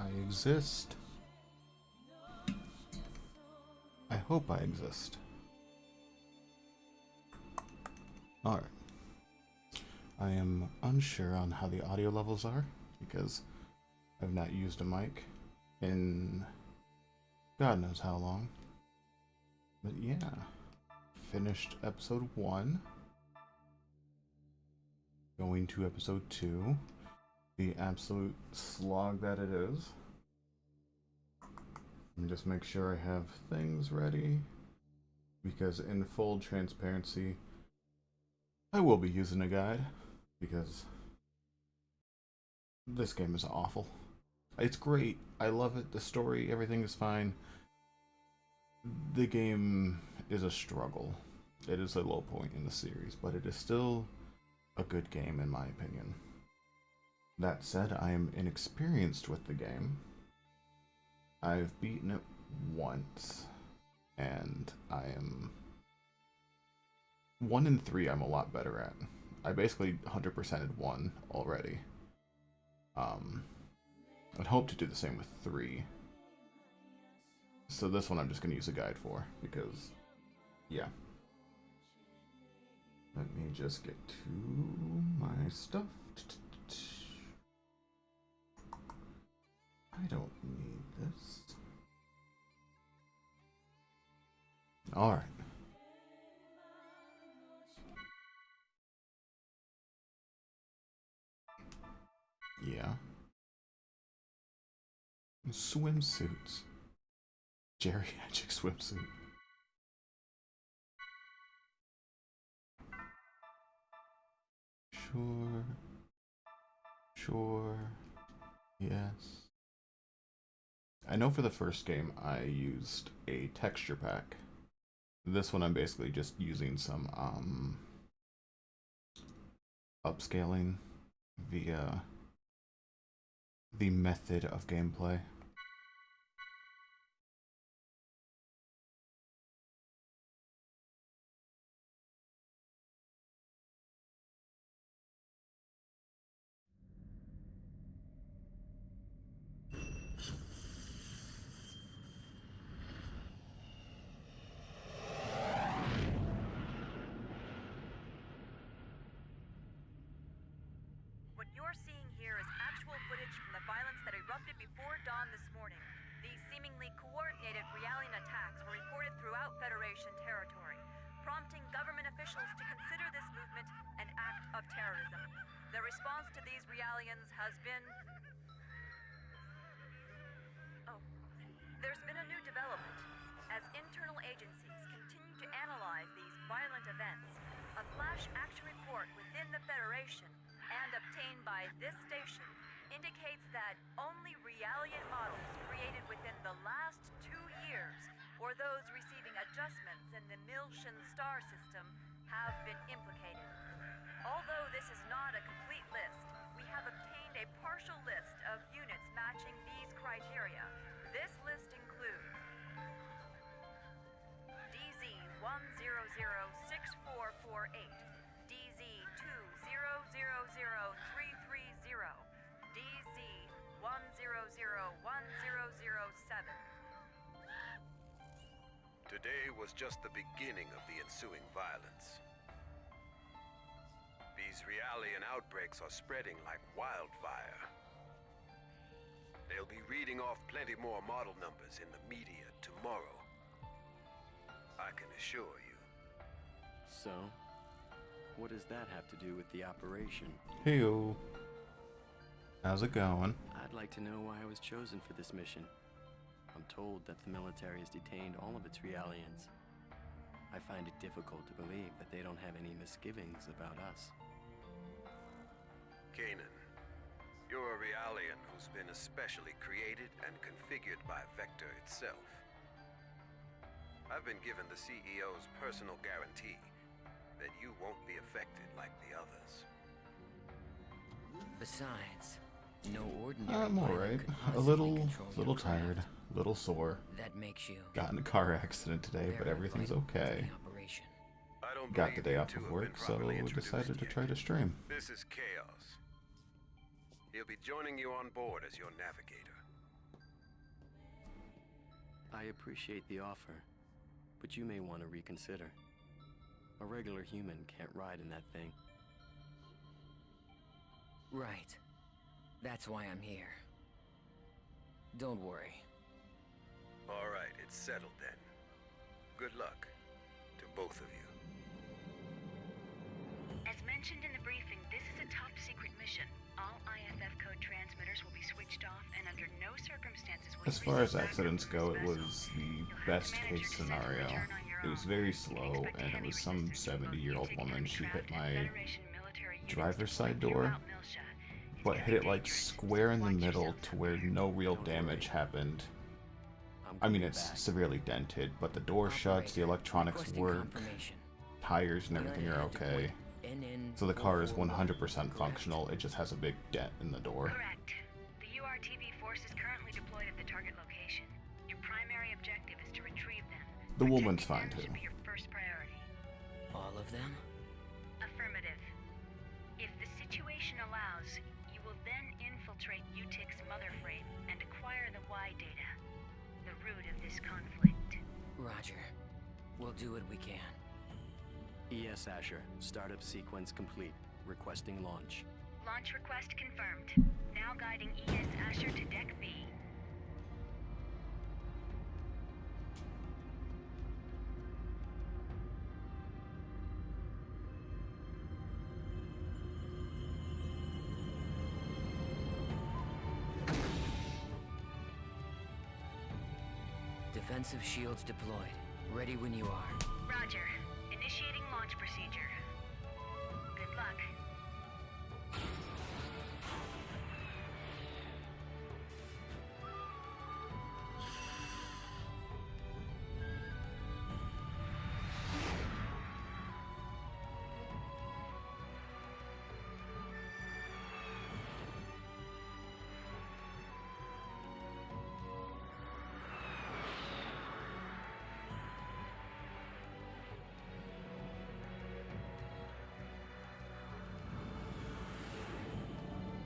I exist. I hope I exist. Alright. I am unsure on how the audio levels are because I've not used a mic in God knows how long. But yeah, finished episode 1. Going to episode 2. The absolute slog that it is. And just make sure I have things ready, because in full transparency, I will be using a guide, because this game is awful. It's great, I love it, the story, everything is fine. The game is a struggle. It is a low point in the series, but it is still a good game in my opinion. That said, I am inexperienced with the game. I've beaten it once, and I am 1 in 3 I'm a lot better at. I basically 100%ed 1 already. I'd hope to do the same with 3. So this one I'm just going to use a guide for, because, yeah. Let me just get to my stuff. I don't need this. Alright. Yeah. Swimsuits. Geriatric swimsuit. Sure. Sure. Yes. I know for the first game I used a texture pack. This one I'm basically just using some upscaling via the method of gameplay. Those receiving adjustments in the Miltia star system have been implicated. Although this is not a complete list, we have obtained a partial list of units matching these criteria. This list includes DZ-1006448, DZ-2000330, DZ-1001007. Today was just the beginning of the ensuing violence. These Realian outbreaks are spreading like wildfire. They'll be reading off plenty more model numbers in the media tomorrow. I can assure you. So, what does that have to do with the operation? Heyo. How's it going? I'd like to know why I was chosen for this mission. I'm told that the military has detained all of its Realians. I find it difficult to believe that they don't have any misgivings about us. Kanan, you're a Realian who's been especially created and configured by Vector itself. I've been given the CEO's personal guarantee that you won't be affected like the others. Besides, no ordinary I'm alright. A little tired, little sore. That makes you. Got in a car accident today, but everything's okay. Got the day off of work, so decided to try to stream. This is Chaos. He'll be joining you on board as your navigator. I appreciate the offer, but you may want to reconsider. A regular human can't ride in that thing. Right. That's why I'm here. Don't worry. All right, it's settled then. Good luck to both of you. As mentioned in the briefing, this is a top-secret mission. All IFF code transmitters will be switched off, and under no circumstances will As far as accidents go, it was the best case scenario. It was very slow, and it was some 70-year-old woman. She hit my driver's side door, but hit it like square in the middle to where no real damage happened. I mean, it's severely dented, but the door shuts, the electronics work, tires and everything are okay. So the car is 100% functional, it just has a big dent in the door. Correct. The URTB force is currently deployed at the target location. Your primary objective is to retrieve them. The woman's fine Protecting them too. should be your first priority. All of them? Affirmative. If the situation allows, you will then infiltrate UTIC's mother frame and acquire the Y data, the root of this conflict. Roger. We'll do what we can. ES Asher, startup sequence complete. Requesting launch. Launch request confirmed. Now guiding ES Asher to Deck B. Defensive shields deployed. Ready when you are. Roger. Initiating launch procedure. Good luck.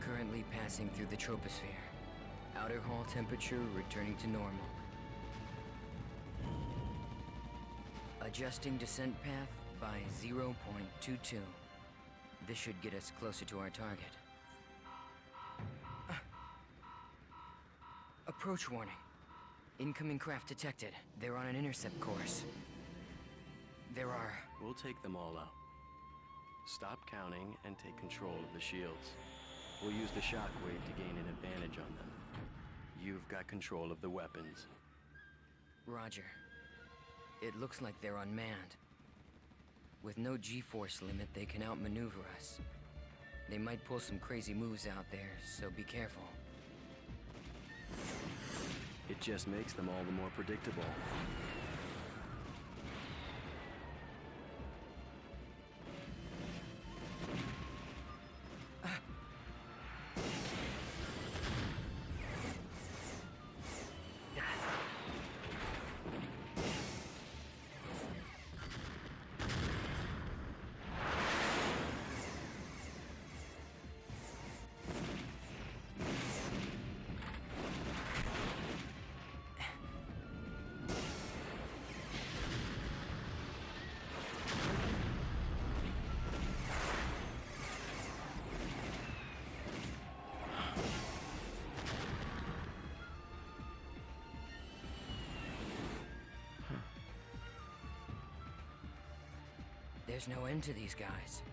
Currently passing through the troposphere. Outer hull temperature returning to normal. Adjusting descent path by 0.22. This should get us closer to our target. Approach warning. Incoming craft detected. They're on an intercept course. There are... We'll take them all out. Stop counting and take control of the shields. We'll use the shockwave to gain an advantage on them. You've got control of the weapons. Roger. It looks like they're unmanned. With no G-force limit, they can outmaneuver us. They might pull some crazy moves out there, so be careful. It just makes them all the more predictable. There's no end to these guys.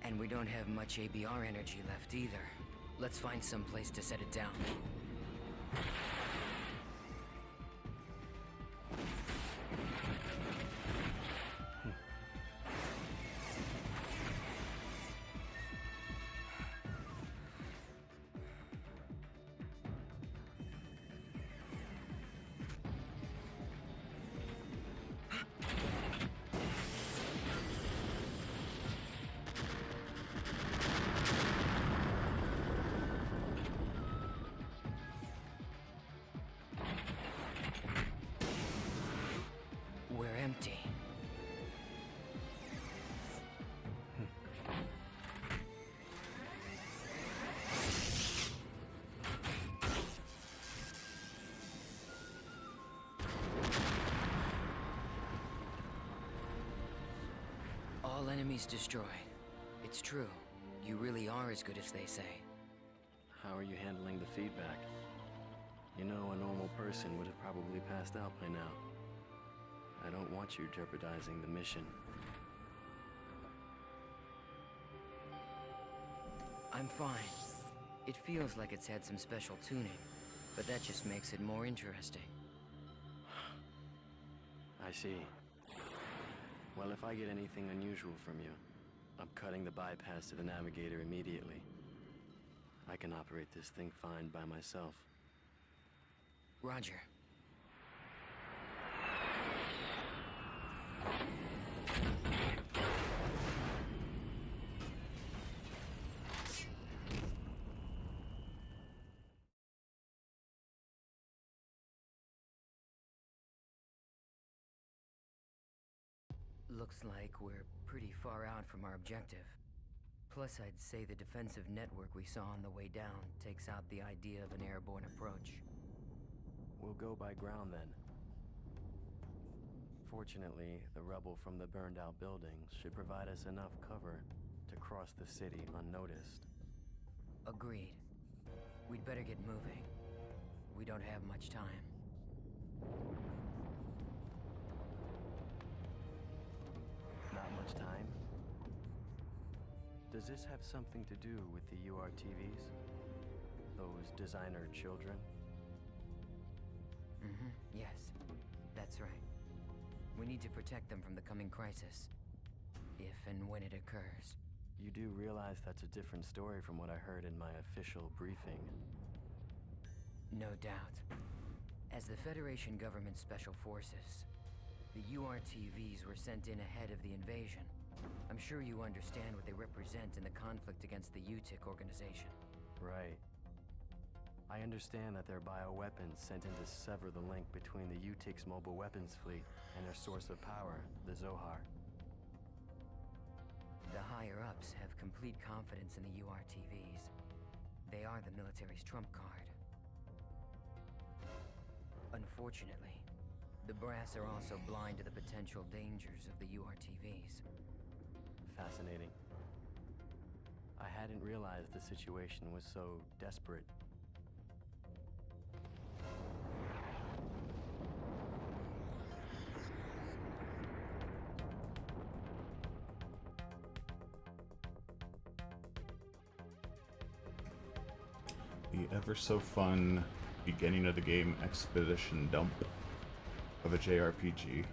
And we don't have much ABR energy left either. Let's find some place to set it down. enemies destroyed. It's true. You really are as good as they say. How are you handling the feedback? You know, a normal person would have probably passed out by now. I don't want you jeopardizing the mission. I'm fine. It feels like it's had some special tuning, but that just makes it more interesting. I see. Well, if I get anything unusual from you, I'm cutting the bypass to the navigator immediately. I can operate this thing fine by myself. Roger. Looks like we're pretty far out from our objective. Plus, I'd say the defensive network we saw on the way down takes out the idea of an airborne approach. We'll go by ground then. Fortunately, the rubble from the burned-out buildings should provide us enough cover to cross the city unnoticed. Agreed. We'd better get moving. We don't have much time. Not much time? Does this have something to do with the URTVs? Those designer children? Yes. That's right. We need to protect them from the coming crisis. If and when it occurs. You do realize that's a different story from what I heard in my official briefing. No doubt. As the Federation Government Special Forces, the URTVs were sent in ahead of the invasion. I'm sure you understand what they represent in the conflict against the UTIC organization. Right. I understand that they're bioweapons sent in to sever the link between the UTIC's mobile weapons fleet and their source of power, the Zohar. The higher-ups have complete confidence in the URTVs. They are the military's trump card. Unfortunately, the brass are also blind to the potential dangers of the URTVs. Fascinating. I hadn't realized the situation was so desperate. The ever so fun beginning of the game expedition dump of a JRPG.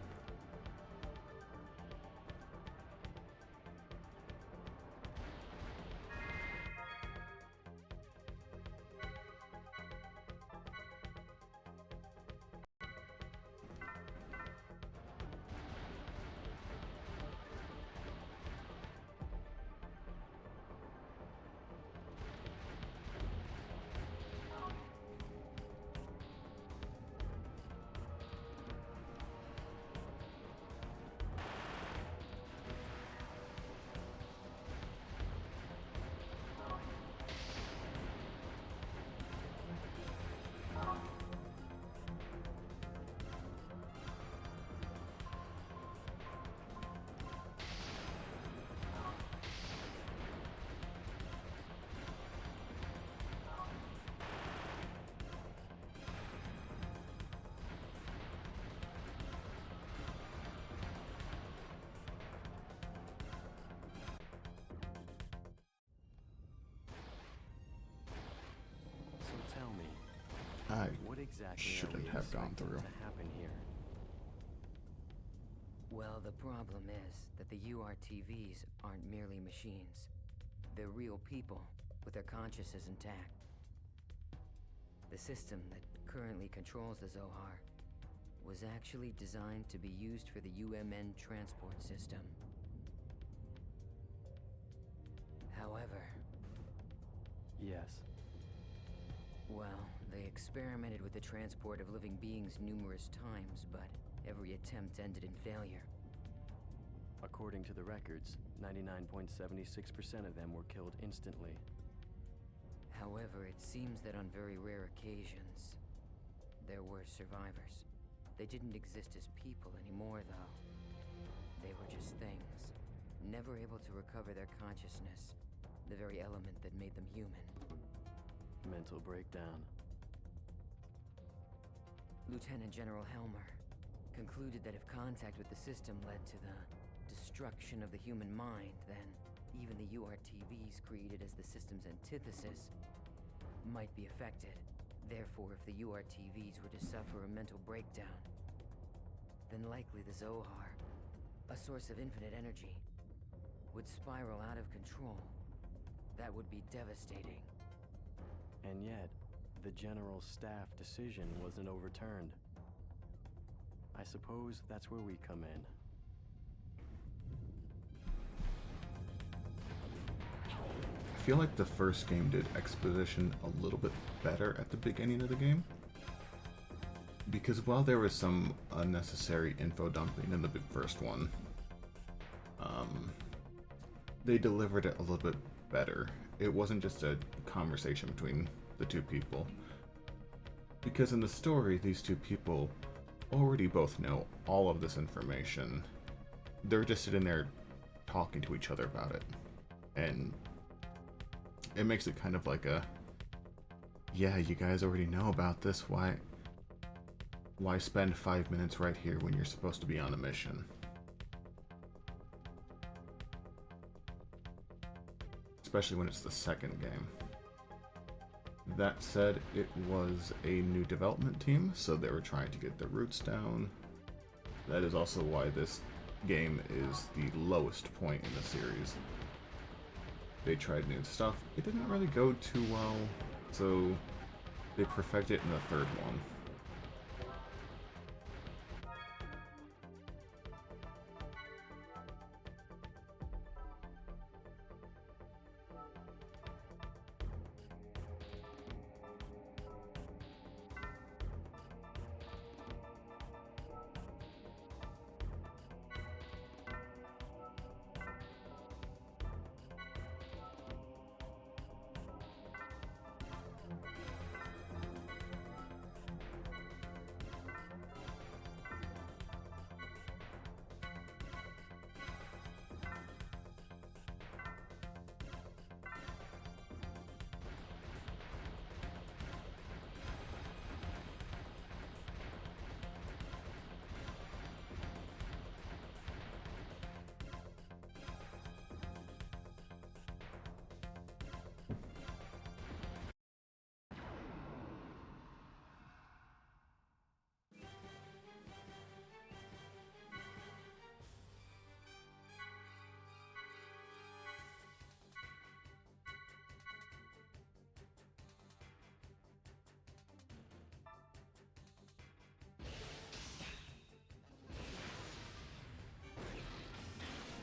I What exactly shouldn't are we have gone expecting through. to happen here? Well, the problem is that the URTVs aren't merely machines. They're real people, with their consciences intact. The system that currently controls the Zohar was actually designed to be used for the UMN transport system. However, Yes. well, they experimented with the transport of living beings numerous times, but every attempt ended in failure. According to the records, 99.76% of them were killed instantly. However, it seems that on very rare occasions, there were survivors. They didn't exist as people anymore, though. They were just things. never able to recover their consciousness, the very element that made them human. Mental breakdown. Lieutenant General Helmer concluded that if contact with the system led to the destruction of the human mind, then even the URTVs created as the system's antithesis might be affected. Therefore, if the URTVs were to suffer a mental breakdown, then likely the Zohar, a source of infinite energy, would spiral out of control. That would be devastating. And yet, the General Staff decision wasn't overturned. I suppose that's where we come in. I feel like the first game did exposition a little bit better at the beginning of the game. Because while there was some unnecessary info dumping in the first one, they delivered it a little bit better. It wasn't just a conversation between the two people. Because in the story, these two people already both know all of this information. They're just sitting there talking to each other about it. And it makes it kind of like a, yeah, you guys already know about this, why spend 5 minutes right here when you're supposed to be on a mission? Especially when it's the second game. That said, it was a new development team, so they were trying to get their roots down. That is also why this game is the lowest point in the series. They tried new stuff. It didn't really go too well, so they perfected it in the third one.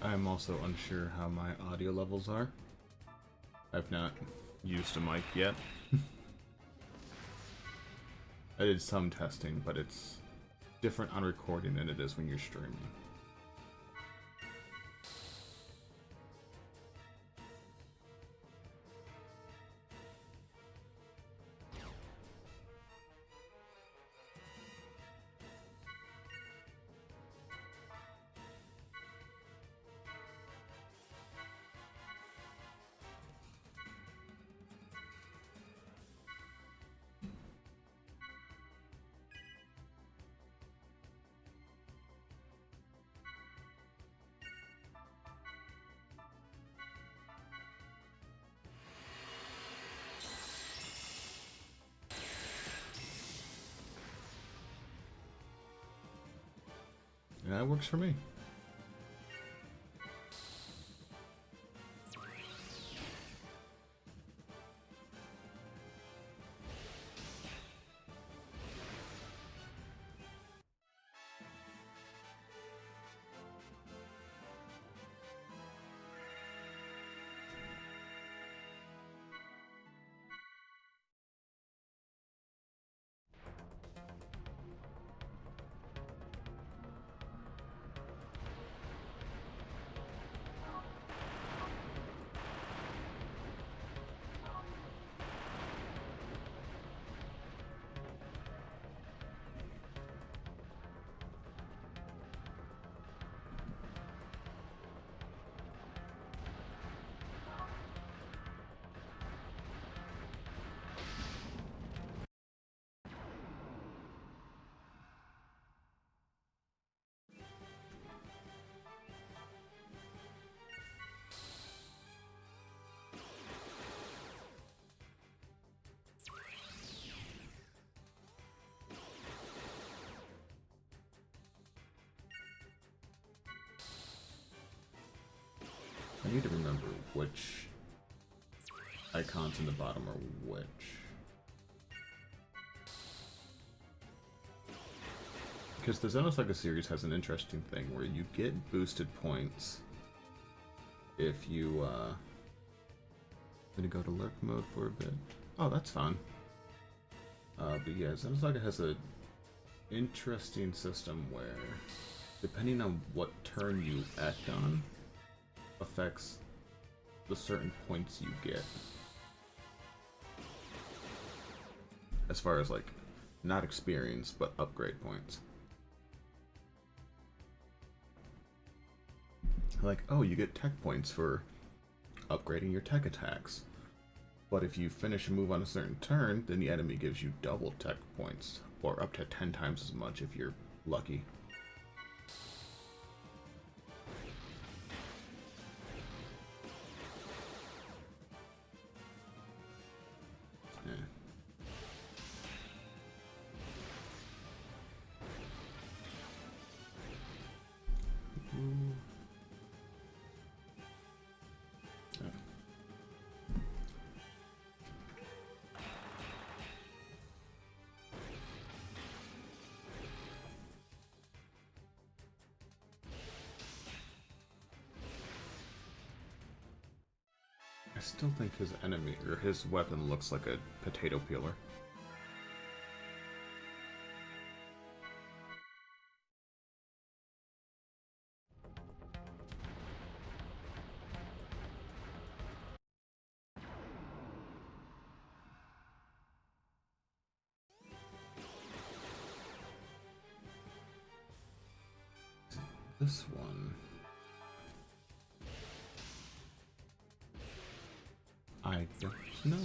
I'm also unsure how my audio levels are. I've not used a mic yet. I did some testing, but it's different on recording than it is when you're streaming. And that works for me. I need to remember which icons in the bottom are which. Because the Xenosaga series has an interesting thing where you get boosted points if you, I'm gonna go to lurk mode for a bit. Oh, that's fun. But yeah, Xenosaga has a interesting system where, depending on what turn you act on, affects the certain points you get. As far as, like, not experience, but upgrade points. Like, oh, you get tech points for upgrading your tech attacks. But if you finish a move on a certain turn, then the enemy gives you double tech points, or up to 10 times as much if you're lucky. I still think his enemy, or his weapon, looks like a potato peeler. This one... I don't know.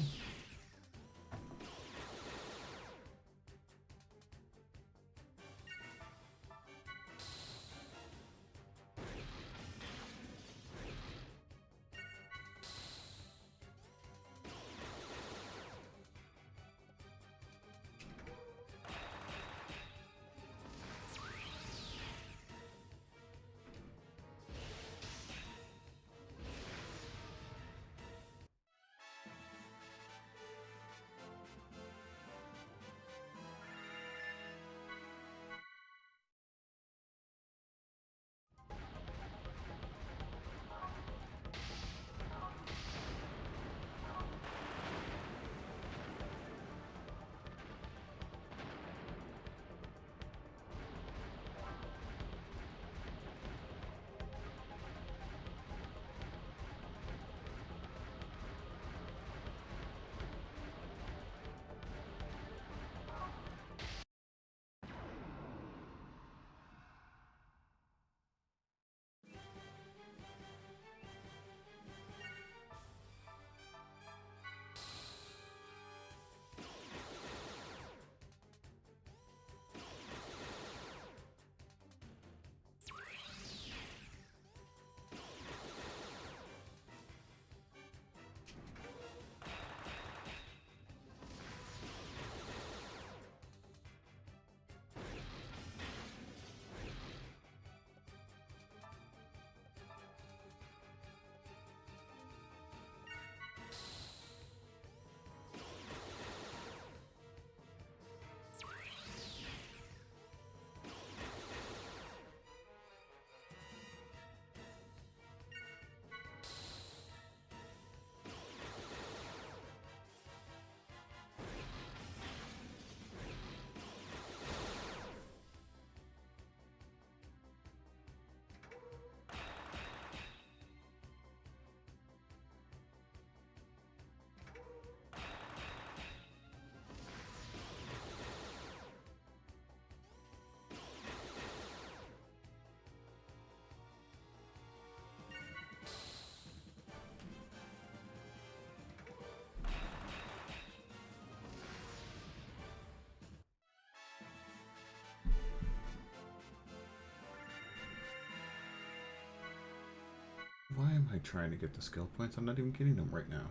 Why am I trying to get the skill points? I'm not even getting them right now.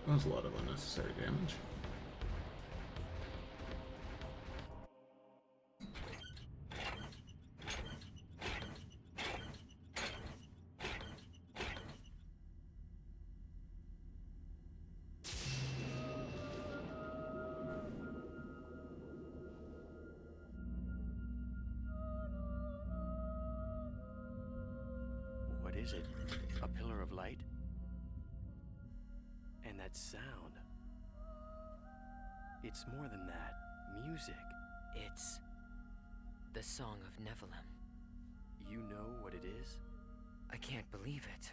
That was a lot of unnecessary damage. What is it? A pillar of light? And that sound. It's more than that. Music. It's the Song of Nephilim. You know what it is? I can't believe it.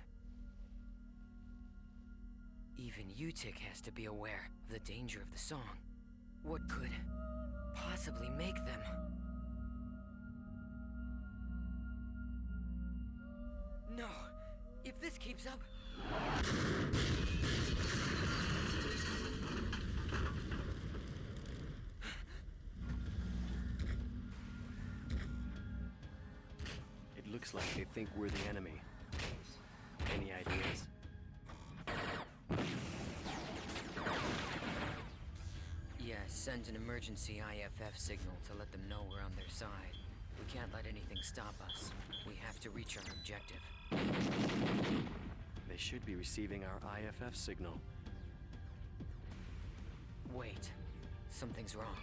Even Utic has to be aware of the danger of the song. What could possibly make them? No! If this keeps up... It looks like they think we're the enemy. Any ideas? Yeah, send an emergency IFF signal to let them know we're on their side. We can't let anything stop us. We have to reach our objective. They should be receiving our IFF signal. Wait. Something's wrong.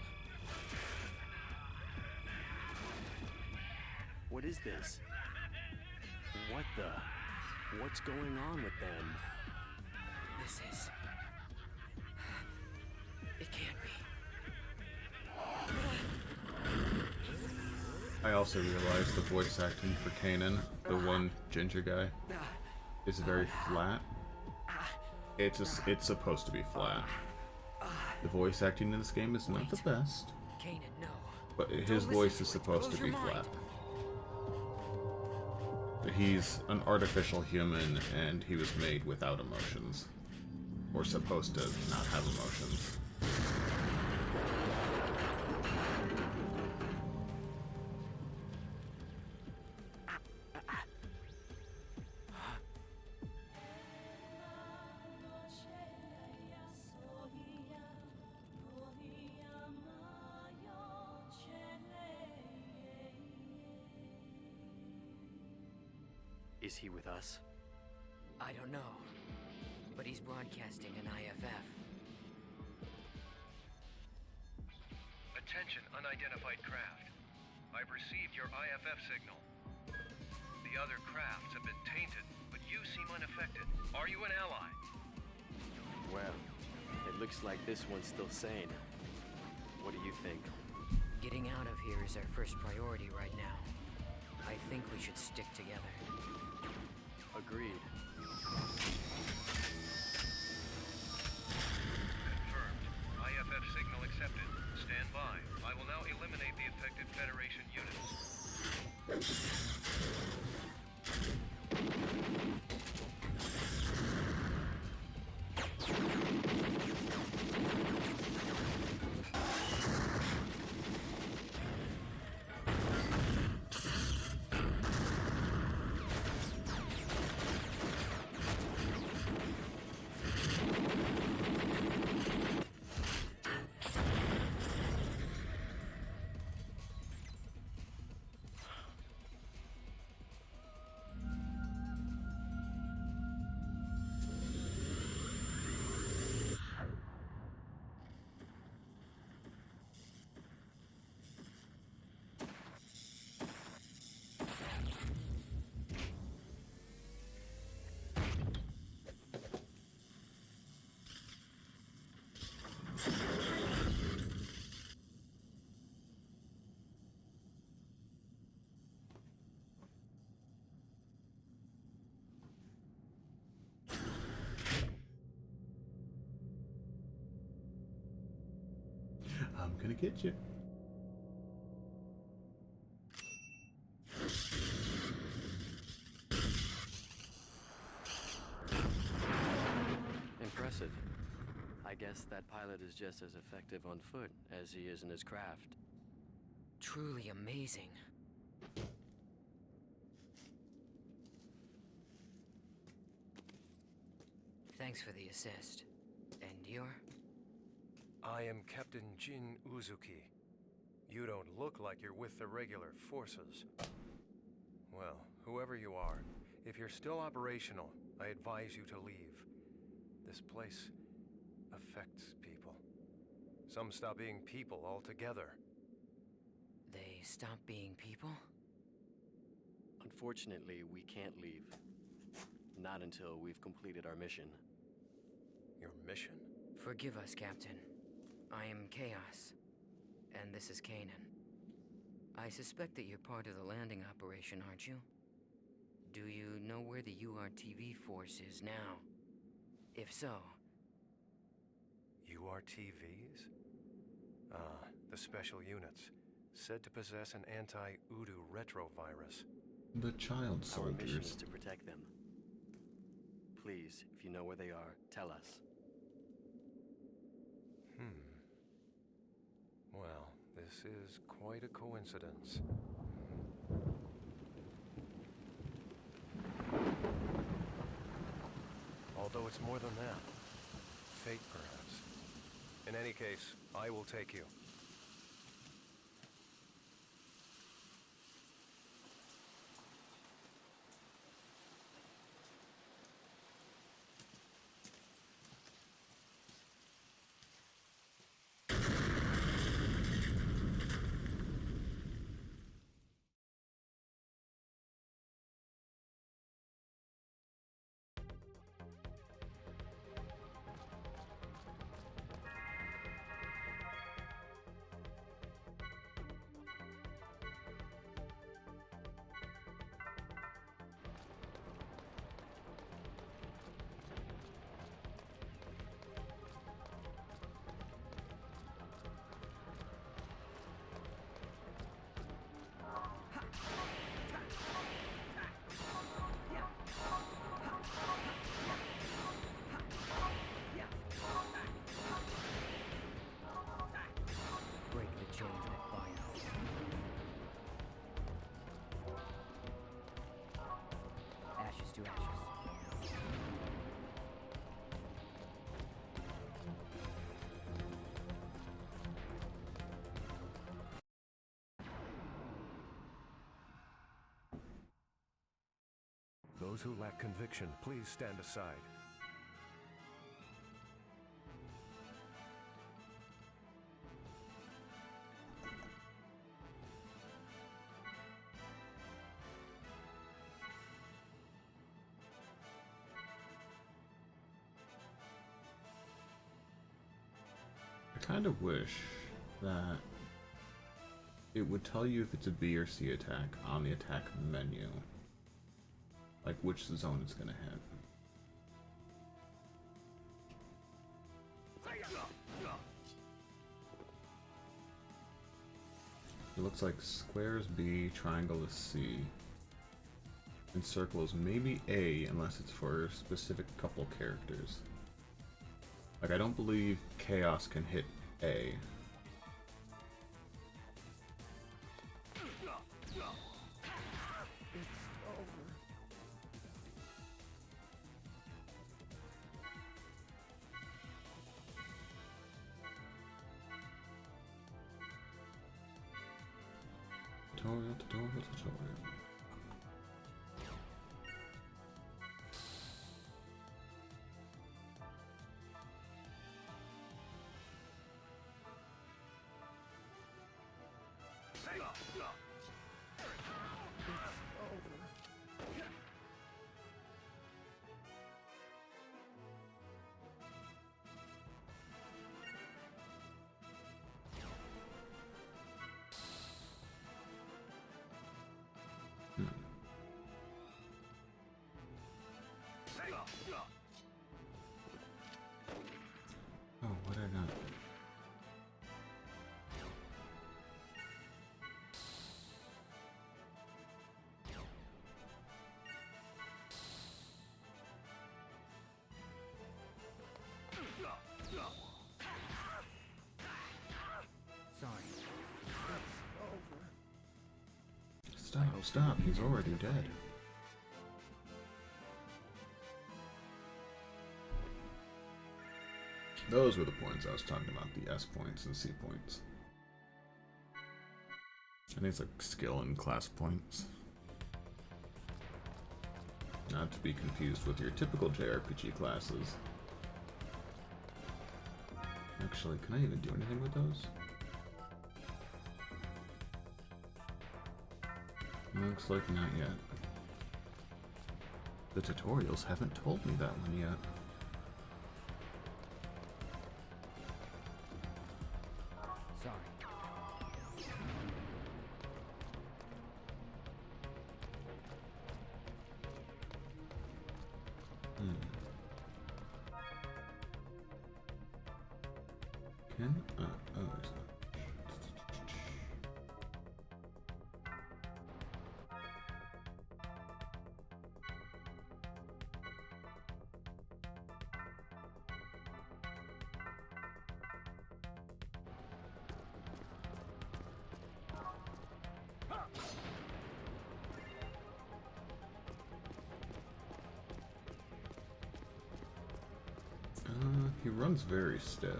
What is this? What the? What's going on with them? This is... It can't be. I also realized the voice acting for Kanan, the one ginger guy, is very flat. It's supposed to be flat. The voice acting in this game is not the best, Kanan, no. but his voice is supposed to be flat. He's an artificial human, and he was made without emotions. Or supposed to not have emotions. Is he with us? I don't know. But he's broadcasting an IFF. Attention, unidentified craft. I've received your IFF signal. The other crafts have been tainted, but you seem unaffected. Are you an ally? Well, it looks like this one's still sane. What do you think? Getting out of here is our first priority right now. I think we should stick together. Agreed. Confirmed. IFF signal accepted. Stand by. I will now eliminate the affected Federation units. I'm gonna get you. Impressive. I guess that pilot is just as effective on foot as he is in his craft. Truly amazing. Thanks for the assist. And you're? I am Captain Jin Uzuki. You don't look like you're with the regular forces. Well, whoever you are, if you're still operational, I advise you to leave. This place affects people. Some stop being people altogether. They stop being people? Unfortunately, we can't leave. Not until we've completed our mission. Your mission? Forgive us, Captain. I am Chaos, and this is Kanan. I suspect that you're part of the landing operation, aren't you? Do you know where the URTV force is now? If so... URTVs? Ah, the special units. Said to possess an anti-Udu retrovirus. The child Our mission is soldiers. to protect them. Please, if you know where they are, tell us. Well, this is quite a coincidence. Although it's more than that. Fate, perhaps. In any case, I will take you. break the chains that bind us. Ashes to ashes. Those who lack conviction, please stand aside. I kind of wish that it would tell you if it's a B or C attack on the attack menu. Like which zone it's gonna hit. It looks like square is B, triangle is C, and circle is maybe A unless it's for a specific couple characters. Like I don't believe Chaos can hit A. Tutorial. Oh, what I got? Sorry. Stop, he's already dead. Those were the points I was talking about, the S points and C points. I think it's like skill and class points. Not to be confused with your typical JRPG classes. Actually, can I even do anything with those? Looks like not yet. The tutorials haven't told me that one yet. Sorry. Can oh, there's that. He runs very stiff.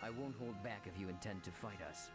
I won't hold back if you intend to fight us.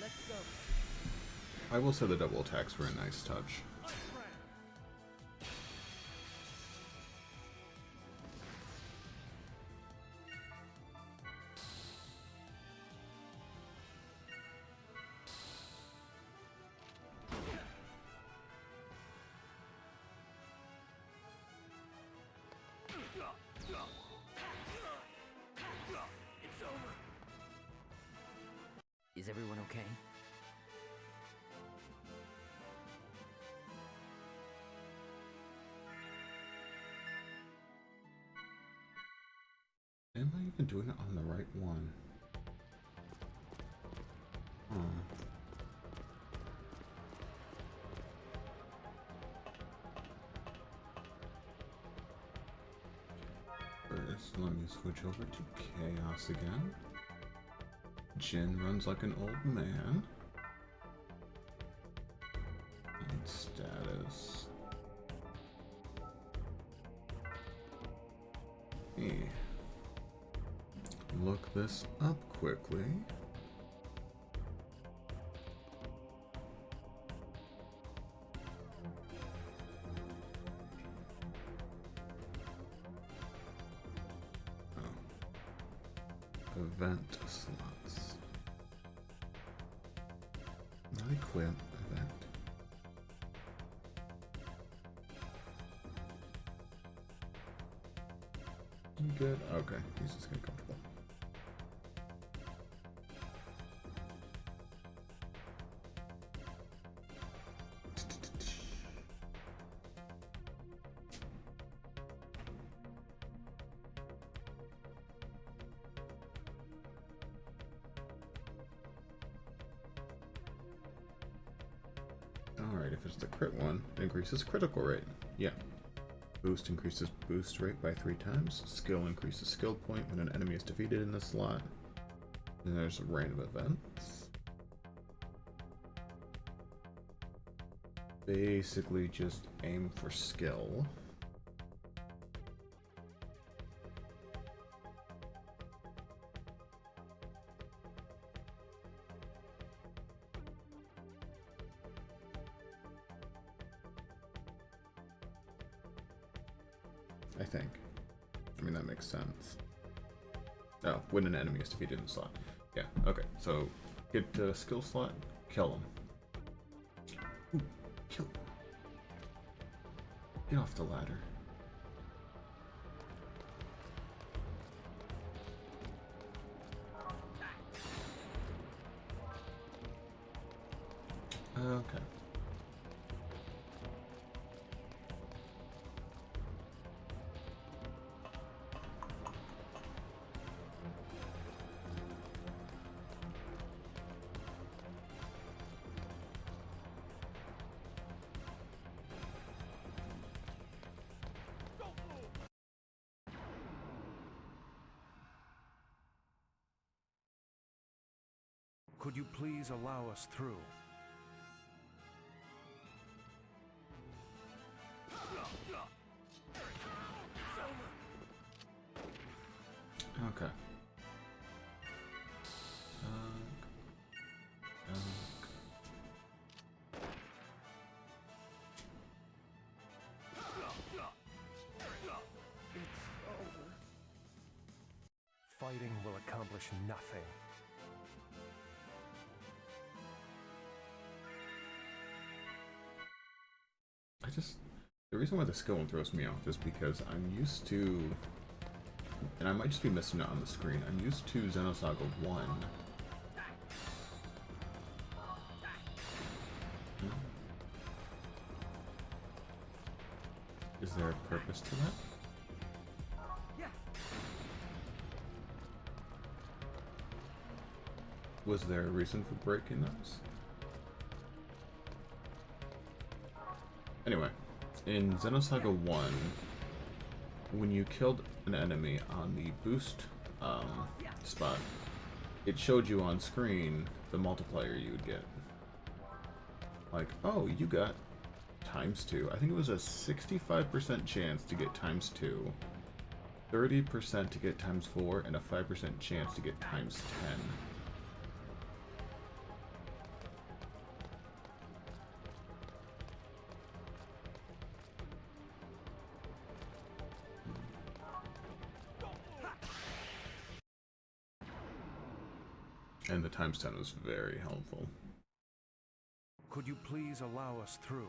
Let's go. I will say the double attacks were a nice touch. It's over. Is everyone okay? Am I even doing it on the right one? First, let me switch over to Chaos again. Jin runs like an old man. And status. Hey. Look this up quickly. Event slots. Not equip, event. You good? Okay, he's just getting comfortable. Alright, if it's the crit one, it increases critical rate. Yeah. Boost increases boost rate by 3 times. Skill increases skill point when an enemy is defeated in the slot. And there's a random events. Basically just aim for skill. I think. I mean, that makes sense. Oh, when an enemy is defeated in the slot. Yeah, okay. So, get to skill slot, kill him. Ooh, kill. Get off the ladder. Okay. Could you please allow us through? Okay. Fighting will accomplish nothing. The reason why the skill one throws me off is because I'm used to, and I might just be missing it on the screen, I'm used to Xenosaga 1. Is there a purpose to that? Was there a reason for breaking those? Anyway, in Xenosaga 1, when you killed an enemy on the boost spot, it showed you on screen the multiplier you would get. Like, oh, you got ×2. I think it was a 65% chance to get ×2, 30% to get ×4, and a 5% chance to get ×10. And the ×10 was very helpful. Could you please allow us through?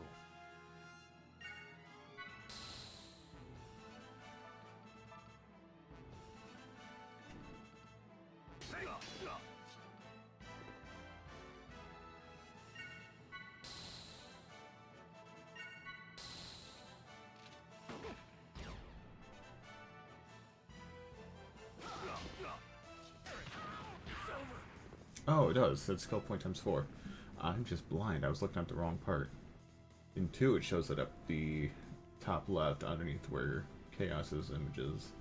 Oh, it does. That's skill point ×4. I'm just blind. I was looking at the wrong part. In 2, it shows it up the top left underneath where Chaos's image is.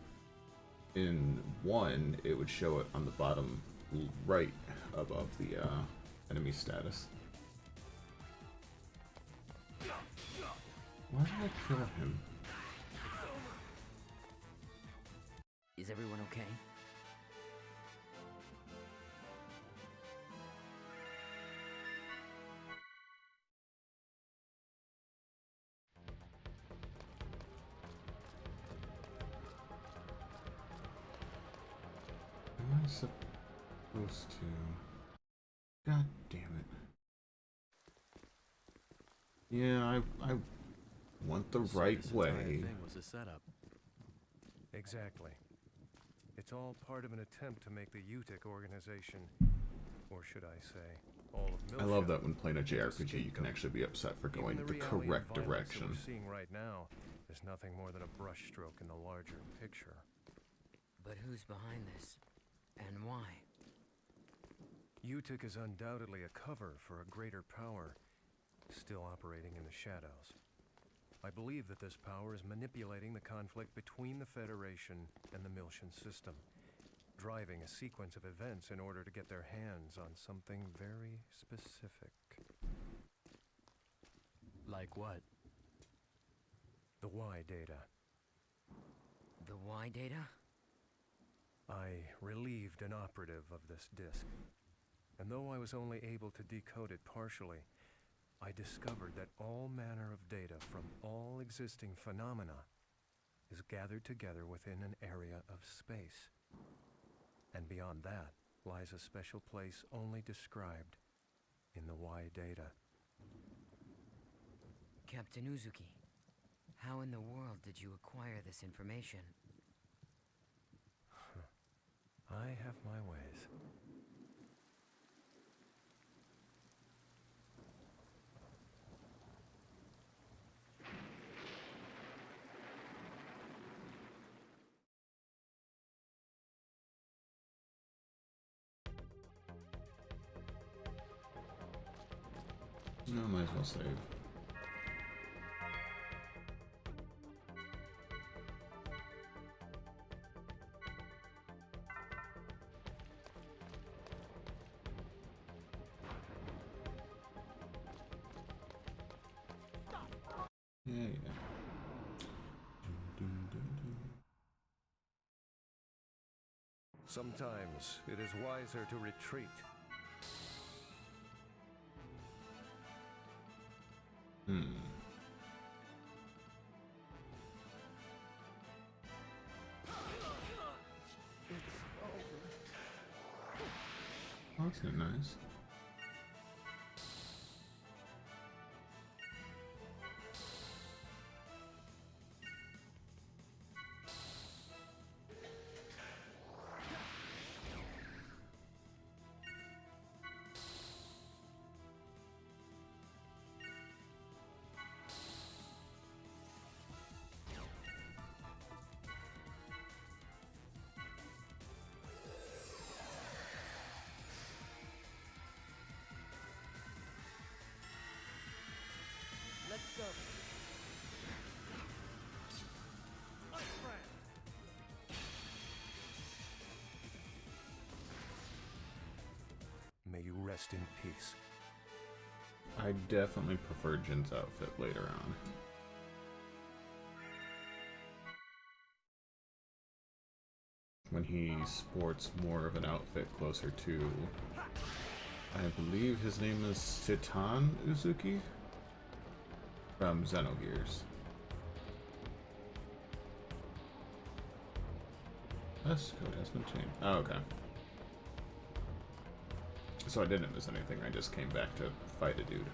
In 1, it would show it on the bottom right above the enemy status. Why did I kill him? Is everyone okay? Am I supposed to? God damn it. Yeah, I want the right This way. entire thing was a setup. Exactly. It's all part of an attempt to make the UTIC organization, or should I say, all of Miltia. I love that when playing a JRPG, you can actually be upset for going the correct direction. What we're seeing right now is nothing more than a brushstroke in the larger picture. But who's behind this? And why? UTIC is undoubtedly a cover for a greater power, still operating in the shadows. I believe that this power is manipulating the conflict between the Federation and the Miltian system, driving a sequence of events in order to get their hands on something very specific. Like what? The Y data. The Y data? I relieved an operative of this disk, and though I was only able to decode it partially, I discovered that all manner of data from all existing phenomena is gathered together within an area of space. And beyond that lies a special place only described in the Y data. Captain Uzuki, how in the world did you acquire this information? I have my ways. No, might as well save. Yeah. Sometimes it is wiser to retreat. Oh, that's kinda nice. Let's go. May you rest in peace. I definitely prefer Jin's outfit later on. When he sports more of an outfit closer to, I believe his name is Titan Uzuki from Xenogears. This code has been changed. Oh, okay. So I didn't miss anything, I just came back to fight a dude.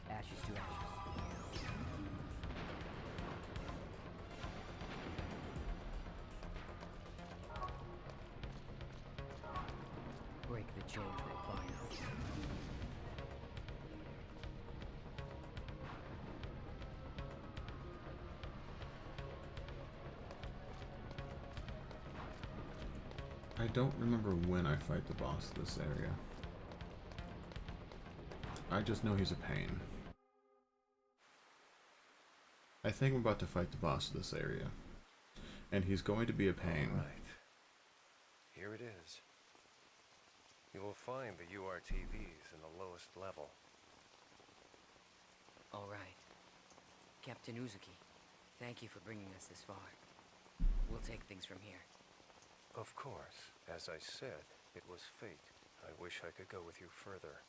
Ashes to ashes. Break the chains that bind us. I don't remember when I fight the boss of this area. I just know he's a pain. I think I'm about to fight the boss of this area. And he's going to be a pain. All right. Here it is. You will find the URTVs in the lowest level. All right. Captain Uzuki, thank you for bringing us this far. We'll take things from here. Of course. As I said, it was fate. I wish I could go with you further.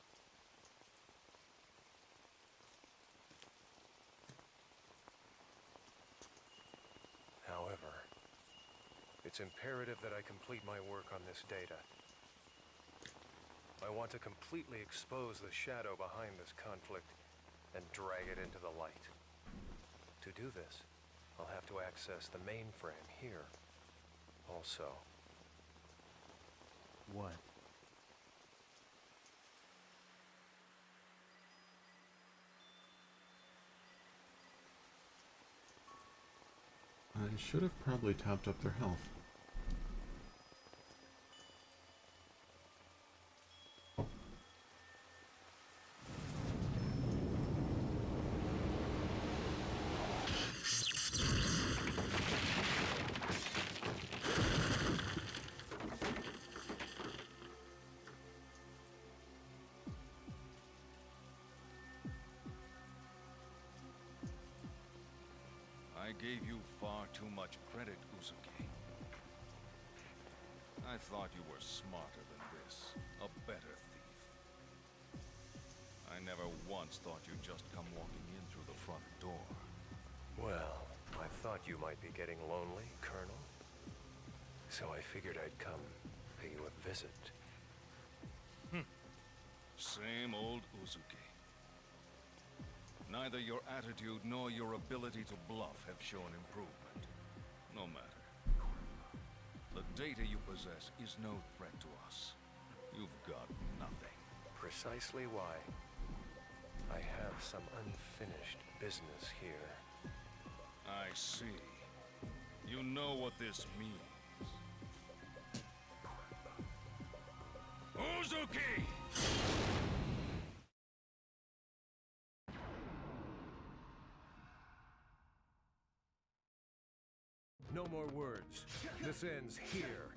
However, it's imperative that I complete my work on this data. I want to completely expose the shadow behind this conflict and drag it into the light. To do this, I'll have to access the mainframe here. Also, What? I should have probably topped up their health. gave you far too much credit, Uzuki. I thought you were smarter than this, a better thief. I never once thought you'd just come walking in through the front door. Well, I thought you might be getting lonely, Colonel. So I figured I'd come pay you a visit. Same old Uzuki. Neither your attitude nor your ability to bluff have shown improvement. No matter. The data you possess is no threat to us. You've got nothing. Precisely why I have some unfinished business here. I see. You know what this means. Uzuki! No more words. This ends here.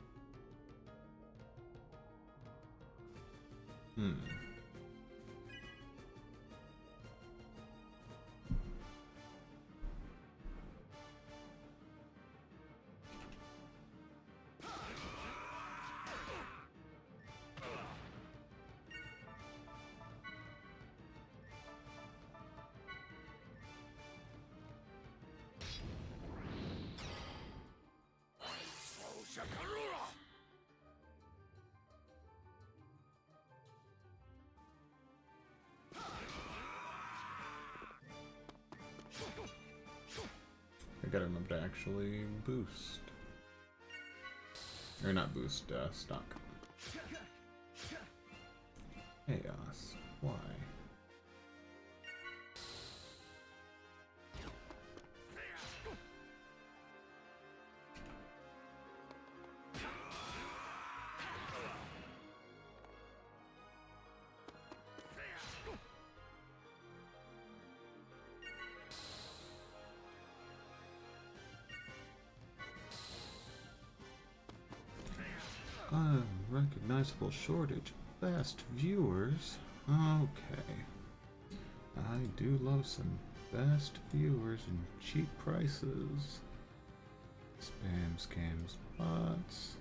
I gotta remember to actually boost. Or not boost, stock. Chaos. Why? Unrecognizable shortage. Best viewers. Okay. I do love some best viewers and cheap prices. Spam, scams, bots.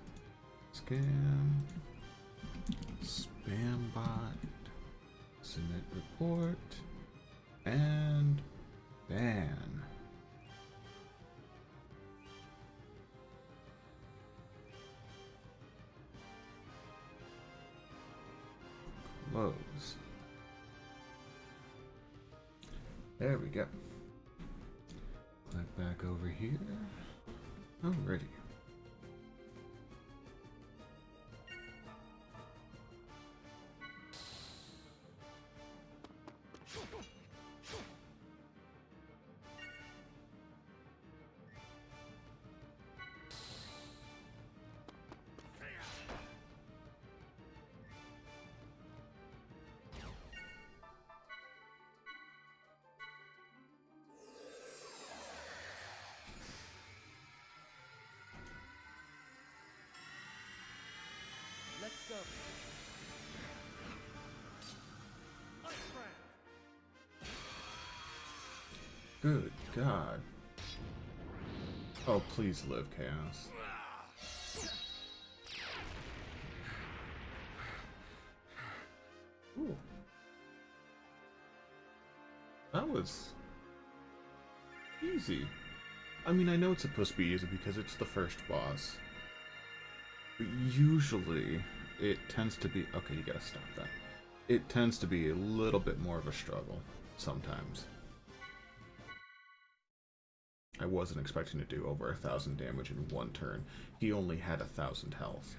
Scam. Spam bot. Submit report. And ban. Close. There we go. Click back over here. Alrighty. Let's go. Good God. Oh, please live, Chaos. Ooh. That was easy. I mean, I know it's supposed to be easy because it's the first boss. But usually, it tends to be... Okay, you gotta stop that. It tends to be a little bit more of a struggle, sometimes. I wasn't expecting to do over 1,000 damage in one turn. He only had 1,000 health.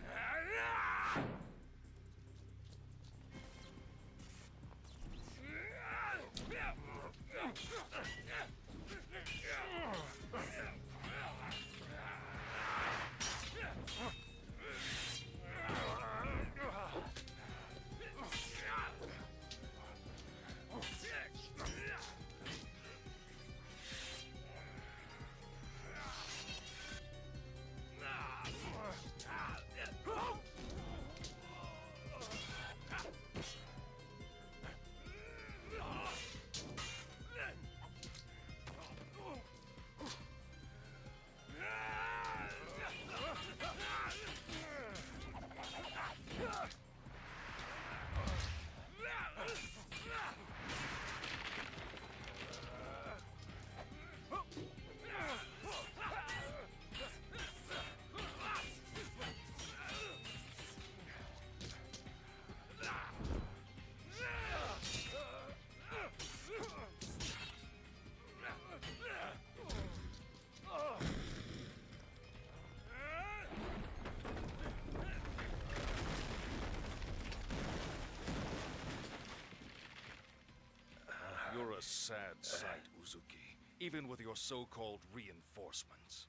sad sight, Uzuki, even with your so-called reinforcements.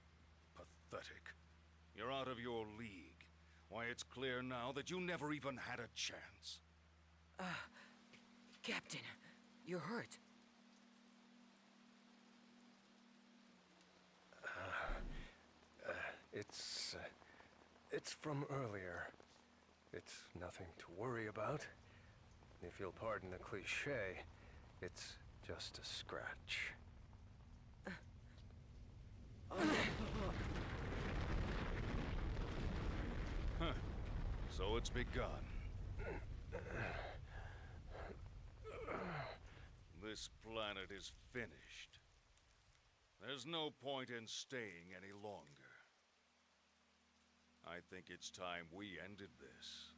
Pathetic. You're out of your league. Why, it's clear now that you never even had a chance. Captain, you're hurt. It's from earlier. It's nothing to worry about. If you'll pardon the cliché, it's just a scratch. Huh. So it's begun. This planet is finished. There's no point in staying any longer. I think it's time we ended this.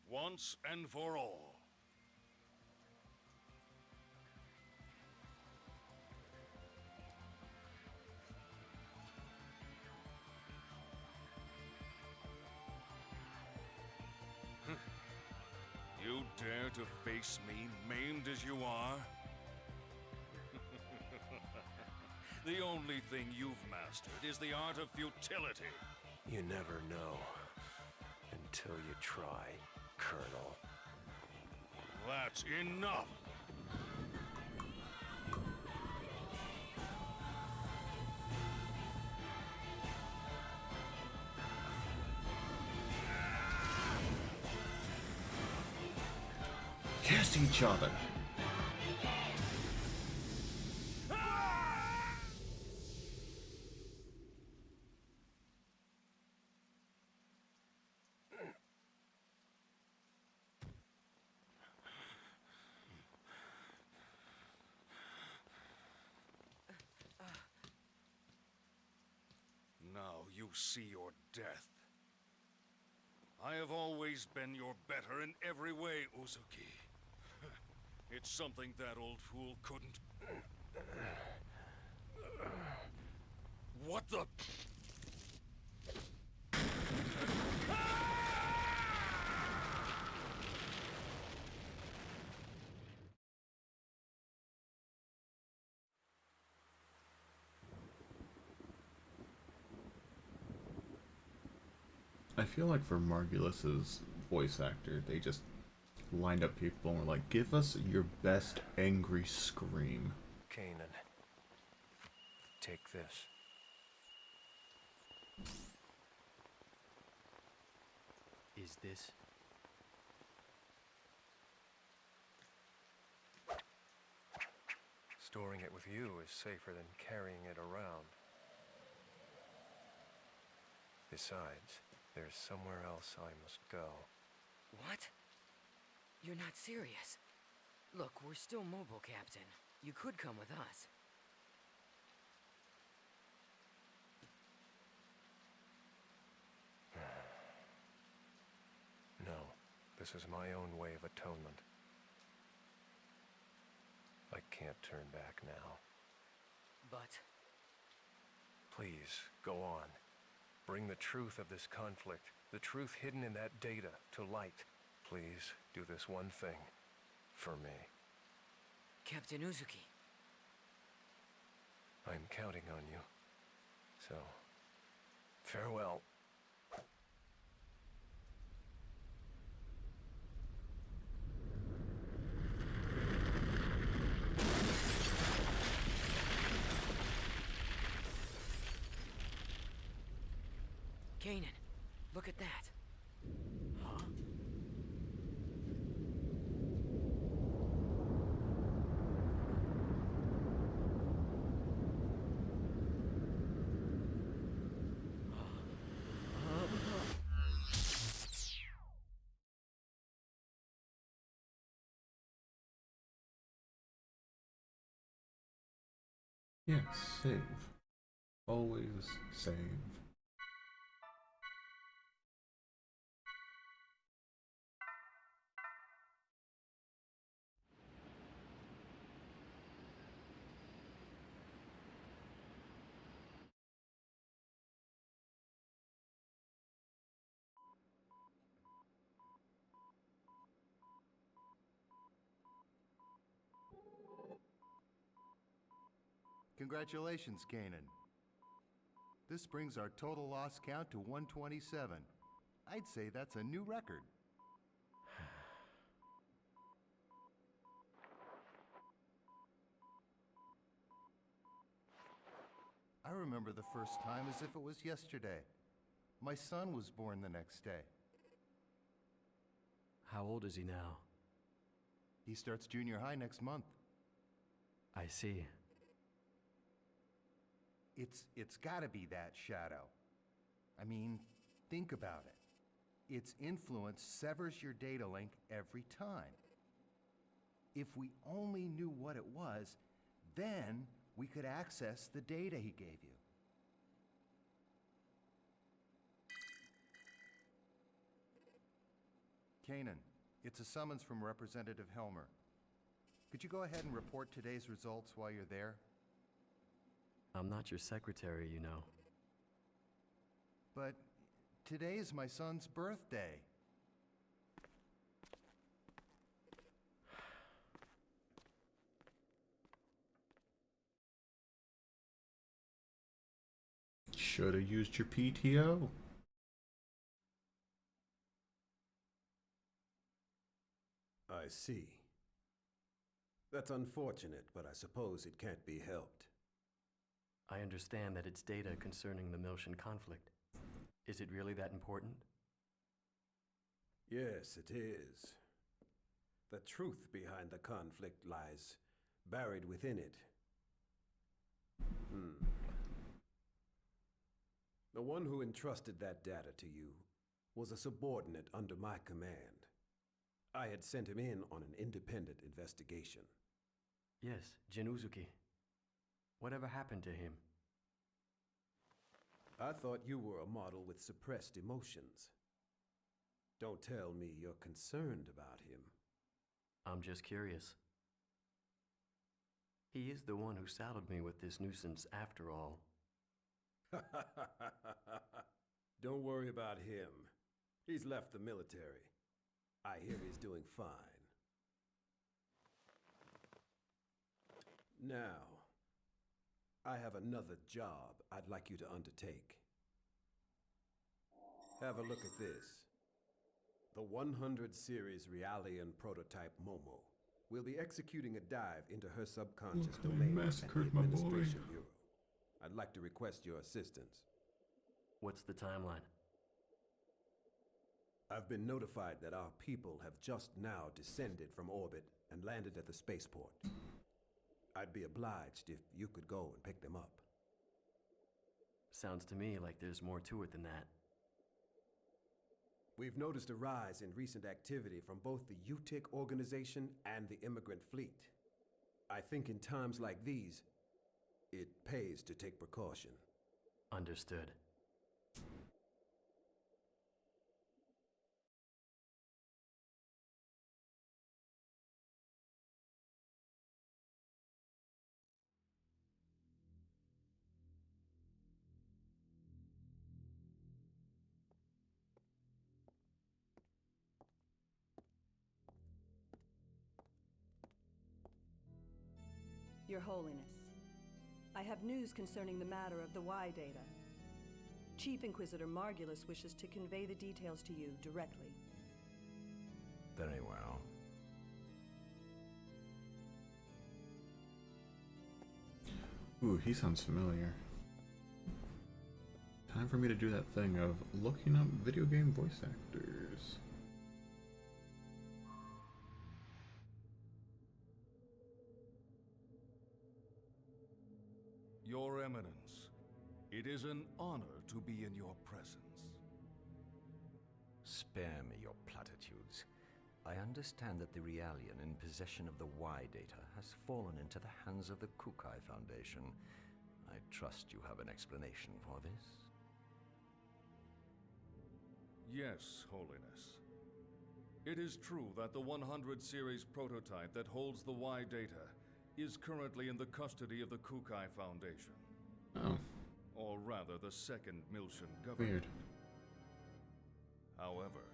Once and for all. You dare to face me, maimed as you are? The only thing you've mastered is the art of futility. You never know until you try, Colonel. That's enough! Kiss each other. Now you see your death. I have always been your better in every way, Uzuki. It's something that old fool couldn't... What the... I feel like for Margulis's voice actor, they just lined up people and were like, give us your best angry scream. Kanan, take this. Is this? Storing it with you is safer than carrying it around. Besides, there's somewhere else I must go. What? You're not serious. Look, we're still mobile, Captain. You could come with us. No, this is my own way of atonement. I can't turn back now. But... Please, go on. Bring the truth of this conflict, the truth hidden in that data, to light. Please, do this one thing. For me. Captain Uzuki. I'm counting on you. So, farewell. Kanan, look at that. Huh? Yeah, save. Always save. Congratulations, Kanan. This brings our total loss count to 127. I'd say that's a new record. I remember the first time as if it was yesterday. My son was born the next day. How old is he now? He starts junior high next month. I see. It's gotta be that, Shadow. I mean, think about it. Its influence severs your data link every time. If we only knew what it was, then we could access the data he gave you. Kanan, it's a summons from Representative Helmer. Could you go ahead and report today's results while you're there? I'm not your secretary, you know. But today is my son's birthday. Should have used your PTO. I see. That's unfortunate, but I suppose it can't be helped. I understand that it's data concerning the Miltian conflict. Is it really that important? Yes, it is. The truth behind the conflict lies buried within it. The one who entrusted that data to you was a subordinate under my command. I had sent him in on an independent investigation. Yes, Jin. Whatever happened to him? I thought you were a model with suppressed emotions. Don't tell me you're concerned about him. I'm just curious. He is the one who saddled me with this nuisance after all. Don't worry about him. He's left the military. I hear he's doing fine. Now, I have another job I'd like you to undertake. Have a look at this. The 100 series Realian prototype Momo will be executing a dive into her subconscious domain at the Administration Bureau. I'd like to request your assistance. What's the timeline? I've been notified that our people have just now descended from orbit and landed at the spaceport. I'd be obliged if you could go and pick them up. Sounds to me like there's more to it than that. We've noticed a rise in recent activity from both the UTIC organization and the immigrant fleet. I think in times like these, it pays to take precaution. Understood. Your Holiness, I have news concerning the matter of the Y data. Chief Inquisitor Margulis wishes to convey the details to you directly. Very well. Ooh, he sounds familiar. Time for me to do that thing of looking up video game voice actors. Your Eminence, it is an honor to be in your presence. Spare me your platitudes. I understand that the Realian in possession of the Y data has fallen into the hands of the Kukai Foundation. I trust you have an explanation for this? Yes, Holiness. It is true that the 100 series prototype that holds the Y data is currently in the custody of the Kukai Foundation. Oh. Or rather, the second Miltian government. Weird. However,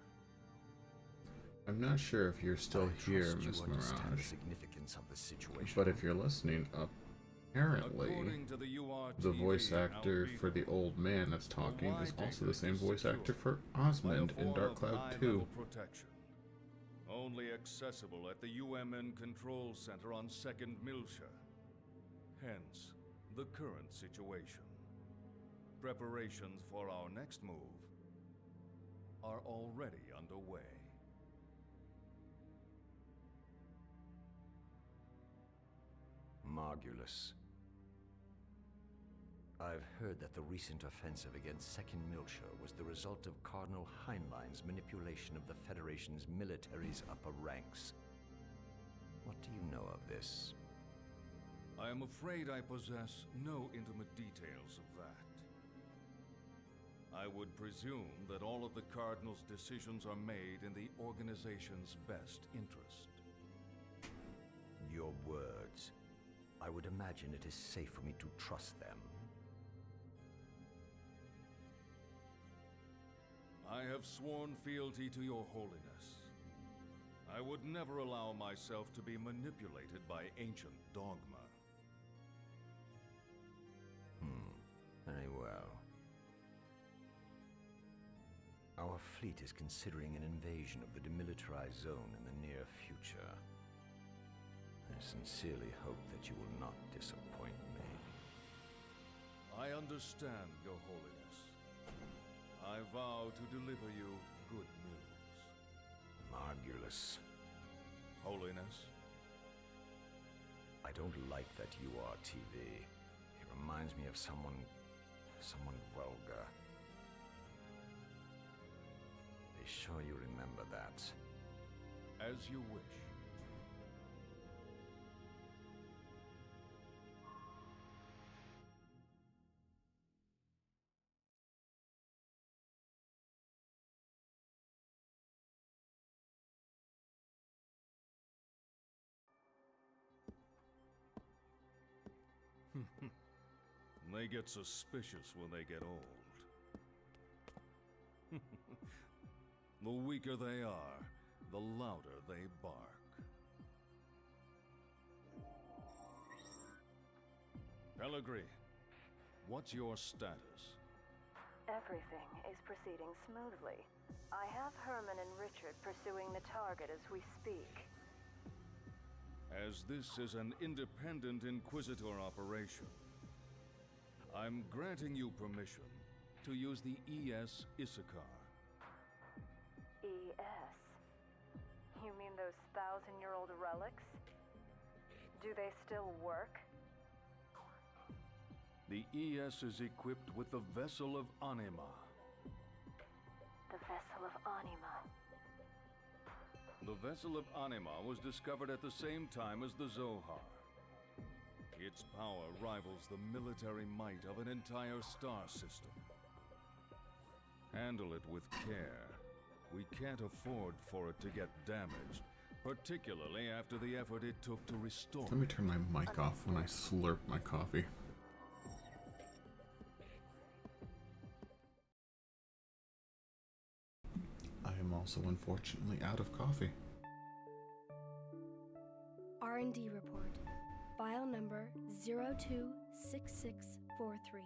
I'm not sure if you're still here, Miss You understand the Mirage. significance of the situation. But if you're listening, apparently, According to the URTV, the voice actor for the Albedo, old man that's talking is also the same voice secured actor for by a Osmond in form Dark of Cloud high 2. level protection, only accessible at the UMN Control Center on 2nd Miltia. Hence, the current situation. Preparations for our next move are already underway. Margulis. I've heard that the recent offensive against 2nd Miltia was the result of Cardinal Heinlein's manipulation of the Federation's military's upper ranks. What do you know of this? I am afraid I possess no intimate details of that. I would presume that all of the Cardinal's decisions are made in the organization's best interest. Your words. I would imagine it is safe for me to trust them. I have sworn fealty to your holiness. I would never allow myself to be manipulated by ancient dogma. Very well. Our fleet is considering an invasion of the demilitarized zone in the near future. I sincerely hope that you will not disappoint me. I understand, your holiness. I vow to deliver you good news. Margulis. Holiness? I don't like that URTV. It reminds me of someone vulgar. Be sure you remember that. As you wish. They get suspicious when they get old. The weaker they are, the louder they bark. Pellegrini, what's your status? Everything is proceeding smoothly. I have Herman and Richard pursuing the target as we speak. As this is an independent Inquisitor operation, I'm granting you permission to use the ES Issachar. ES? You mean those 1,000-year-old relics? Do they still work? The ES is equipped with the Vessel of Anima. The Vessel of Anima. The Vessel of Anima was discovered at the same time as the Zohar. Its power rivals the military might of an entire star system. Handle it with care. We can't afford for it to get damaged, particularly after the effort it took to restore. Let me turn my mic off when I slurp my coffee. I am also unfortunately out of coffee. R&D report. File number 026643.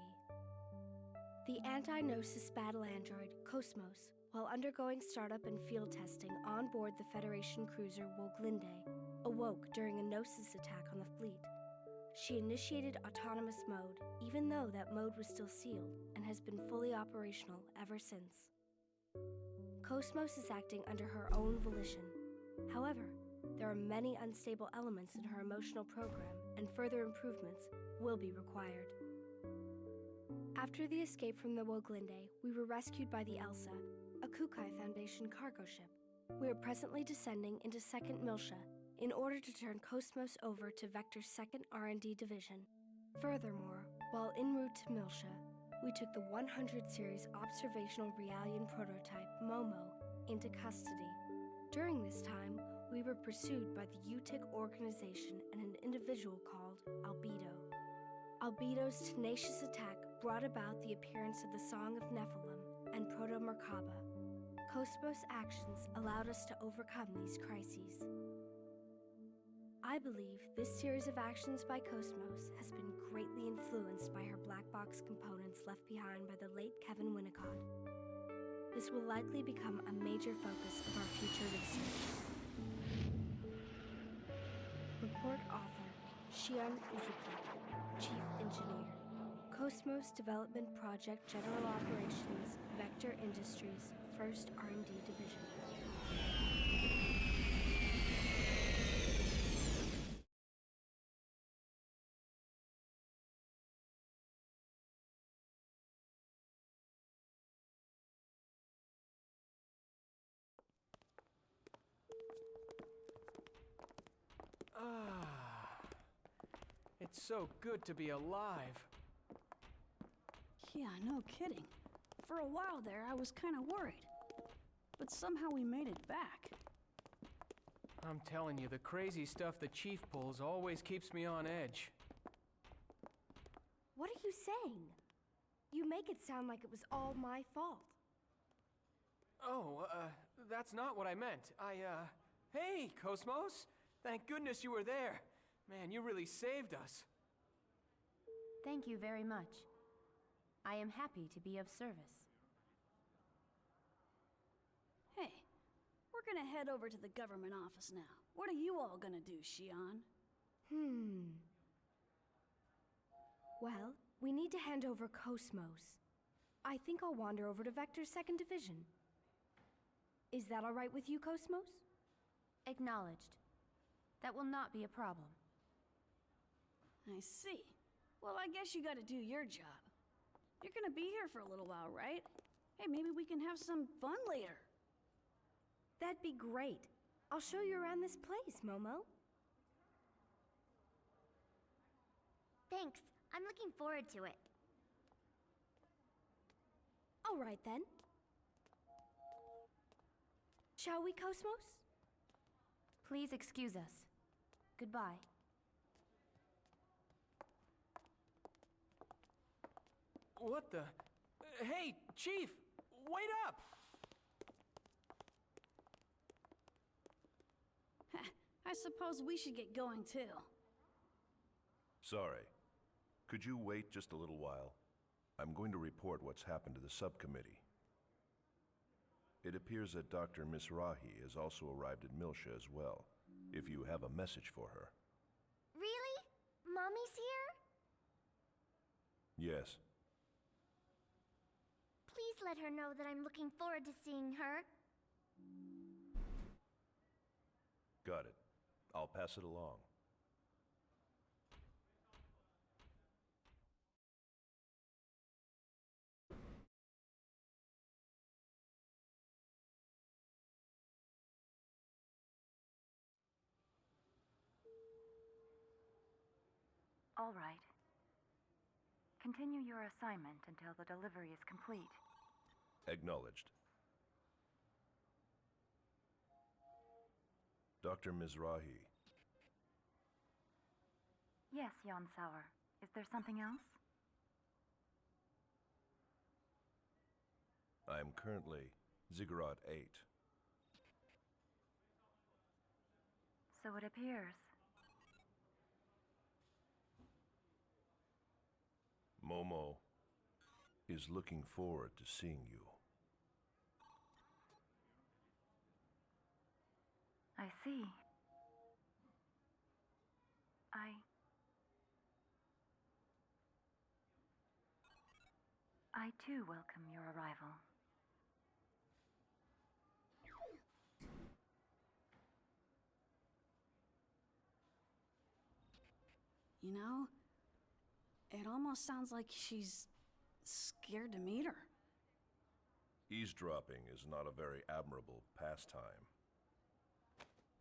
The anti-Gnosis battle android, Cosmos, while undergoing startup and field testing on board the Federation cruiser Woglinde, awoke during a Gnosis attack on the fleet. She initiated autonomous mode, even though that mode was still sealed, and has been fully operational ever since. Cosmos is acting under her own volition. However, there are many unstable elements in her emotional program, and further improvements will be required. After the escape from the Woglinde, we were rescued by the Elsa, a Kukai Foundation cargo ship. We are presently descending into 2nd Miltia in order to turn Cosmos over to Vector's 2nd R&D division. Furthermore, while en route to Miltia, we took the 100 series observational Realian prototype, Momo, into custody. During this time, we were pursued by the UTIC organization and an individual called Albedo. Albedo's tenacious attack brought about the appearance of the Song of Nephilim and Proto-Merkaba. Cosmos' actions allowed us to overcome these crises. I believe this series of actions by Cosmos has been greatly influenced by her black box components left behind by the late Kevin Winnicott. This will likely become a major focus of our future research. Report author, Shion Uzuki, Chief Engineer, Cosmos Development Project General Operations, Vector Industries, 1st R&D Division. It's so good to be alive. Yeah, no kidding. For a while there, I was kind of worried. But somehow we made it back. I'm telling you, the crazy stuff the Chief pulls always keeps me on edge. What are you saying? You make it sound like it was all my fault. Oh, that's not what I meant. Hey, Cosmos! Thank goodness you were there. Man, you really saved us. Thank you very much. I am happy to be of service. Hey, we're gonna head over to the government office now. What are you all gonna do, Shion? Well, we need to hand over Cosmos. I think I'll wander over to Vector's 2nd Division. Is that all right with you, Cosmos? Acknowledged. That will not be a problem. I see. Well, I guess you gotta do your job. You're gonna be here for a little while, right? Hey, maybe we can have some fun later. That'd be great. I'll show you around this place, Momo. Thanks. I'm looking forward to it. All right, then. Shall we, Cosmos? Please excuse us. Goodbye. What the? Hey, Chief! Wait up! I suppose we should get going too. Sorry. Could you wait just a little while? I'm going to report what's happened to the subcommittee. It appears that Dr. Mizrahi has also arrived at Miltia as well, if you have a message for her. Really? Mommy's here? Yes. Please let her know that I'm looking forward to seeing her. Got it. I'll pass it along. All right. Continue your assignment until the delivery is complete. Acknowledged. Dr. Mizrahi. Yes, Xenosaga. Is there something else? I am currently Ziggurat 8. So it appears. Momo is looking forward to seeing you. I see. I too welcome your arrival. You know, it almost sounds like she's scared to meet her. Eavesdropping is not a very admirable pastime.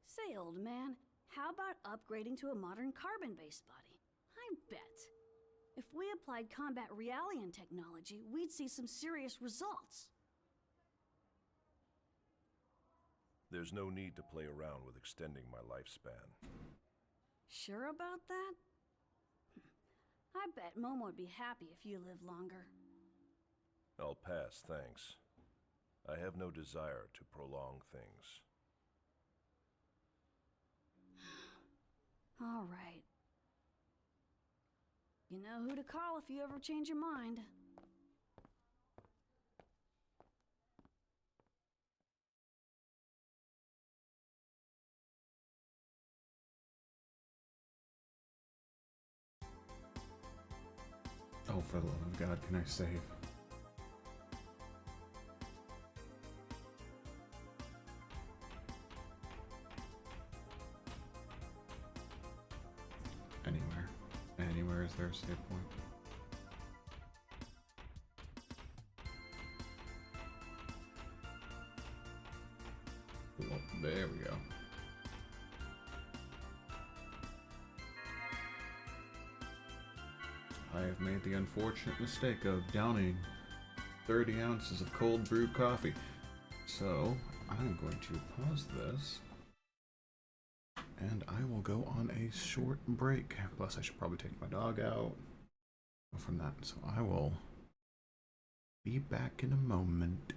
Say, old man, how about upgrading to a modern carbon-based body? I bet. If we applied combat Realian technology, we'd see some serious results. There's no need to play around with extending my lifespan. Sure about that? I bet Momo would be happy if you live longer. I'll pass, thanks. I have no desire to prolong things. All right. You know who to call if you ever change your mind. Oh, for the love of God, can I save? Anywhere. Anywhere is there a save point? Oh, there we go. I have made the unfortunate mistake of downing 30 ounces of cold brewed coffee. So, I'm going to pause this. And I will go on a short break. Plus, I should probably take my dog out. From that, so I will be back in a moment.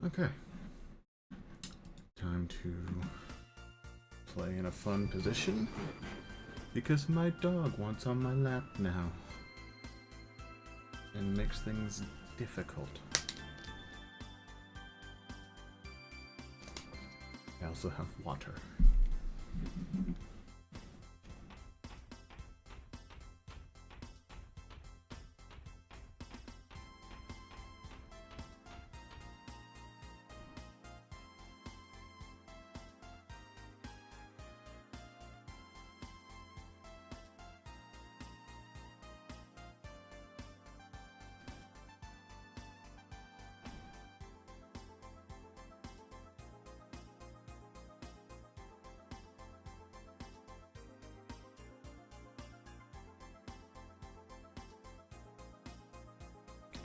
Okay. Time to play in a fun position because my dog wants on my lap now and makes things difficult. I also have water.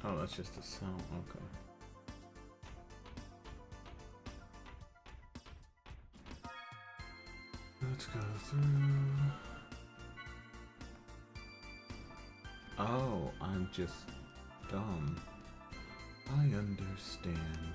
Oh, that's just a sound. Okay. Let's go through. Oh, I'm just dumb. I understand.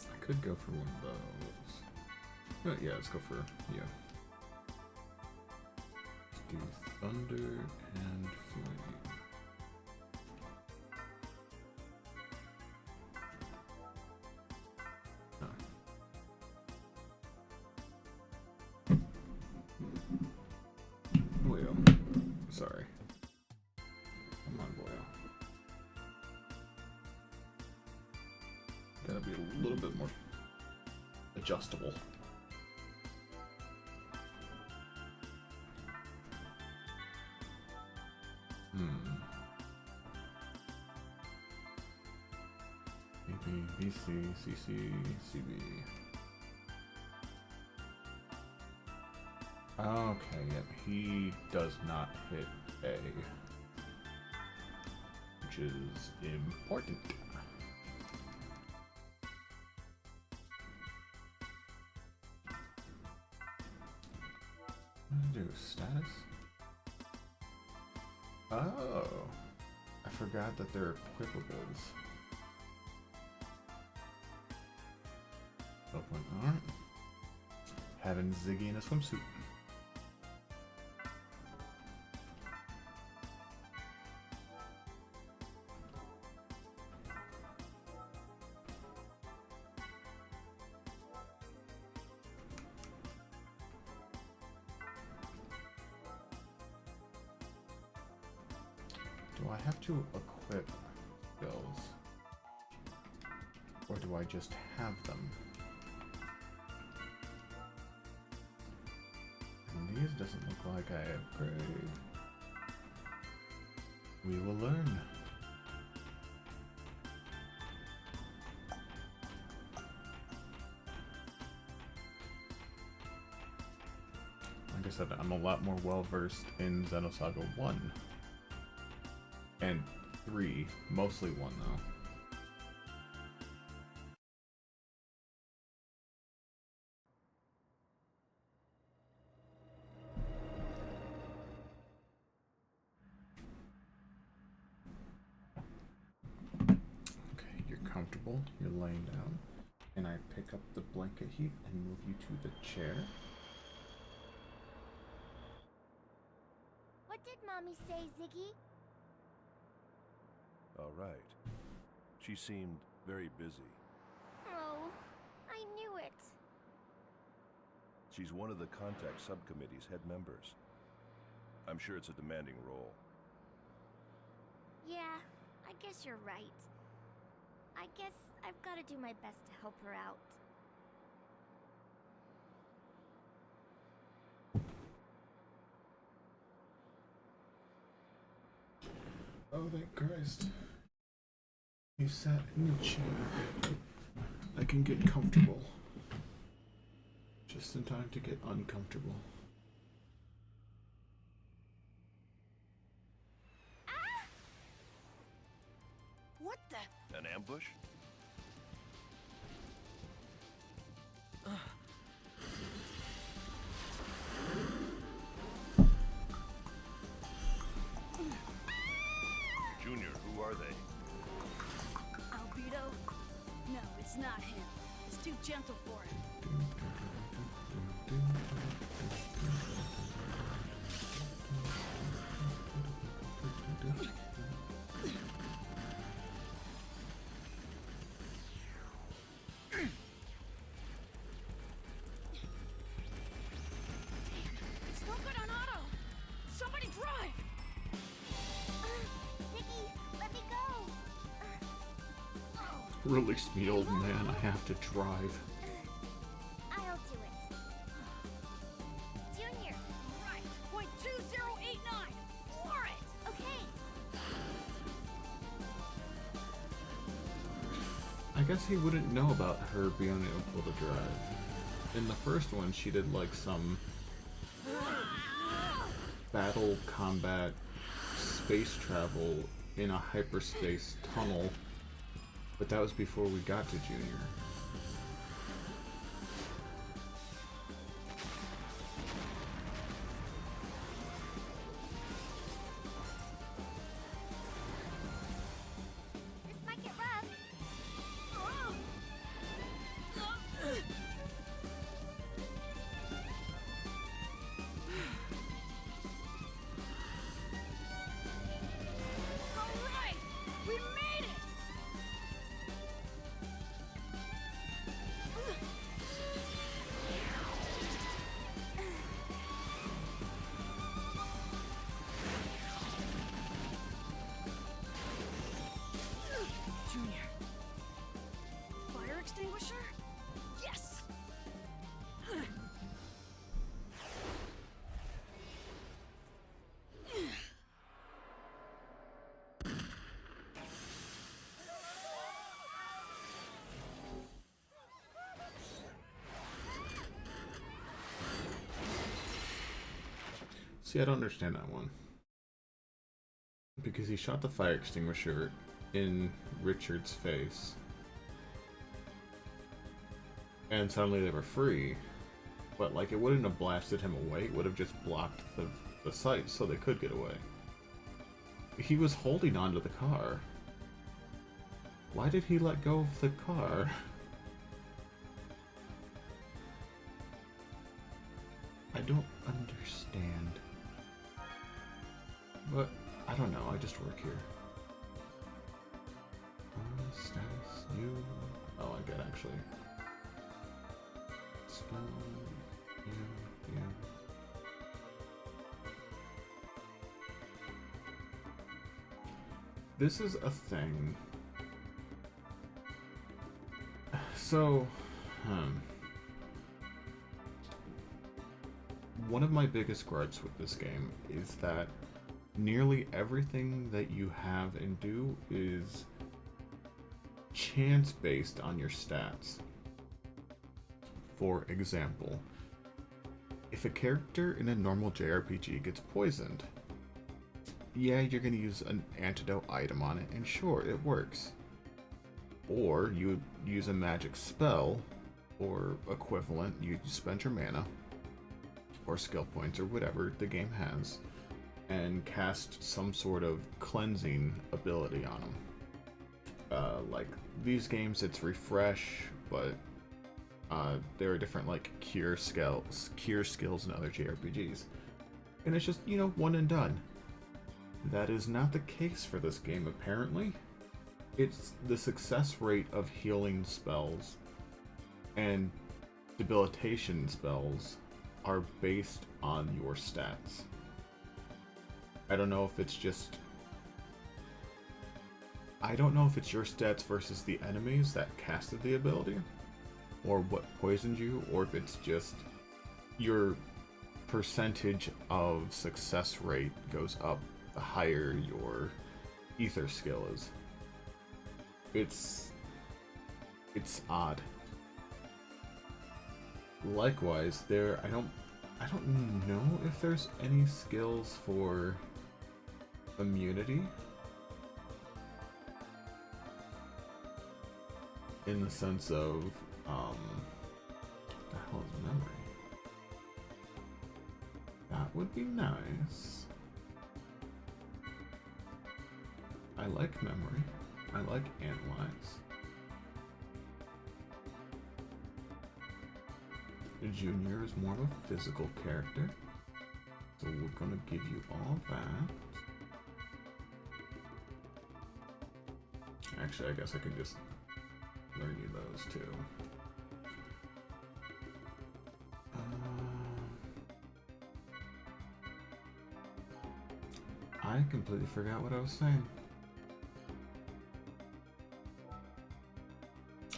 I could go for one of those. But yeah, let's go for, yeah. Let's do thunder and flame. Boyo. Sorry. Come on, Boyo. Gotta be a little bit more adjustable. Maybe BC, CC, CB. Okay, yep, he does not hit A, which is important. Do status? Oh, I forgot that they're equipables. Open arm. Having Ziggy in a swimsuit. Do I have to equip skills? Or do I just have them? And these doesn't look like I upgrade. We will learn. Like I said, I'm a lot more well versed in Xenosaga 1. And 3, mostly 1 though. Okay, you're comfortable, you're laying down, and I pick up the blanket heap and move you to the chair. What did Mommy say, Ziggy? All right. She seemed very busy. Oh, I knew it. She's one of the contact subcommittee's head members. I'm sure it's a demanding role. Yeah, I guess you're right. I guess I've got to do my best to help her out. Oh, thank Christ. You sat in the chair. I can get comfortable. Just in time to get uncomfortable. What the? An ambush? Junior, who are they? Albedo? No, it's not him. It's too gentle for him. It's no good on auto. Somebody drive. Ziggy, let me go. Release me, old man. I have to drive. I'll do it. Junior. Right. Point 2089. For it. Okay. I guess he wouldn't know about her being able to drive. In the first one, she did like some battle combat space travel in a hyperspace tunnel, but that was before we got to Junior. This might get rough. All right. We made it. Junior. Fire extinguisher? Yes! See, I don't understand that one. Because he shot the fire extinguisher in Richard's face. And suddenly they were free. But, like, it wouldn't have blasted him away. It would have just blocked the sight so they could get away. He was holding onto the car. Why did he let go of the car? I don't understand. But, I don't know, I just work here. Status, new... Oh, I get actually. Skill, yeah. This is a thing. So, one of my biggest gripes with this game is that nearly everything that you have and do is chance based on your stats. For example, if a character in a normal JRPG gets poisoned, yeah, you're going to use an antidote item on it, and sure, it works. Or you use a magic spell, or equivalent, you spend your mana, or skill points, or whatever the game has, and cast some sort of cleansing ability on them. Like these games, it's refresh, but there are different like cure skills in other JRPGs, and it's just, you know, one and done. That is not the case for this game, apparently. It's the success rate of healing spells and debilitation spells are based on your stats. I don't know if it's just I don't know if it's your stats versus the enemies that casted the ability, or what poisoned you, or if it's just your percentage of success rate goes up the higher your ether skill is. It's odd. Likewise, I don't know if there's any skills for immunity. In the sense of, what the hell is memory? That would be nice. I like memory. I like analyze. The Junior is more of a physical character, so we're gonna give you all that. Actually, I guess I could just learn you those too. I completely forgot what I was saying.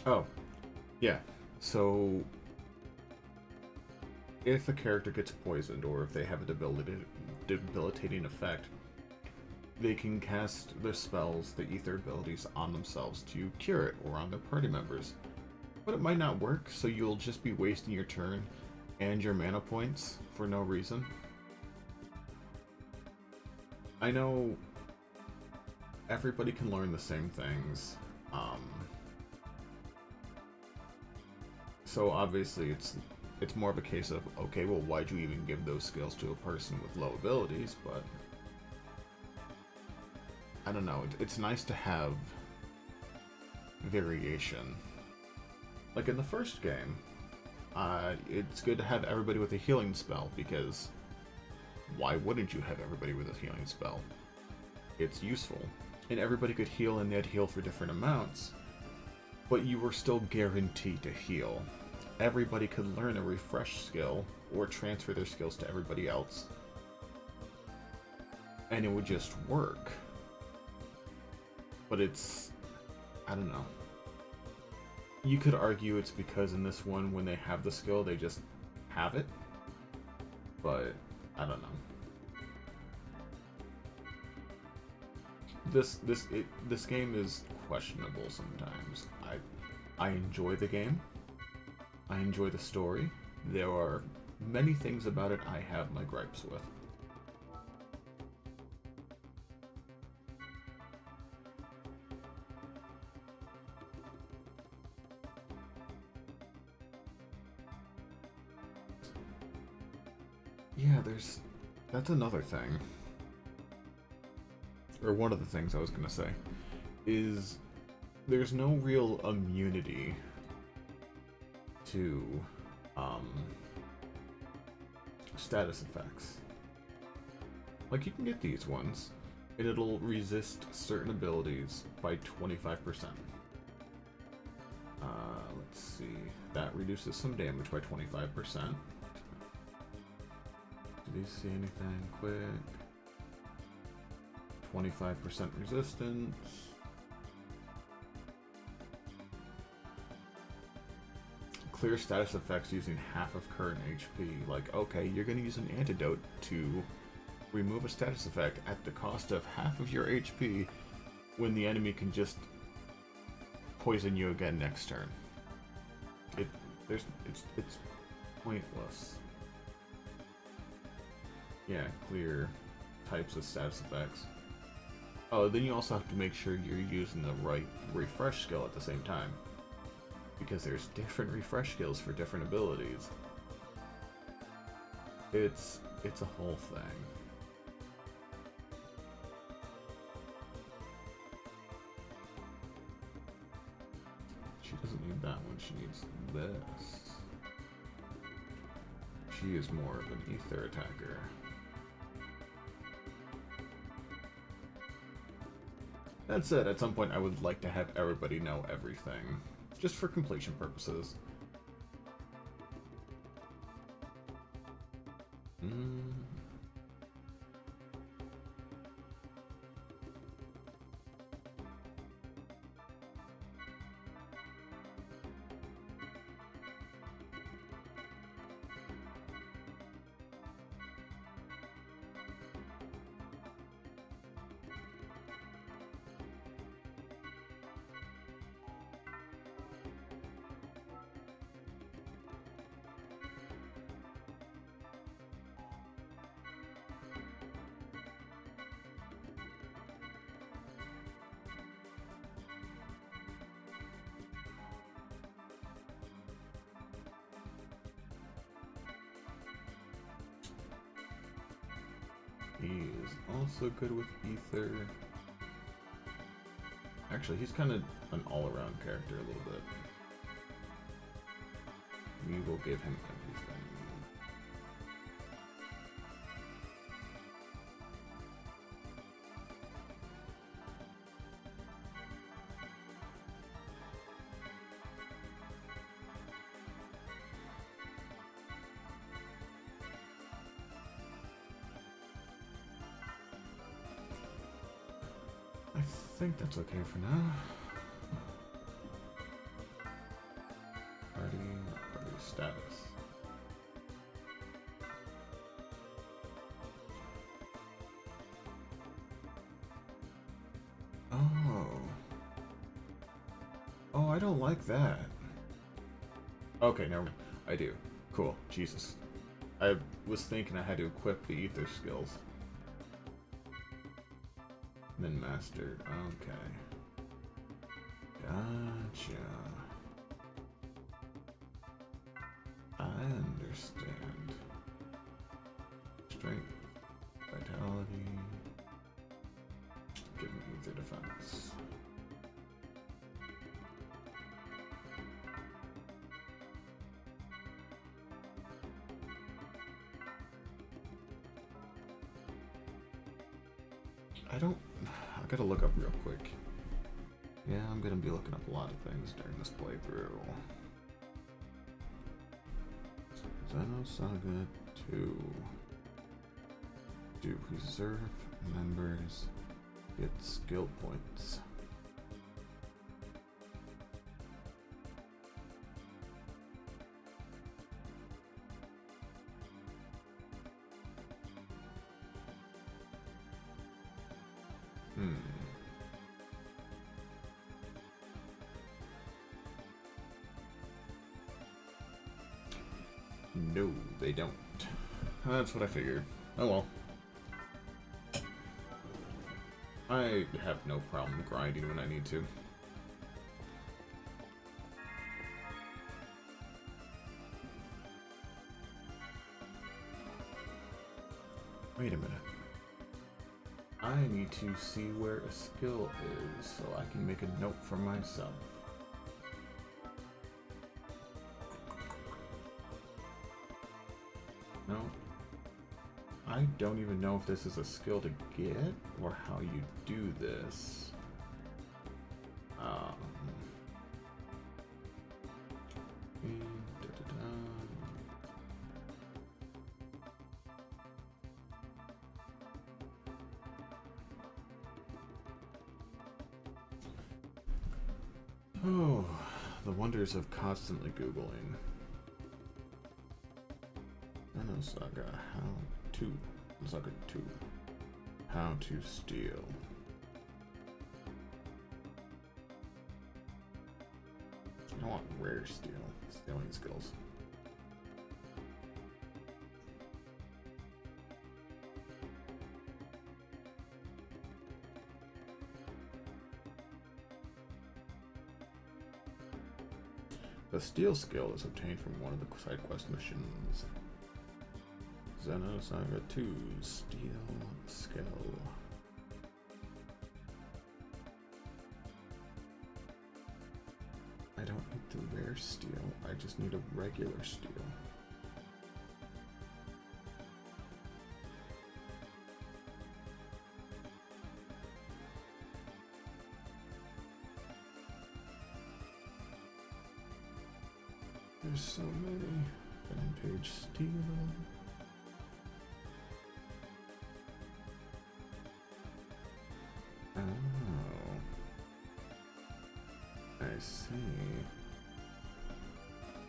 Oh, yeah. So, if a character gets poisoned or if they have a debilitating effect, they can cast their spells, the ether abilities, on themselves to cure it or on their party members. But it might not work, so you'll just be wasting your turn and your mana points for no reason. I know everybody can learn the same things, so obviously it's more of a case of, okay, well, why'd you even give those skills to a person with low abilities? But I don't know, it's nice to have variation. Like in the first game, it's good to have everybody with a healing spell, because why wouldn't you have everybody with a healing spell? It's useful. And everybody could heal, and they'd heal for different amounts, but you were still guaranteed to heal. Everybody could learn a refresh skill, or transfer their skills to everybody else, and it would just work. But I don't know. You could argue it's because in this one, when they have the skill, they just have it, but I don't know. This game is questionable sometimes. I enjoy the game. I enjoy the story. There are many things about it I have my gripes with. Yeah, that's another thing. Or one of the things I was gonna say, is there's no real immunity to status effects. Like, you can get these ones, and it'll resist certain abilities by 25%. Let's see, that reduces some damage by 25%. Did you see anything quick? 25% resistance. Clear status effects using half of current HP. Like, okay, you're gonna use an antidote to remove a status effect at the cost of half of your HP, when the enemy can just poison you again next turn. It's pointless. Yeah, clear types of status effects. Oh, then you also have to make sure you're using the right refresh skill at the same time, because there's different refresh skills for different abilities. It's a whole thing. She doesn't need that one, she needs this. She is more of an ether attacker. That said, at some point I would like to have everybody know everything, just for completion purposes. He is also good with Ether. Actually, he's kind of an all-around character a little bit. We will give him everything. I think that's okay for now. Party status. Oh, I don't like that. Okay, never mind. I do. Cool. Jesus. I was thinking I had to equip the ether skills. Then mastered. Okay. Gotcha. I understand. Strength, vitality. Give me ether defense. I gotta look up real quick. Yeah, I'm gonna be looking up a lot of things during this playthrough. Xenosaga II. Do preserve members get skill points? No, they don't. That's what I figured. Oh well. I have no problem grinding when I need to. Wait a minute. I need to see where a skill is so I can make a note for myself. No. I don't even know if this is a skill to get or how you do this. Oh, the wonders of constantly Googling. Xenosaga Xenosaga II. How to steal. I want rare stealing skills. The steal skill is obtained from one of the side quest missions. Xenosaga II steal skill. I don't need the rare steal, I just need a regular steal. There's so many. Fan page steal. Oh. I see.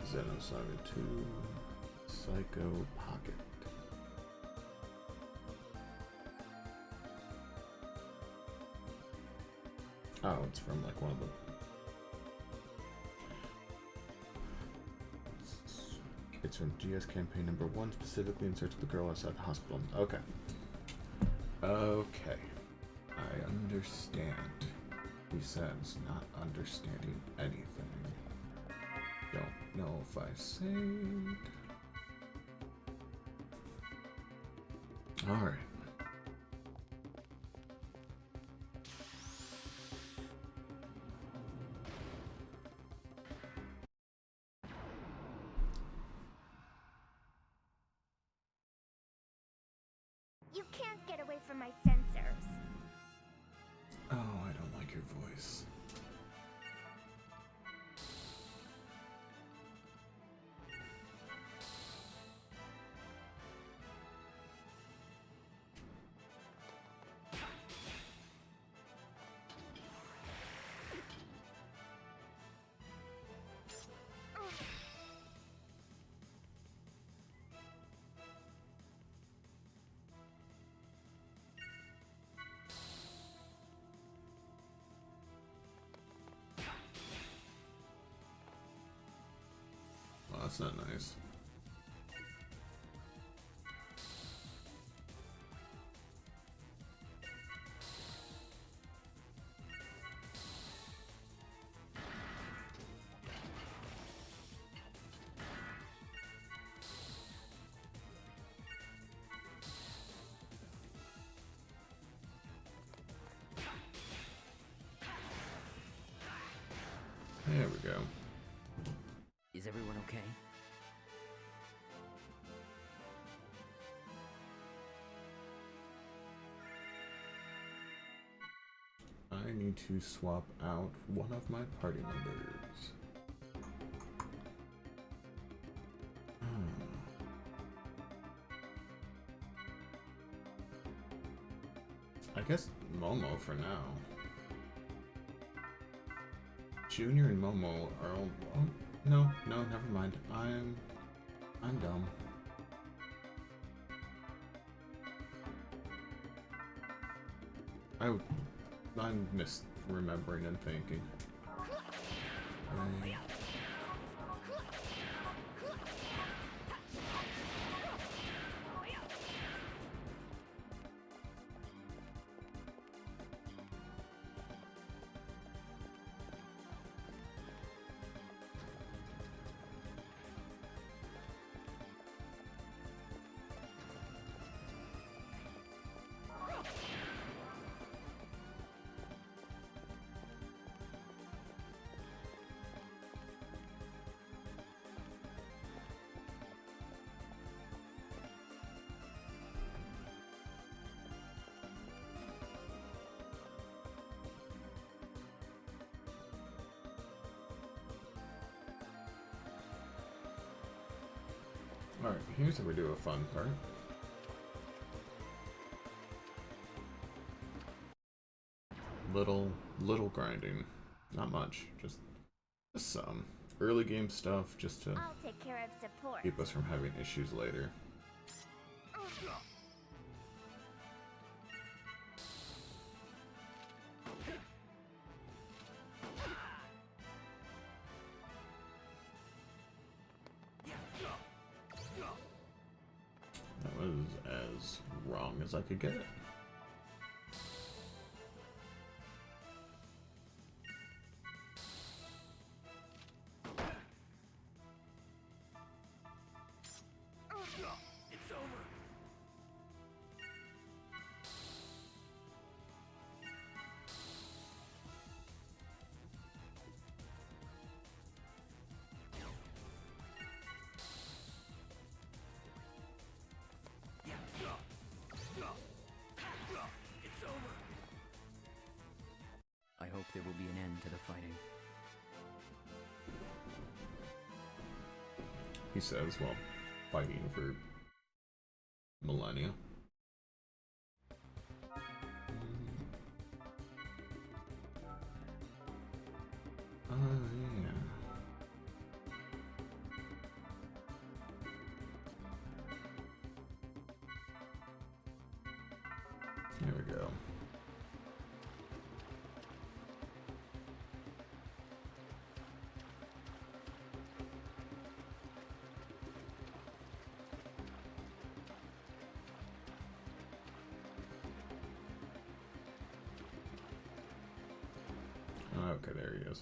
Xenosaga II Psycho Pocket. Oh, it's from like one of the... It's from GS campaign number 1, specifically in search of the girl outside the hospital. Okay. Okay. I understand. He says, not understanding anything. Don't know if I saved. Alright. You can't get away from my sensors. Oh, I don't like your voice. Well, that's not nice. There we go. Is everyone okay? I need to swap out one of my party members. I guess Momo for now. Junior and Momo are all... Oh, no, never mind. I'm dumb. I'm misremembering and thinking. Alright, here's how we do a fun part. Little grinding. Not much, just some early game stuff just to I'll take care of support. keep us from having issues later. That was as wrong as I could get it. It's over. It's over. I hope there will be an end to the fighting. He says, while fighting for millennia. Yeah. There we go. Okay, there he is.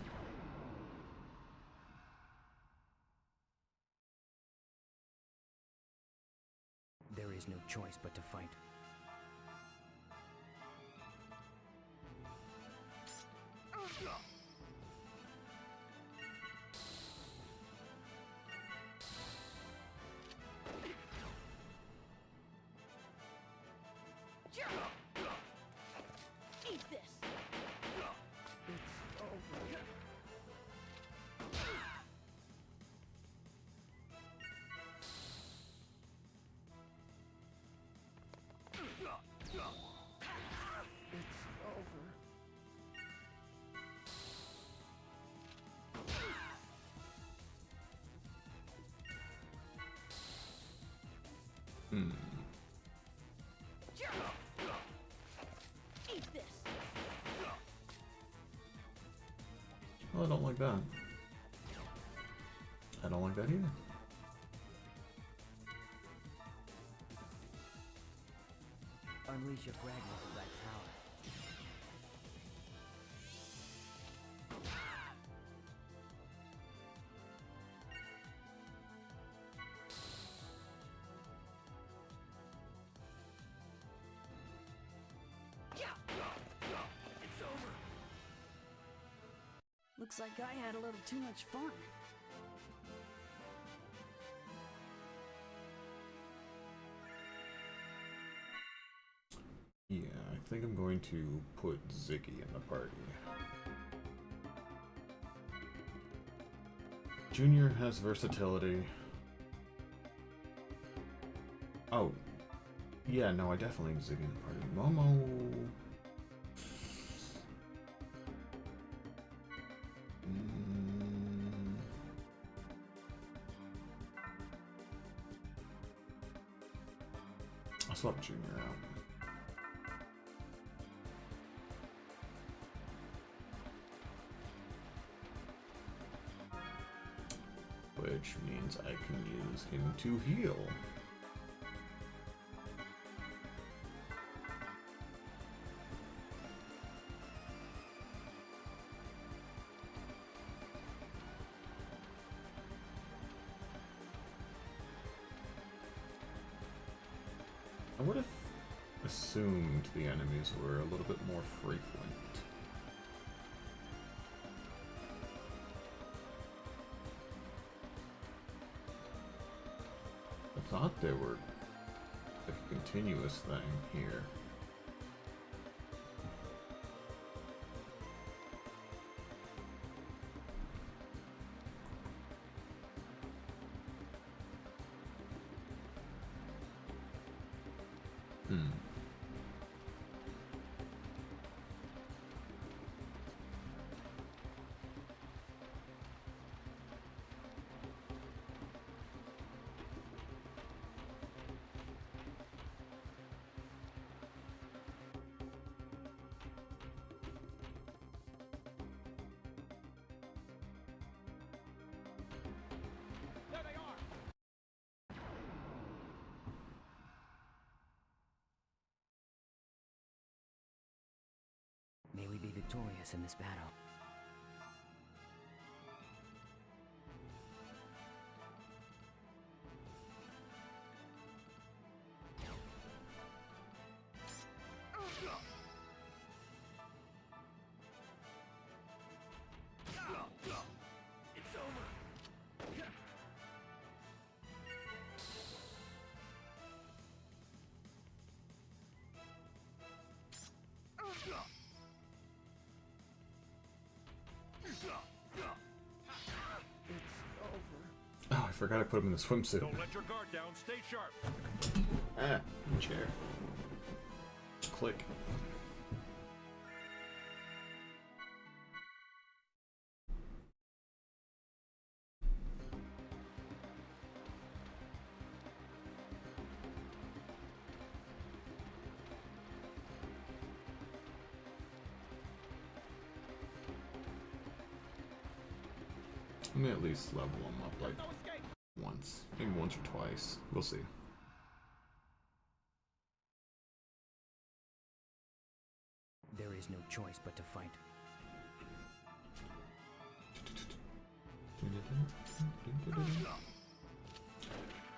There is no choice but to fight. Hmm. Eat this. Oh, I don't like that. I don't like that either. Unleash your fragment of that power. It's over. Looks like I had a little too much fun. Yeah, I think I'm going to put Ziggy in the party. Junior has versatility. Oh. Yeah, no, I definitely need Ziggy in the party. Momo... I'll swap Junior out. Which means I can use him to heal. I would have assumed the enemies were a little bit more frequent. I thought they were like a continuous thing here. May we be victorious in this battle. It's over. Oh, I forgot I put him in the swimsuit. Don't let your guard down. Stay sharp. Ah, chair. Click. Let me at least level him up like once. Maybe once or twice. We'll see. There is no choice but to fight.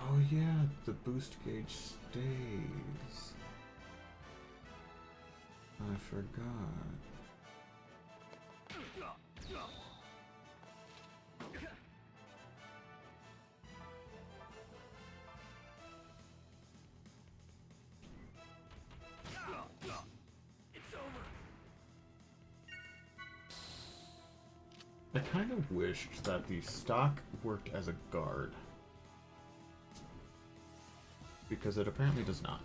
Oh yeah, the boost gauge stays. I forgot. I kind of wished that the stock worked as a guard, because it apparently does not.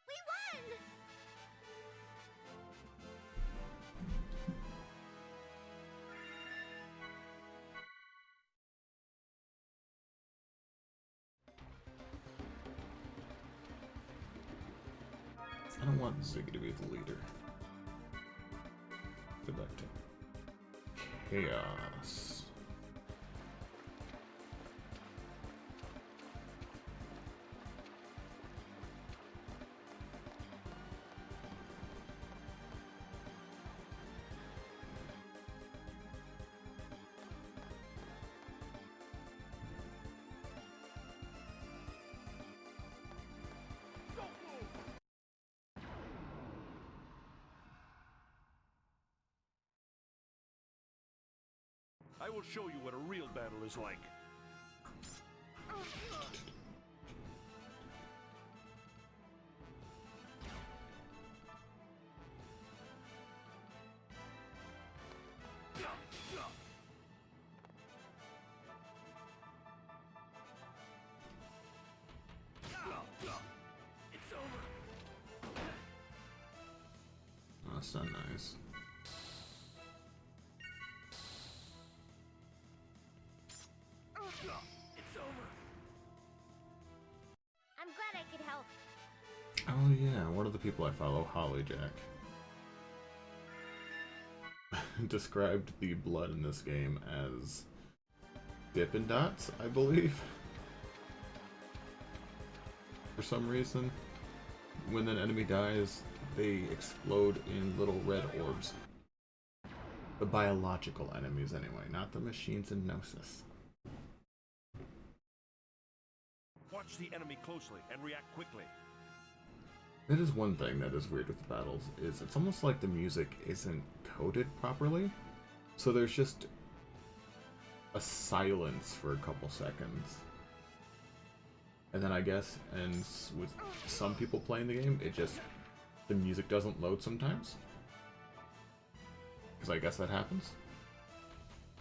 We won! I don't want Ziggy to be the leader. Go back to Chaos. I will show you what a real battle is like. It's over. Oh, that's not nice. It's over. I'm glad I could help. Oh yeah, one of the people I follow, Hollyjack, described the blood in this game as Dippin' Dots, I believe. For some reason, when an enemy dies, they explode in little red orbs. The biological enemies anyway, not the machines in Gnosis. Watch the enemy closely and react quickly. That is one thing that is weird with the battles, is it's almost like the music isn't coded properly. So there's just a silence for a couple seconds. And then I guess, and with some people playing the game, the music doesn't load sometimes. Because I guess that happens.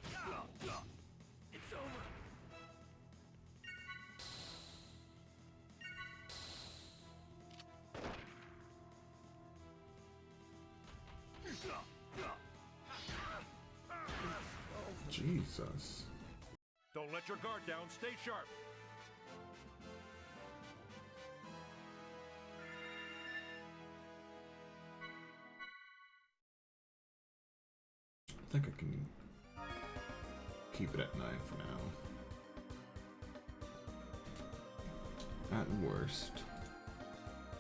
It's over. Jesus. Don't let your guard down. Stay sharp. I think I can keep it at 9 for now. At worst,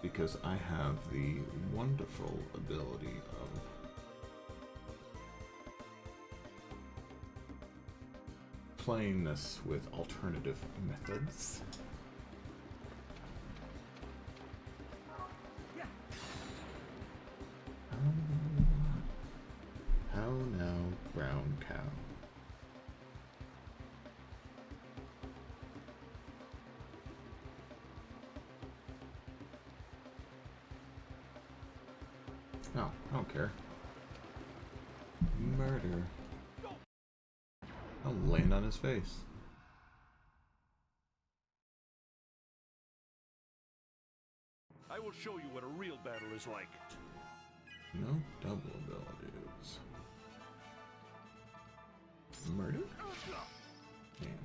because I have the wonderful ability of playing this with alternative methods. How now, brown cow? No, I don't care. Murder. I'll land on his face. I will show you what a real battle is like. No double abilities. Murder? Man.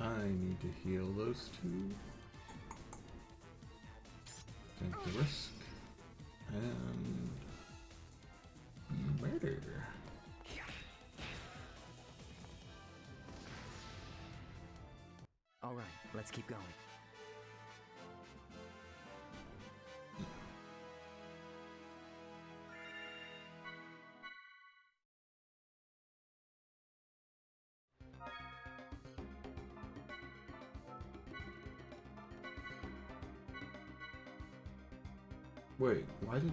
I need to heal those two. Take the risk. And murder. All right, let's keep going. Wait, why did...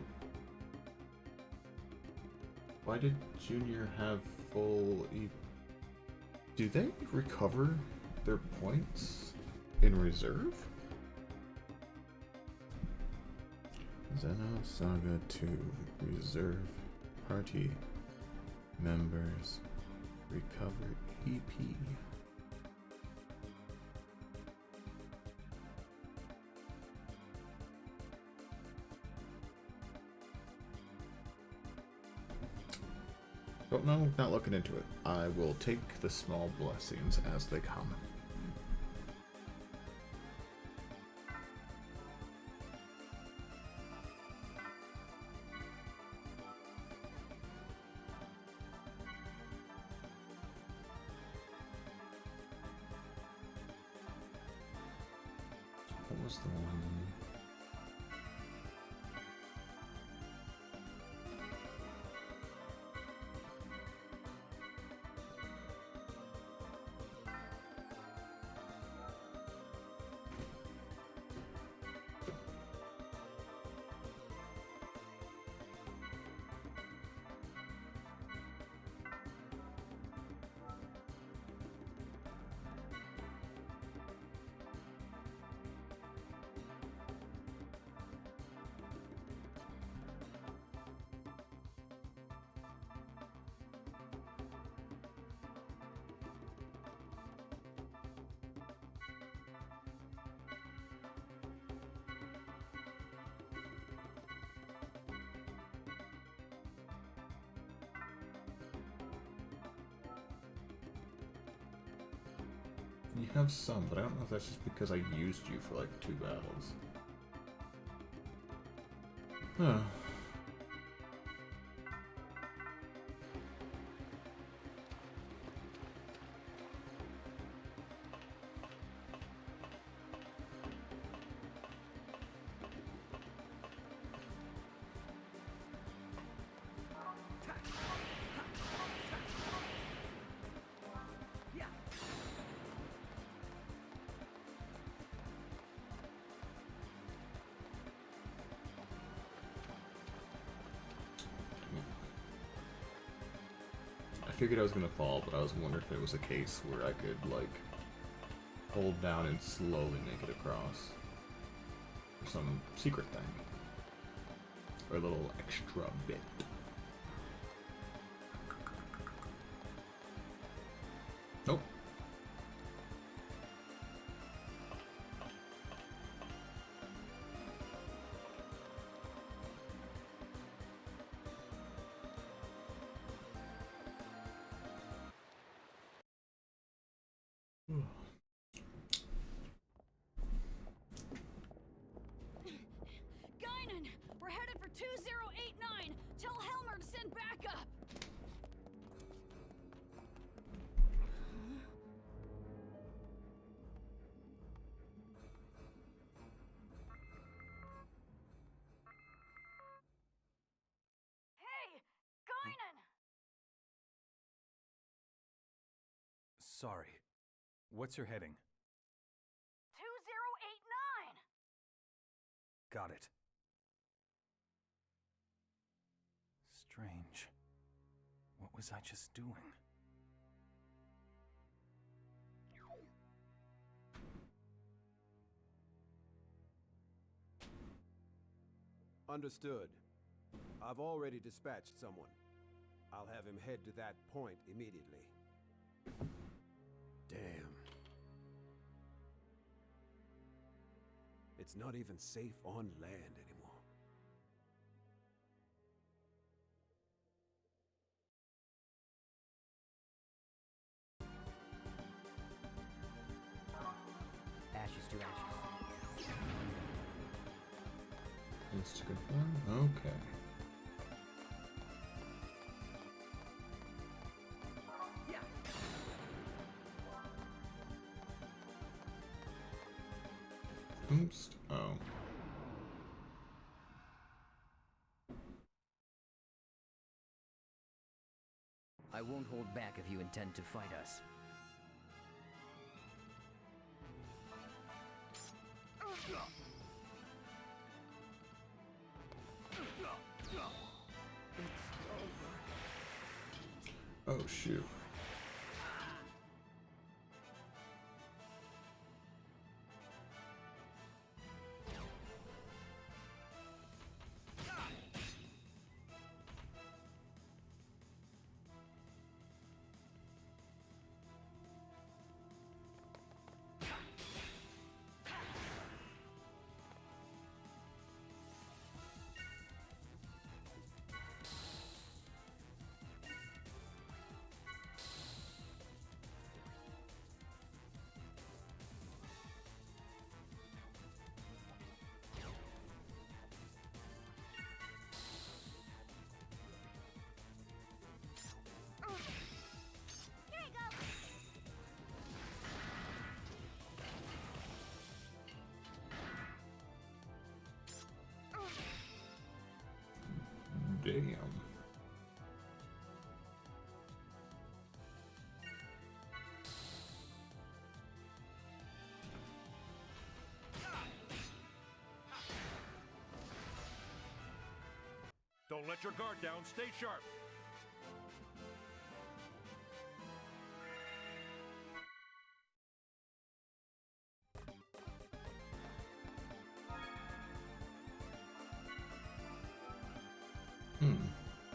Why did Junior have full E? Do they recover their points in reserve? Xenosaga II reserve party members recover EP. Don't know, not looking into it. I will take the small blessings as they come. What was the one? You have some, but I don't know if that's just because I used you for like 2 battles. Huh. I figured I was gonna fall, but I was wondering if it was a case where I could, like, hold down and slowly make it across. Or some secret thing. Or a little extra bit. Nope. Guinan, we're headed for 2089. Tell Helmer to send backup. Hey, Guinan! Sorry. What's your heading? 2089. Got it. Strange. What was I just doing? Understood. I've already dispatched someone. I'll have him head to that point immediately. Damn. It's not even safe on land anymore. Ashes to ashes. Just to confirm? Okay. Oops. Oh. I won't hold back if you intend to fight us. Oh, shoot. Here I go. Damn. Don't let your guard down. Stay sharp.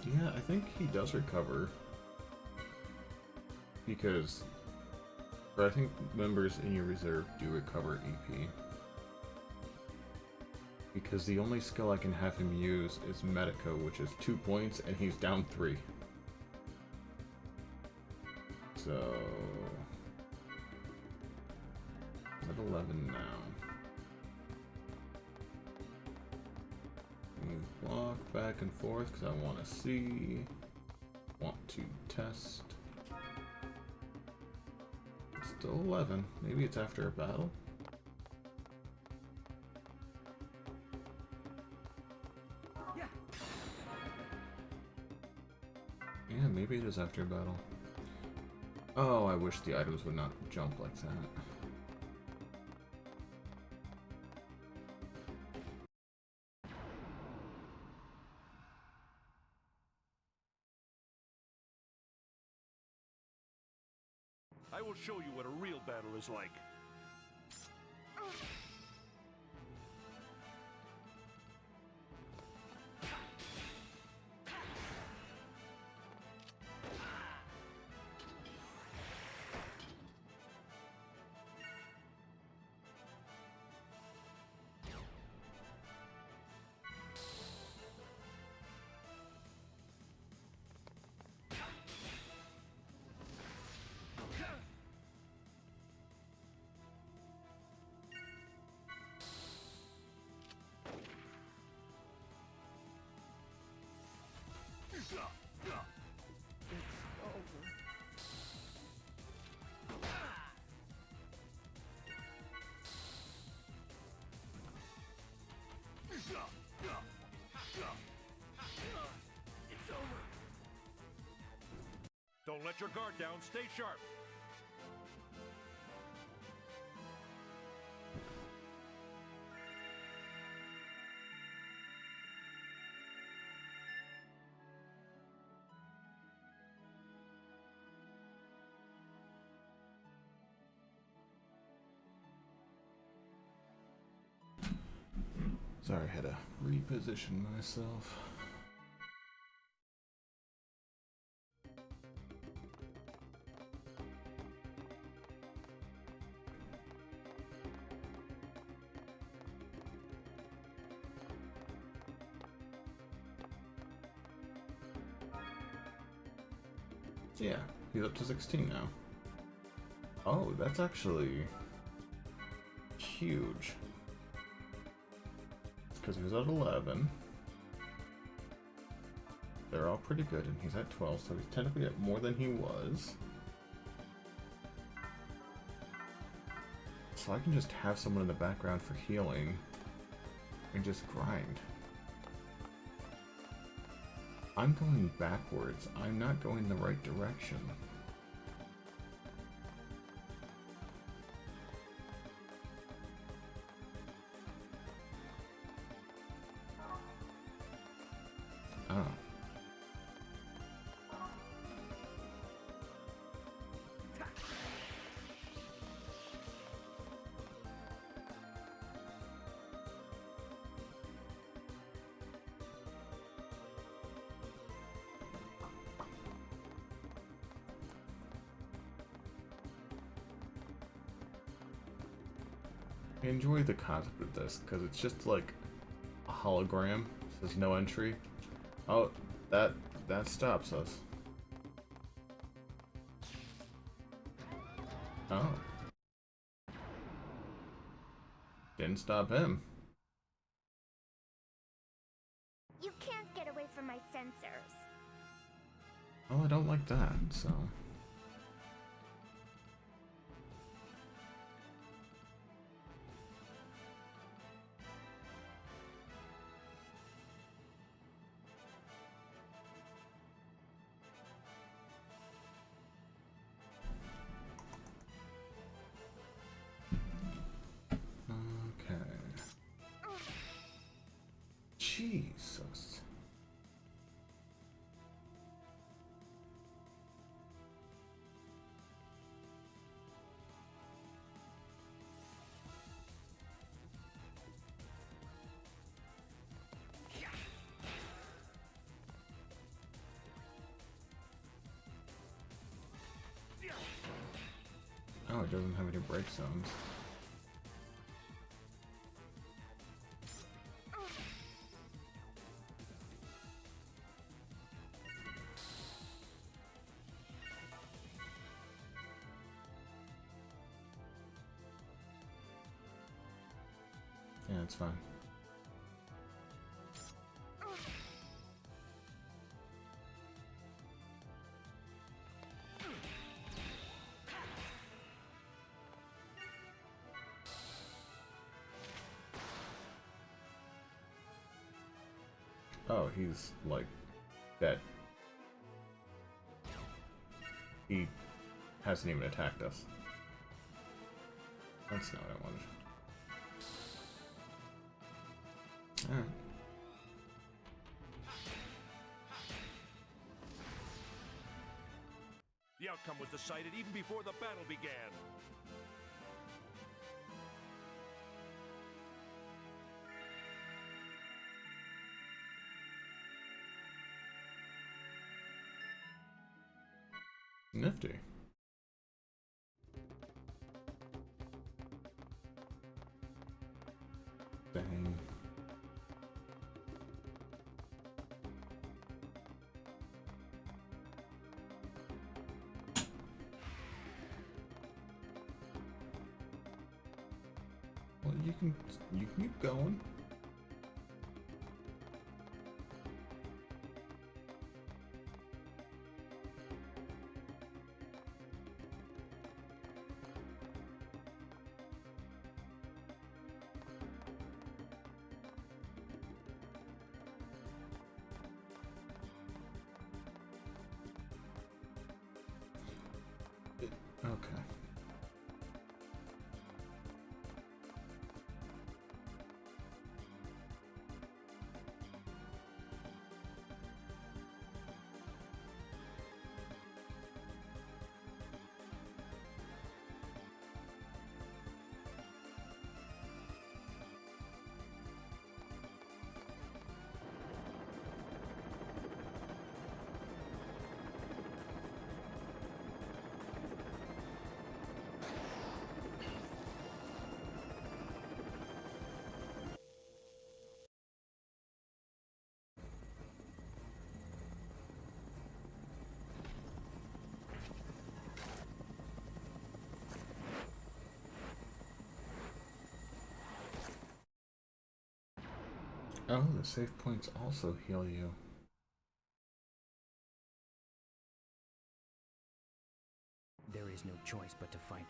Yeah, I think he does recover. Because... Or I think members in your reserve do recover EP. Because the only skill I can have him use is Medico, which is 2 points, and he's down 3. So... I'm at 11 now. Walk back and forth because I want to see. Want to test. Still 11. Maybe it's after a battle. Yeah, maybe it is after a battle. Oh, I wish the items would not jump like that. I will show you what a real battle is like. It's over. Don't let your guard down. Stay sharp. Sorry, I had to reposition myself. Yeah, he's up to 16 now. Oh, that's actually huge. Because he was at 11. They're all pretty good, and he's at 12, so he's technically at more than he was. So I can just have someone in the background for healing and just grind. I'm going backwards. I'm not going the right direction. Oh. I enjoy the concept of this because it's just like a hologram. It says no entry. Oh, that stops us. Oh. Didn't stop him. You can't get away from my sensors. Oh, I don't like that, so... Jesus. Oh, it doesn't have any break zones. Yeah, it's fine. Oh, he's like dead. He hasn't even attacked us. That's not what I wanted. Alright. The outcome was decided even before the battle began. Nifty. Dang. Well, you can keep going. Okay. Oh, the save points also heal you. There is no choice but to fight.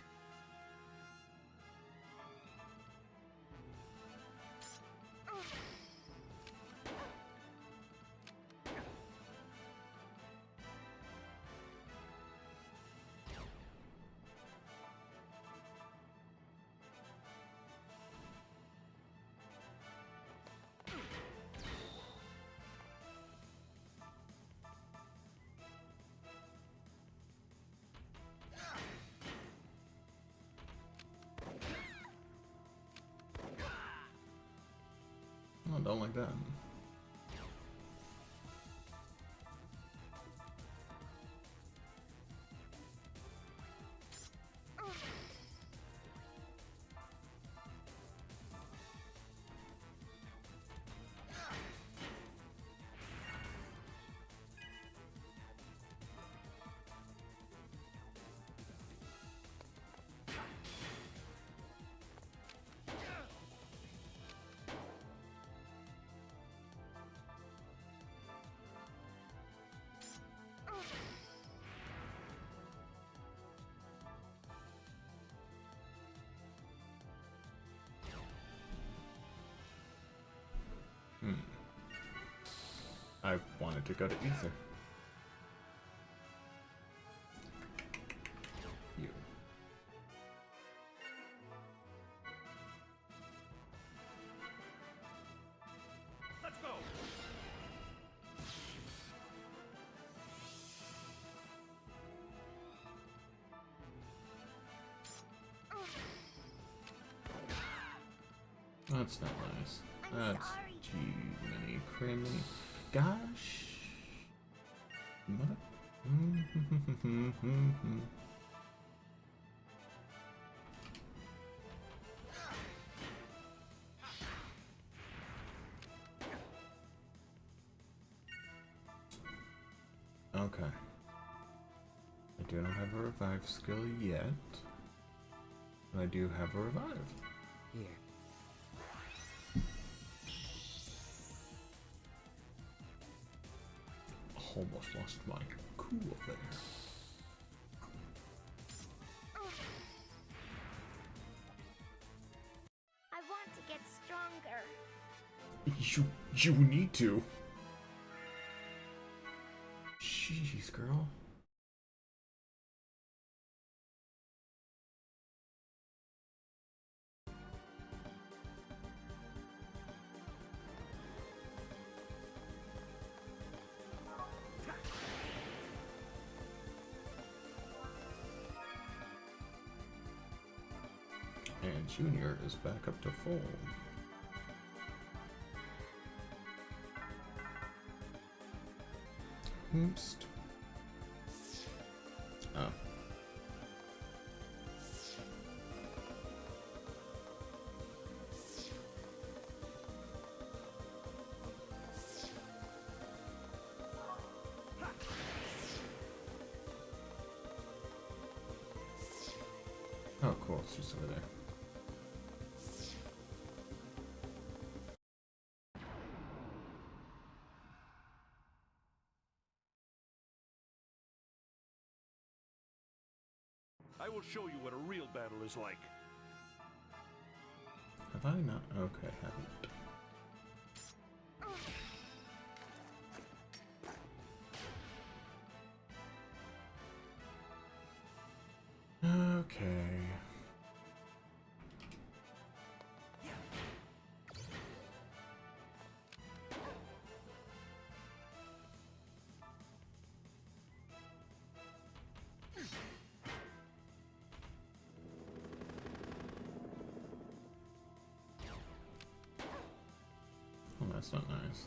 Oh, don't like that. I wanted to go to Ether. You. Let's go. That's not nice. That's Jiminy Criminy. Gosh. Mother. Okay. I do not have a revive skill yet. But I do have a revive. Here. Almost lost my cool there. I want to get stronger. You need to. Jeez, girl. And Junior is back up to full. Oops. Oh. Oh, cool. It's just over there. I will show you what a real battle is like. Have I not? Okay, haven't. Okay. Oh, that's not nice.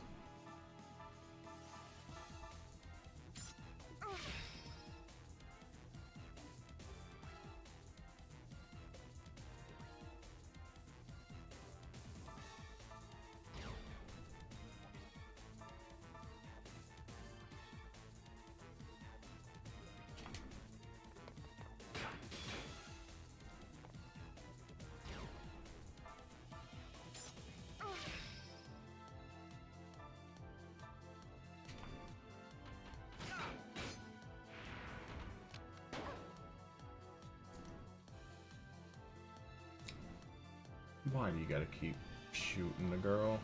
Why do you gotta keep shooting the girl?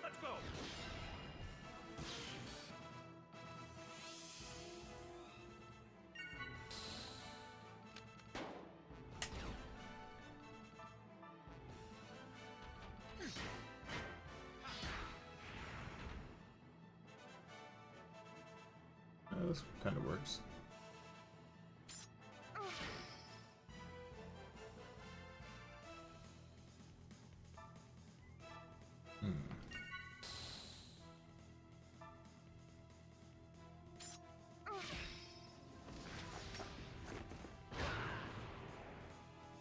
Let's go. This kind of works.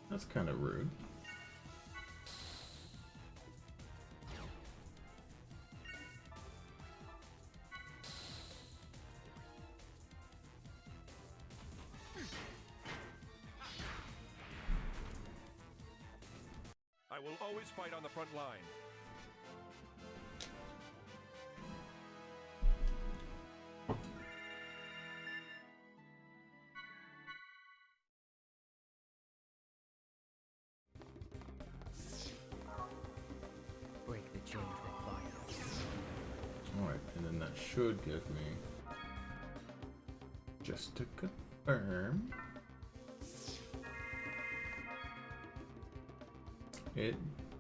That's kind of rude. I will always fight on the front line. Break the chain of reply. Alright, and then that should give me, just to confirm,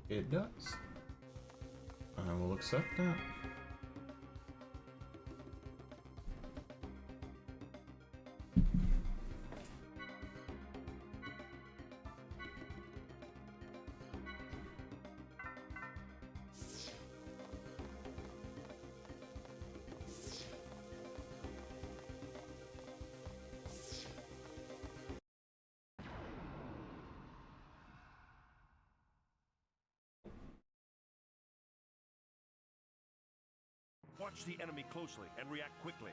it does. I will accept that. Watch the enemy closely and react quickly.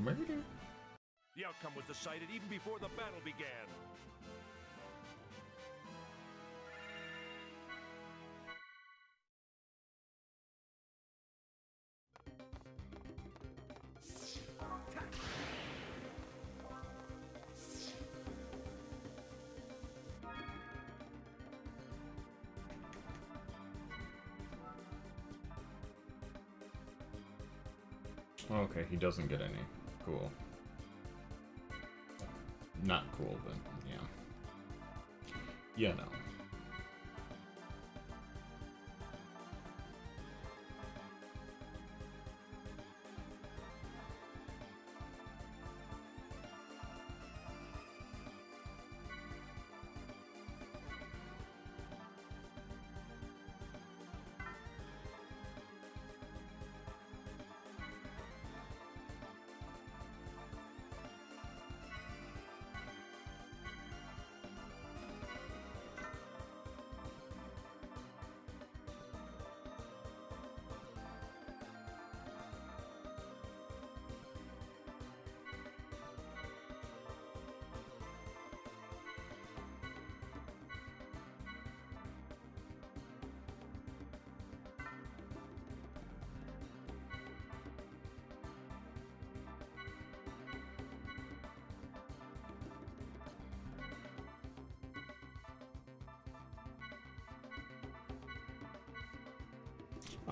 Murder. The outcome was decided even before the battle began. Okay, he doesn't get any. Cool. Not cool, but yeah. Yeah, no.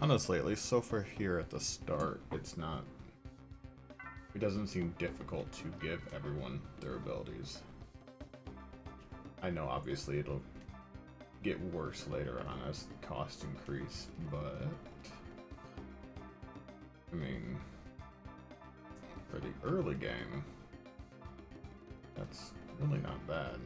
Honestly, at least so far here at the start, it doesn't seem difficult to give everyone their abilities. I know obviously it'll get worse later on as the costs increase, but I mean, for the early game, that's really not bad.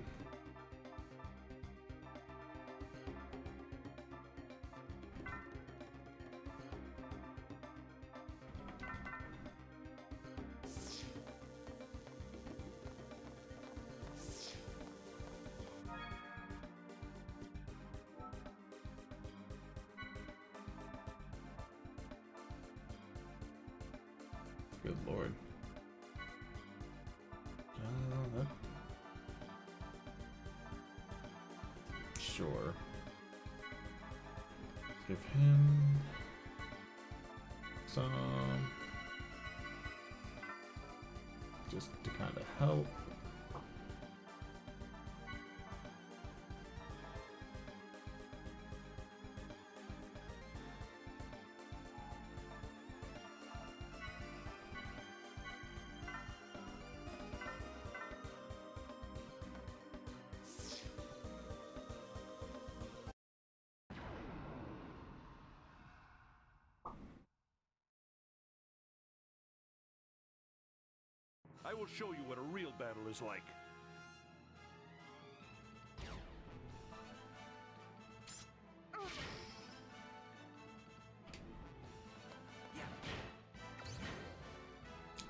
Good lord. Sure. Give him some, just to kind of help. I will show you what a real battle is like.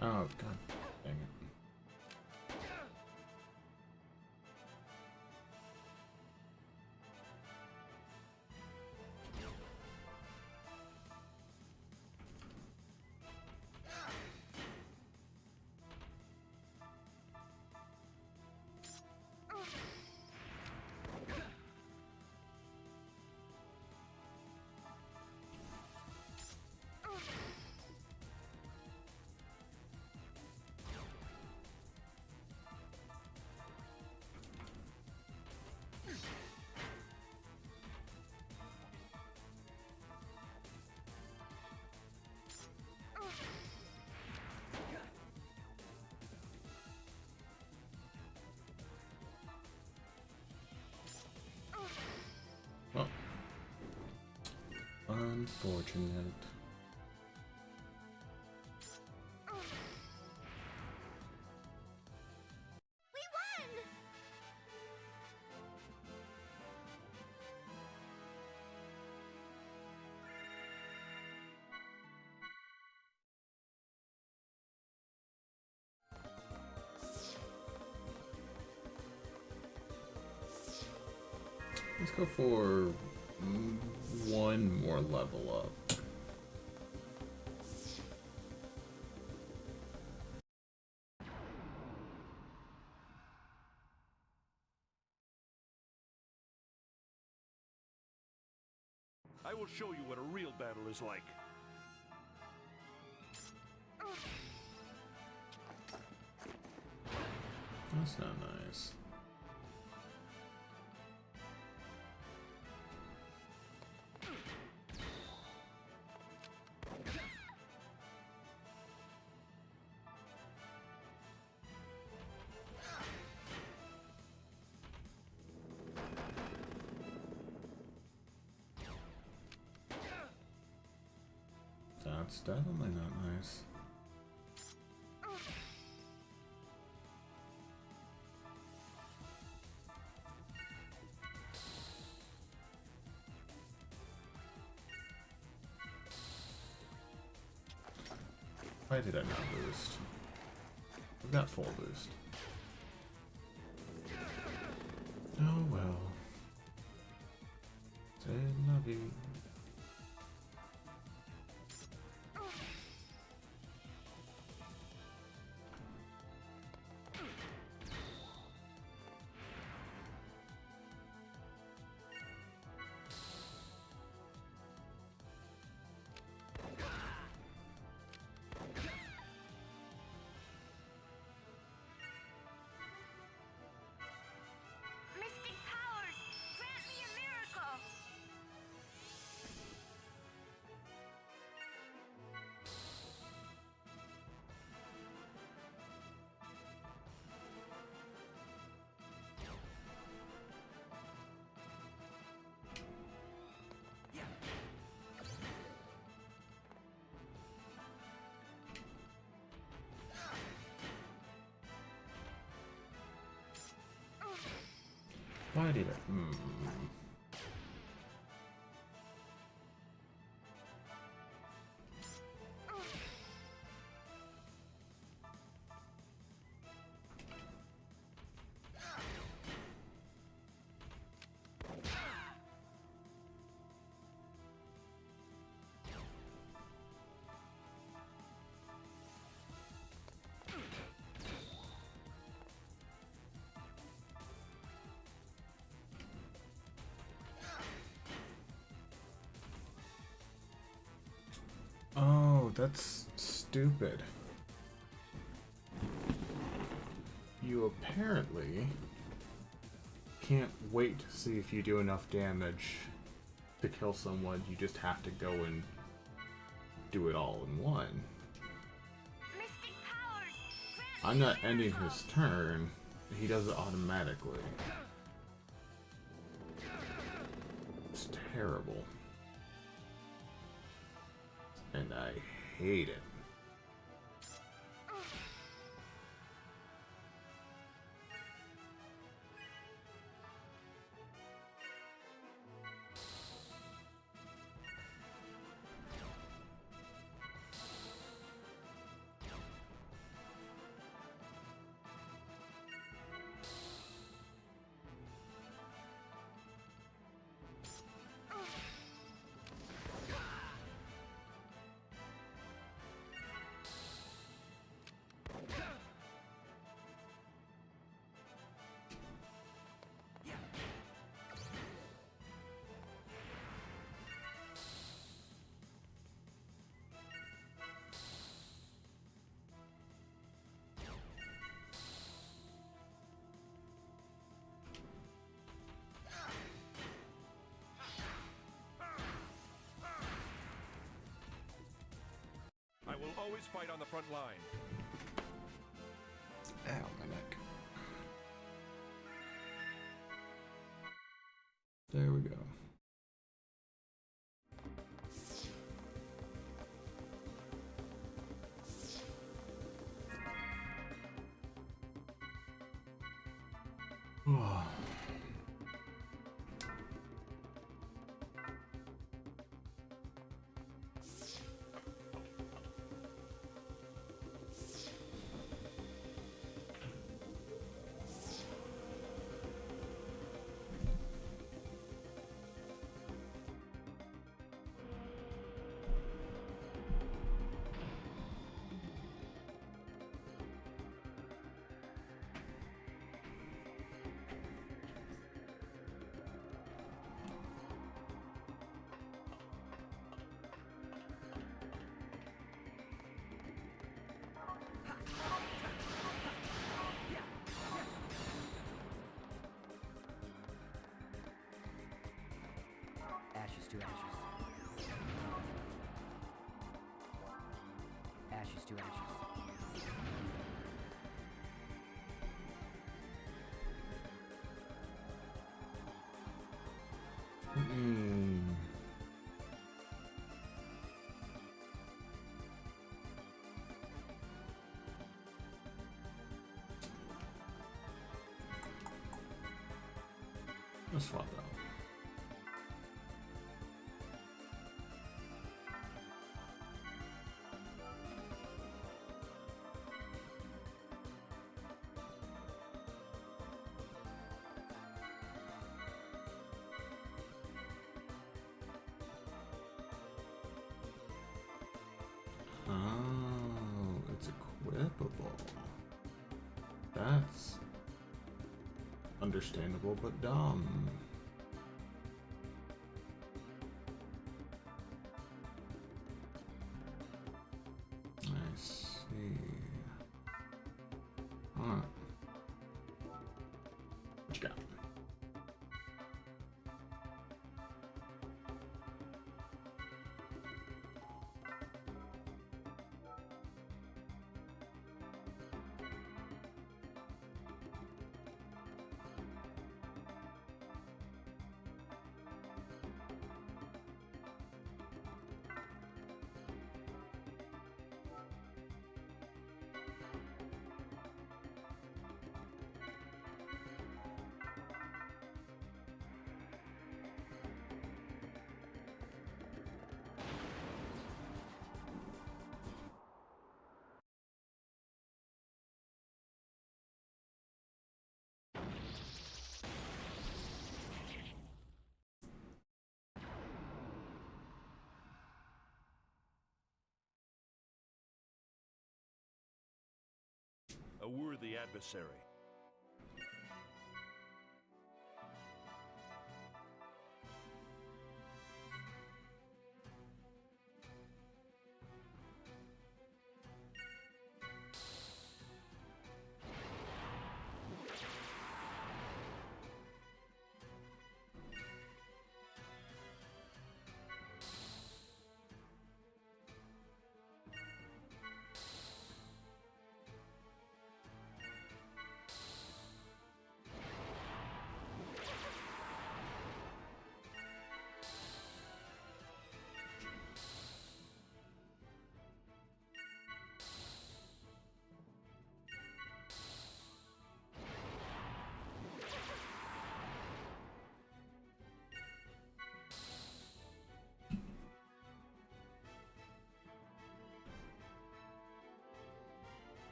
Oh, god dang it. Oh. Unfortunate. We won! Let's go for one more level up. I will show you what a real battle is like. That's not nice. That's definitely not nice. Why did I not boost? I've got full boost. Oh well. C'est la vie. Mystic powers! Grant me a miracle! Why did I? That's stupid. You apparently can't wait to see if you do enough damage to kill someone. You just have to go and do it all in one. I'm not ending his turn. He does it automatically. It's terrible. And I hate it. I will always fight on the front line. Ow, my neck. There we go. Ashes to ashes. Ashes to ashes. Let's swap that. Oh, it's equipable. That's understandable but dumb. I see. Alright. What you got? A worthy adversary.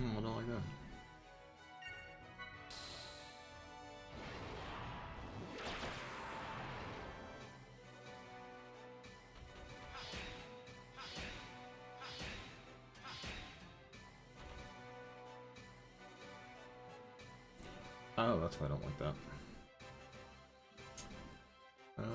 I don't like that. Oh, that's why I don't like that. Okay.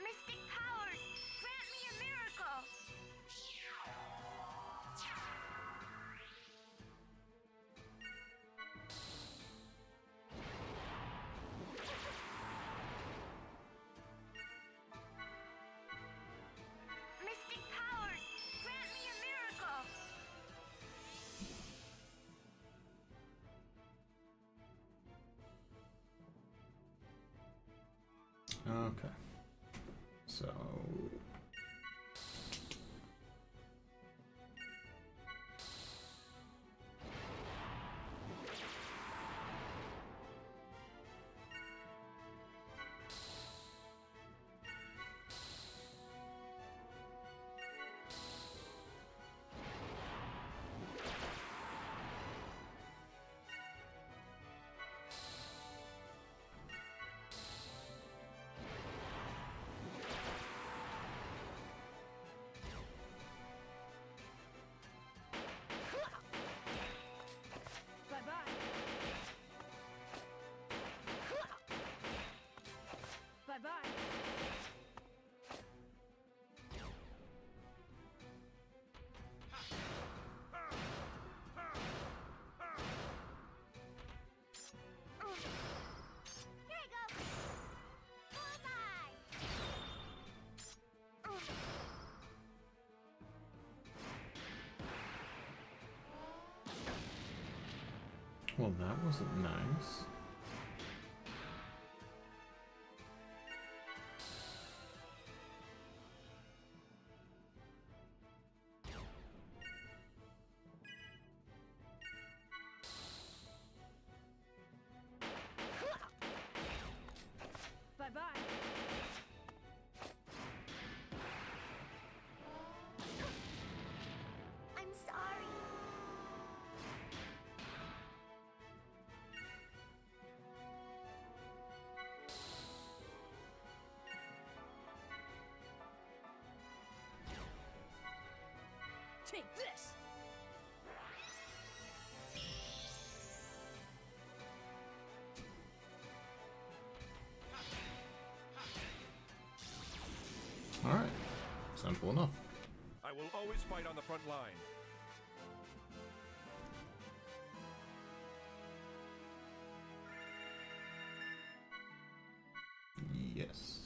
Mystic powers, grant me a miracle! Mystic powers, grant me a miracle! Okay. So... Bye-bye. Bye-bye. Here I go! Bullseye! Well, that wasn't nice. Bye-bye. I'm sorry. Take this! Alright. Simple enough. I will always fight on the front line. Yes.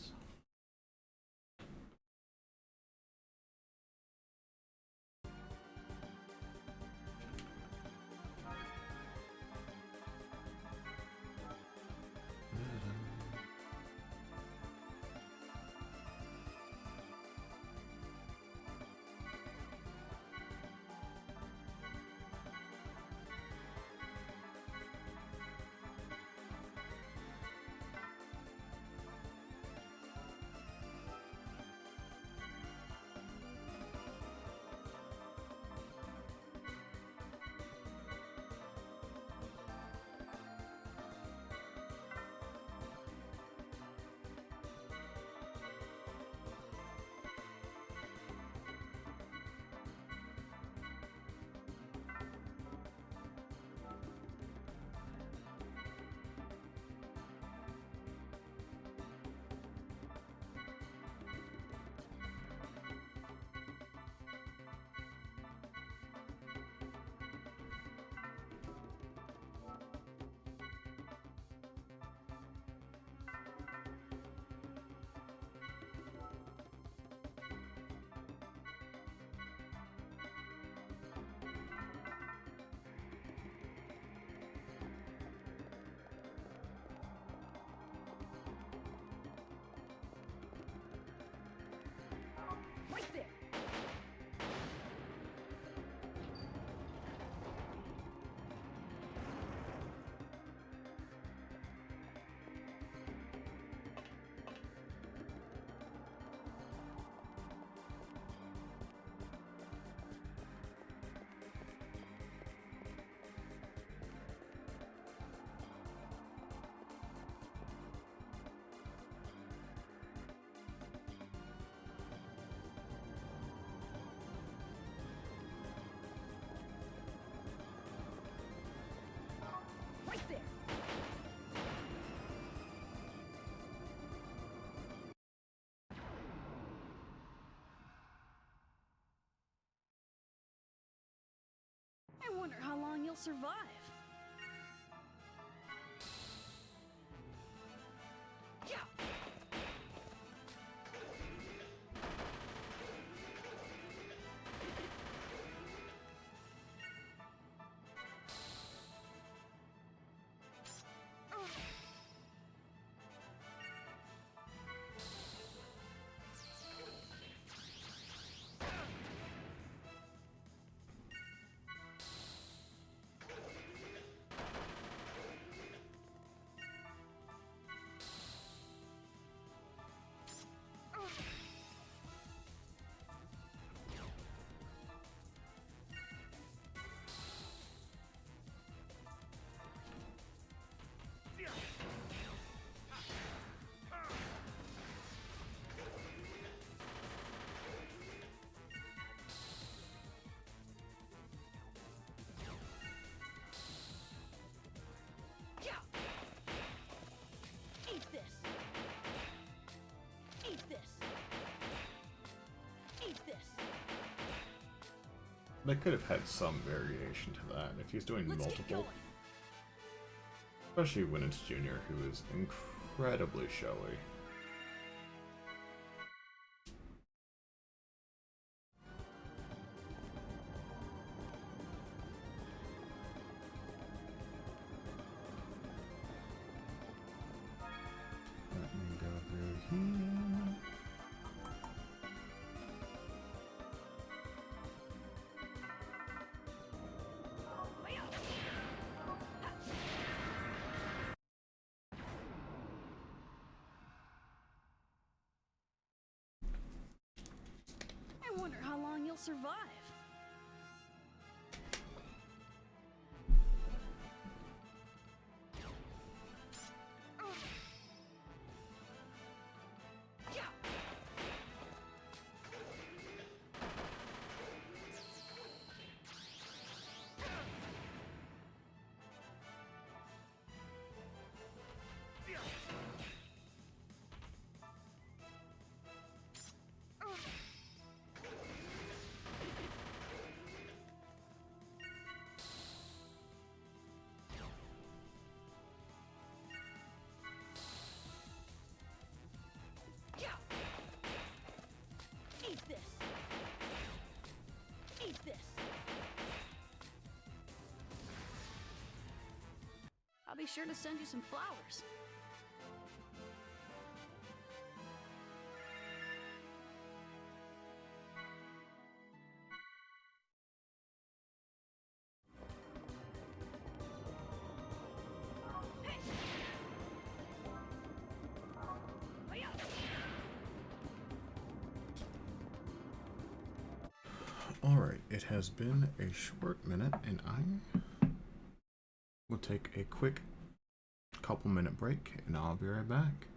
you'll survive. Eat this. Eat this. Eat this. They could have had some variation to that if he's doing multiple. Especially when it's Junior, who is incredibly showy. Let me go through here. I wonder how long you'll survive. Eat this. Eat this. I'll be sure to send you some flowers. Alright, it has been a short minute, and I will take a quick couple-minute break, and I'll be right back.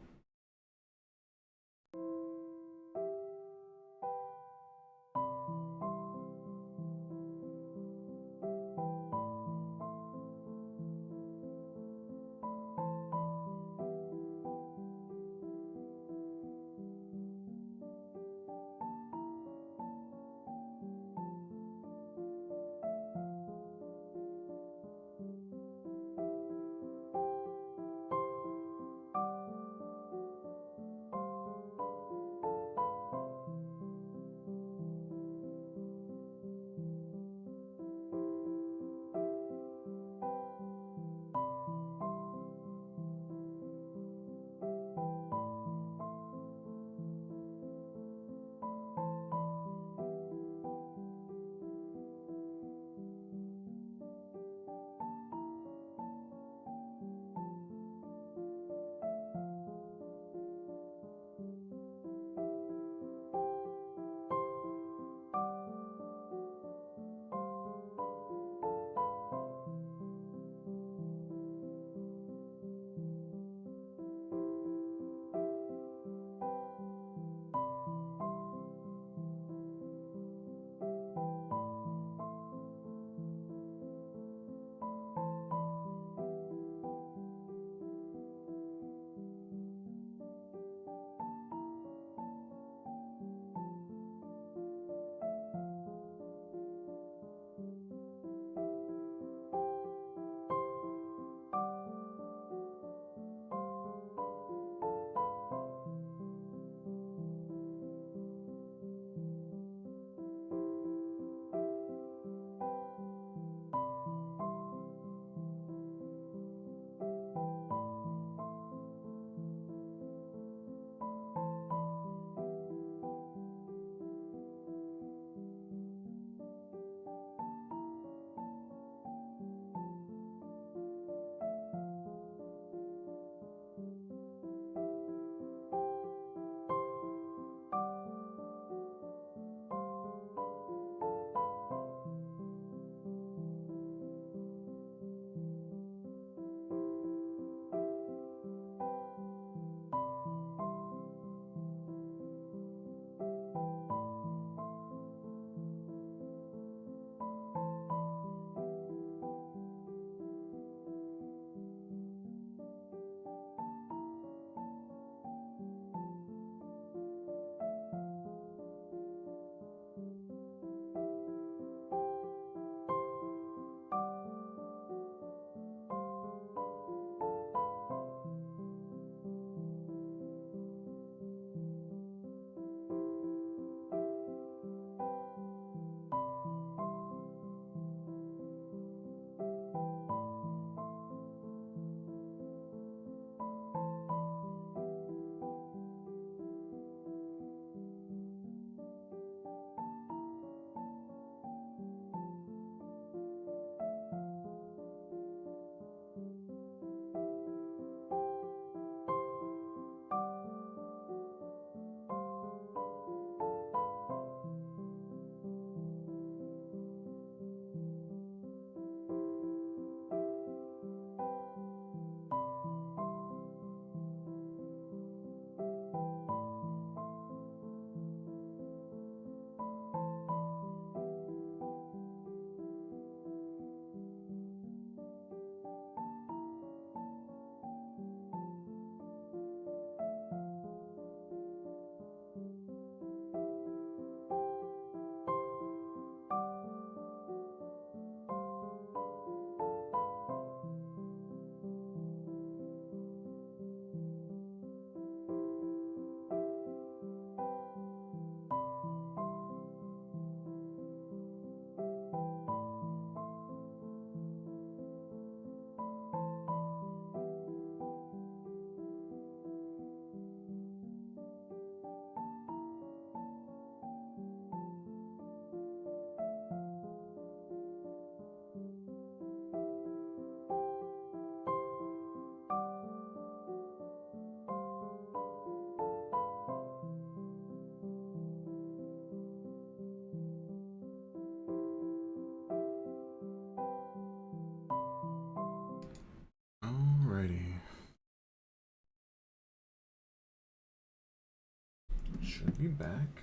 should be back.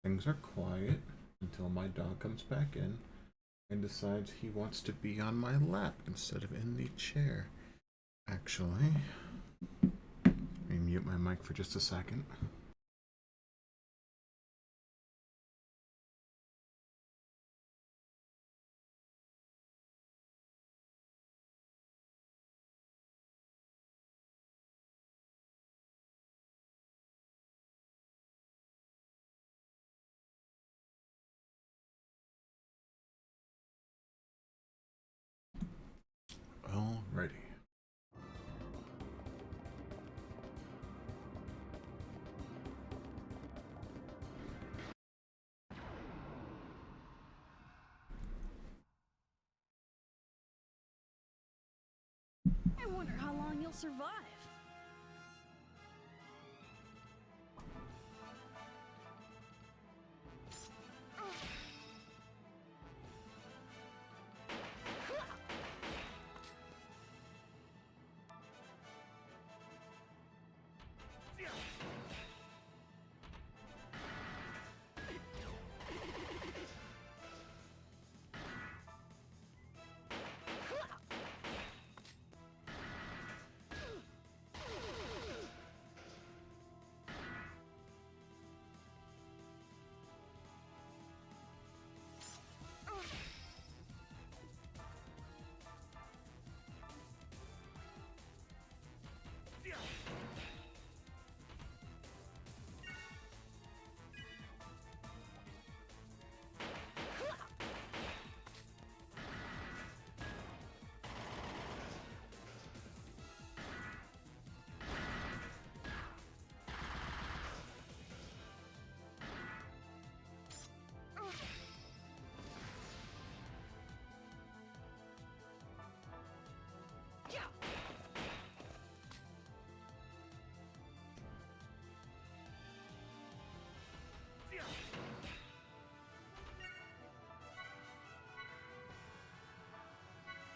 Things are quiet until my dog comes back in and decides he wants to be on my lap instead of in the chair. Actually, let me mute my mic for just a second. Alrighty. I wonder how long you'll survive.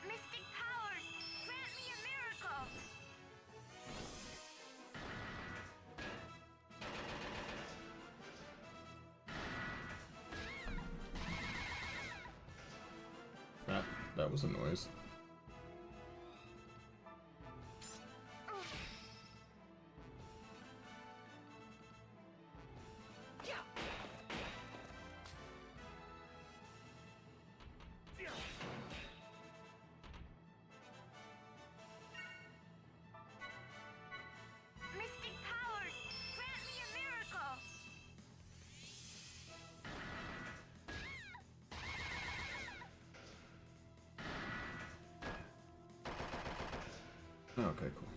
Mystic powers, grant me a miracle! That was a noise. Mystic powers, grant me a miracle! Okay, cool.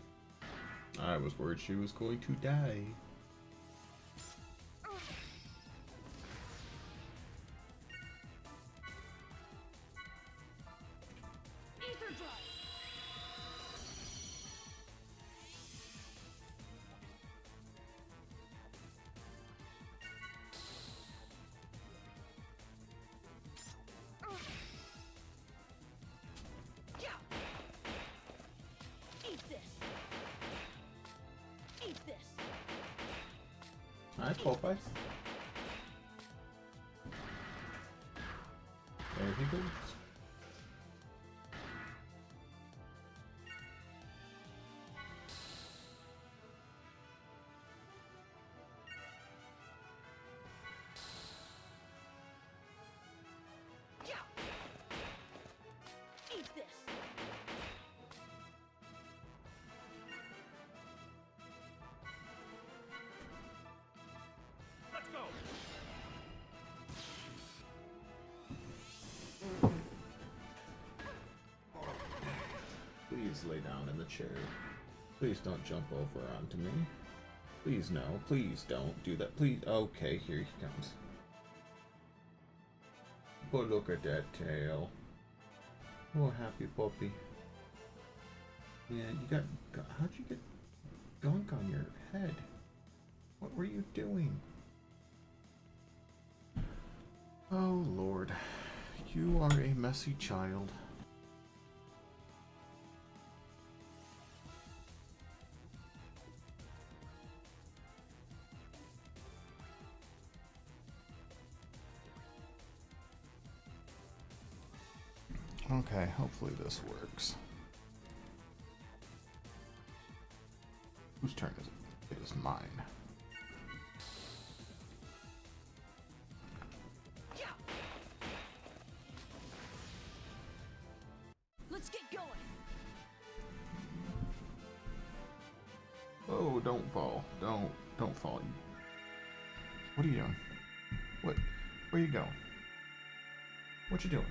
I was worried she was going to die. Ether drive. Eat this. Eat this. Alright, Popeye. There he goes. Eat this. Let's go! Please lay down in the chair. Please don't jump over onto me. Please no. Please don't do that. Please. Okay, here he comes. But look at that tail. Oh, happy puppy. Yeah, you got. How'd you get gunk on your head? What were you doing? Oh, Lord. You are a messy child. Okay, hopefully this works. Whose turn is it? It is mine. Let's get going. Oh, don't fall. Don't fall. What are you doing? Where you going? What you doing?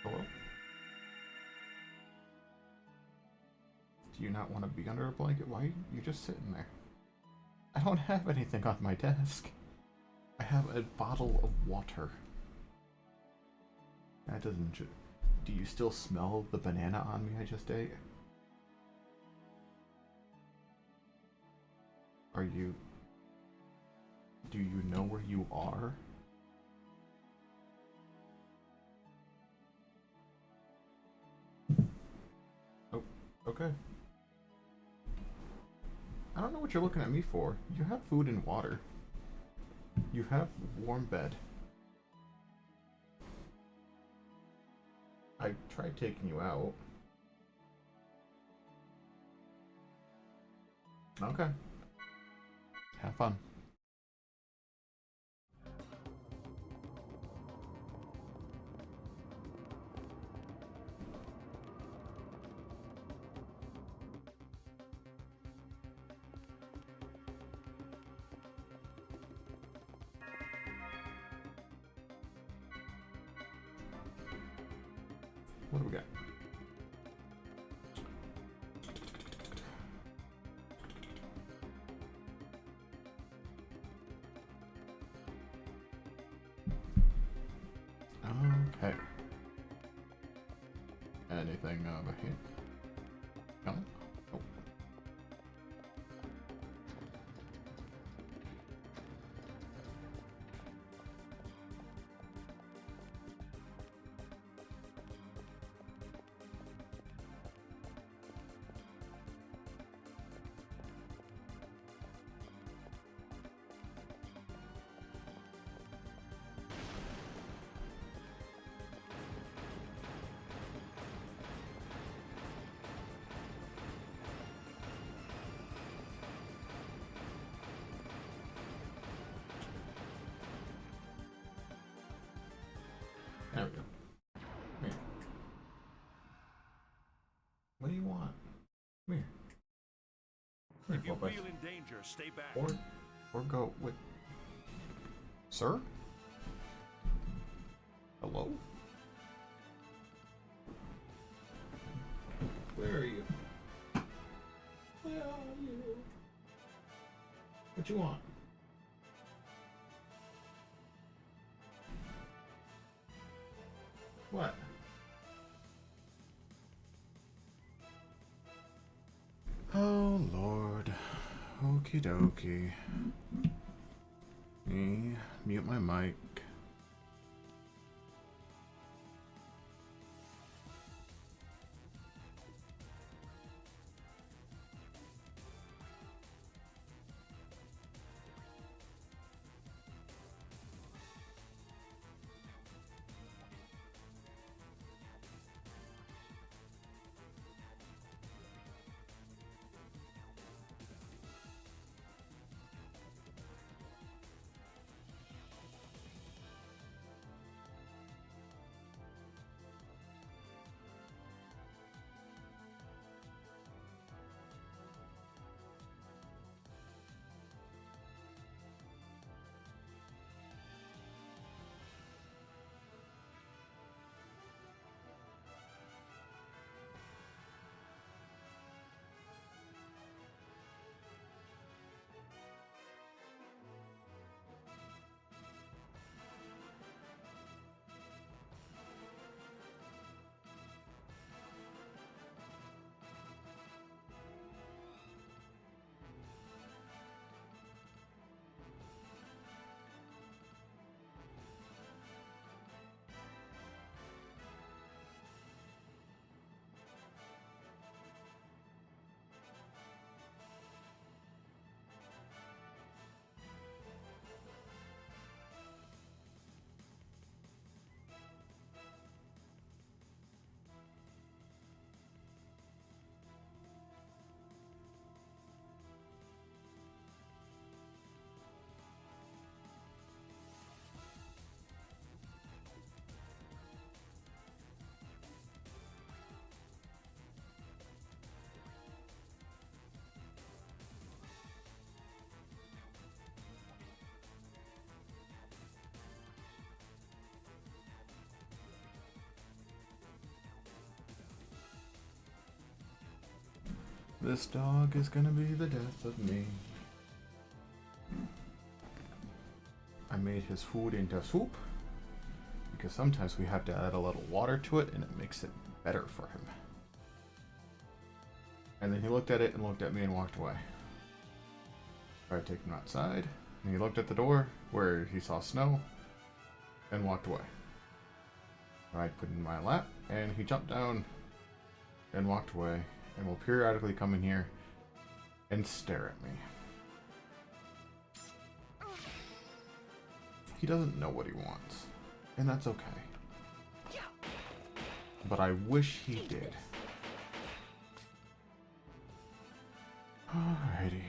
Hello? Do you not want to be under a blanket? Why you're just sitting there? I don't have anything on my desk. I have a bottle of water. That doesn't... Do you still smell the banana on me I just ate? Are you... Do you know where you are? Oh, okay. I don't know what you're looking at me for. You have food and water. You have warm bed. I tried taking you out. Okay. Have fun. What do we got? Okay. Anything over here? Coming? Oh. There we go. Come here. What do you want? Come here. Come If here, you Popeye. feel in danger, stay back. Or go with... Sir? Hello? Where are you? Where are you? What you want? What? Oh, Lord. Okie dokie. Me, mute my mic. This dog is gonna be the death of me. I made his food into soup because sometimes we have to add a little water to it and it makes it better for him. And then he looked at it and looked at me and walked away. Tried to take him outside and he looked at the door where he saw snow and walked away. I put him in my lap and he jumped down and walked away and will periodically come in here and stare at me. He doesn't know what he wants, and that's okay. But I wish he did. Alrighty.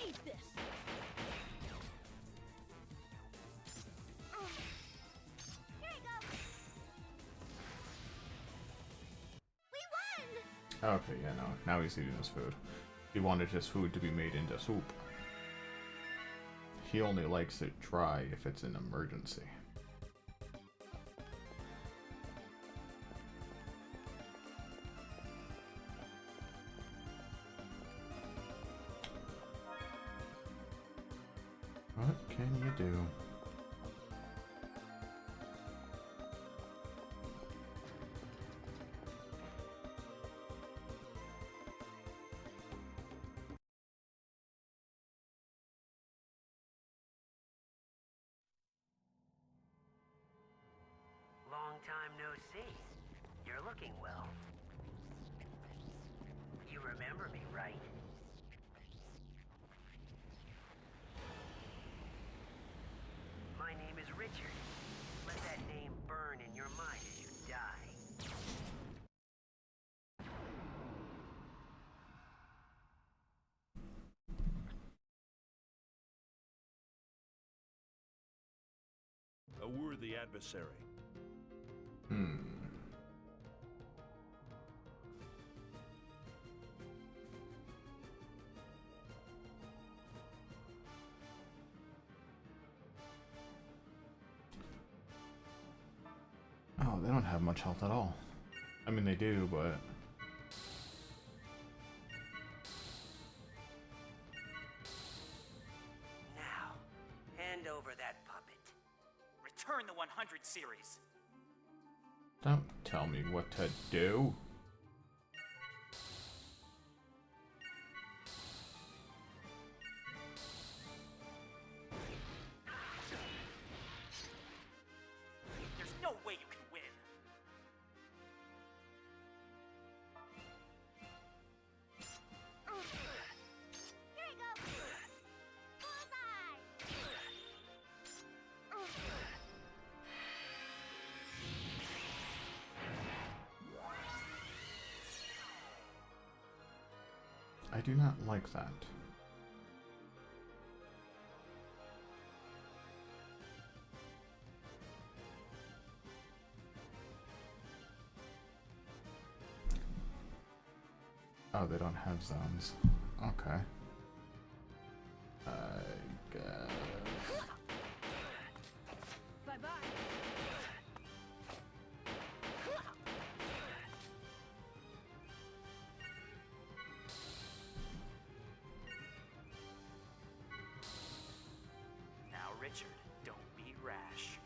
Eat this. Here you go. We won! Okay, yeah, no. Now he's eating his food. He wanted his food to be made into soup. He only likes it dry if it's an emergency. What can you do? Long time no see. You're looking well. You remember me, right? My name is Richard. Let that name burn in your mind as you die. A worthy adversary. Oh, they don't have much health at all. I mean, they do, but... Now, hand over that puppet. Return the 100 series. Don't tell me what to do. There's no way you can win. Here you go. Bullseye! I do not like that. Oh, they don't have zones. Okay. I guess. Bye-bye. Now, Richard, don't be rash.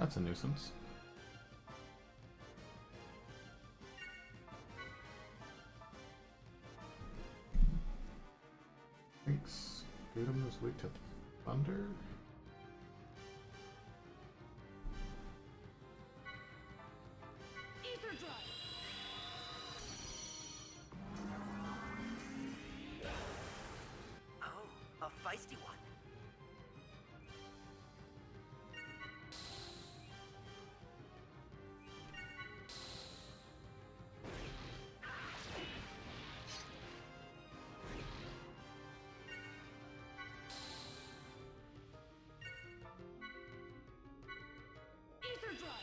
That's a nuisance. Thanks. Get him this week to Thunder. Ether drive. Oh, a feisty one. Ether drive.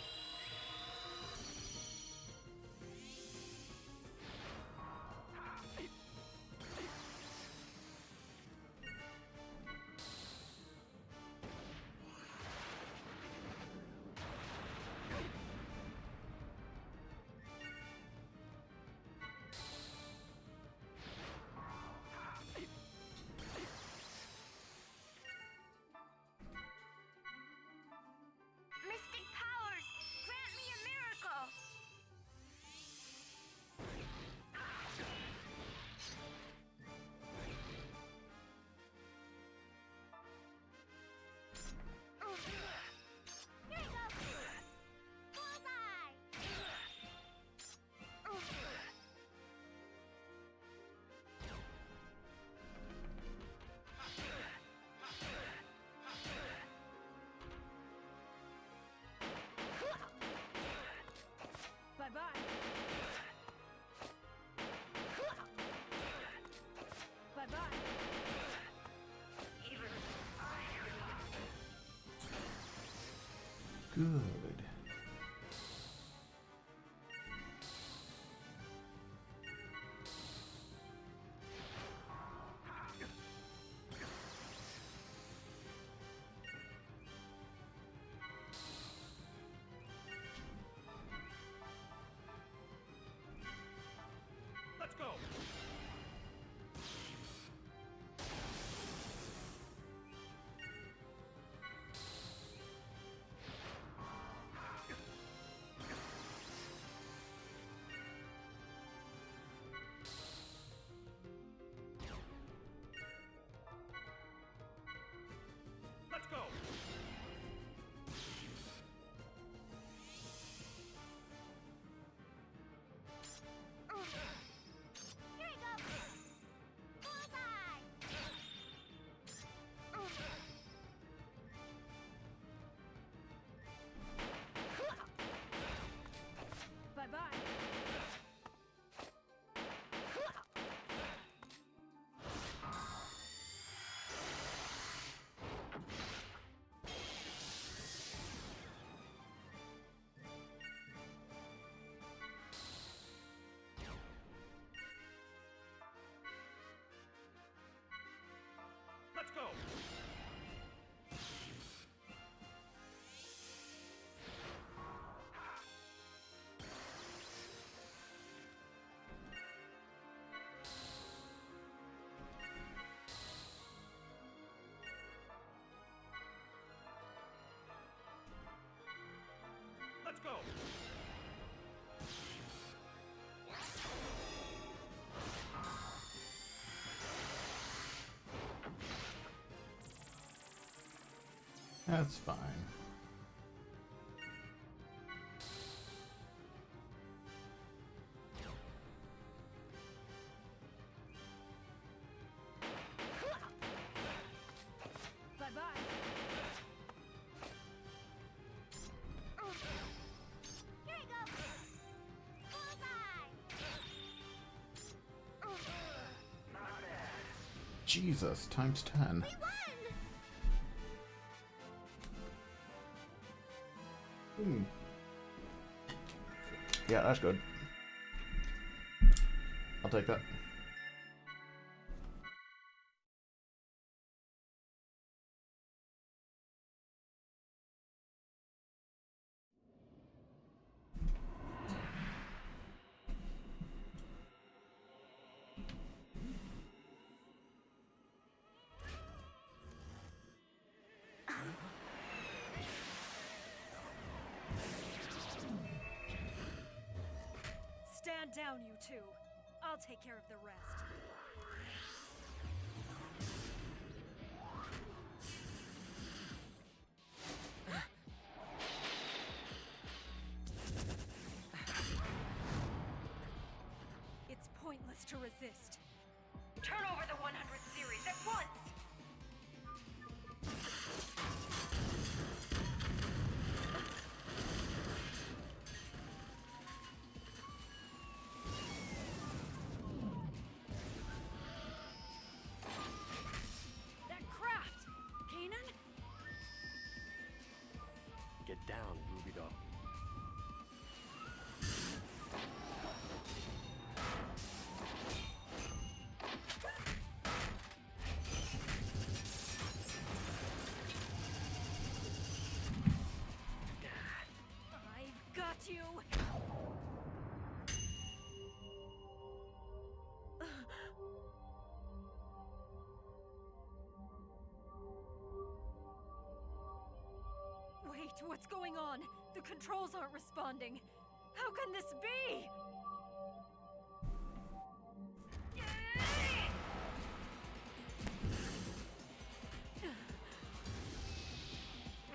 Mystic powers! Grant me a miracle! Here you go! Bullseye! Bye-bye. Bye-bye. Good. Let's go! Let's go! Here you go! Bullseye! Bye-bye. Let's go! Let's go! That's fine. Bye-bye. Here you go! Bullseye! Jesus, times 10. We won! Yeah, that's good. I'll take that. down, you two. I'll take care of the rest. It's pointless to resist. Turn over the 100 series at once! That craft! Kanan? Get down, Ruby Doll. I've got you! Wait, what's going on? The controls aren't responding. How can this be?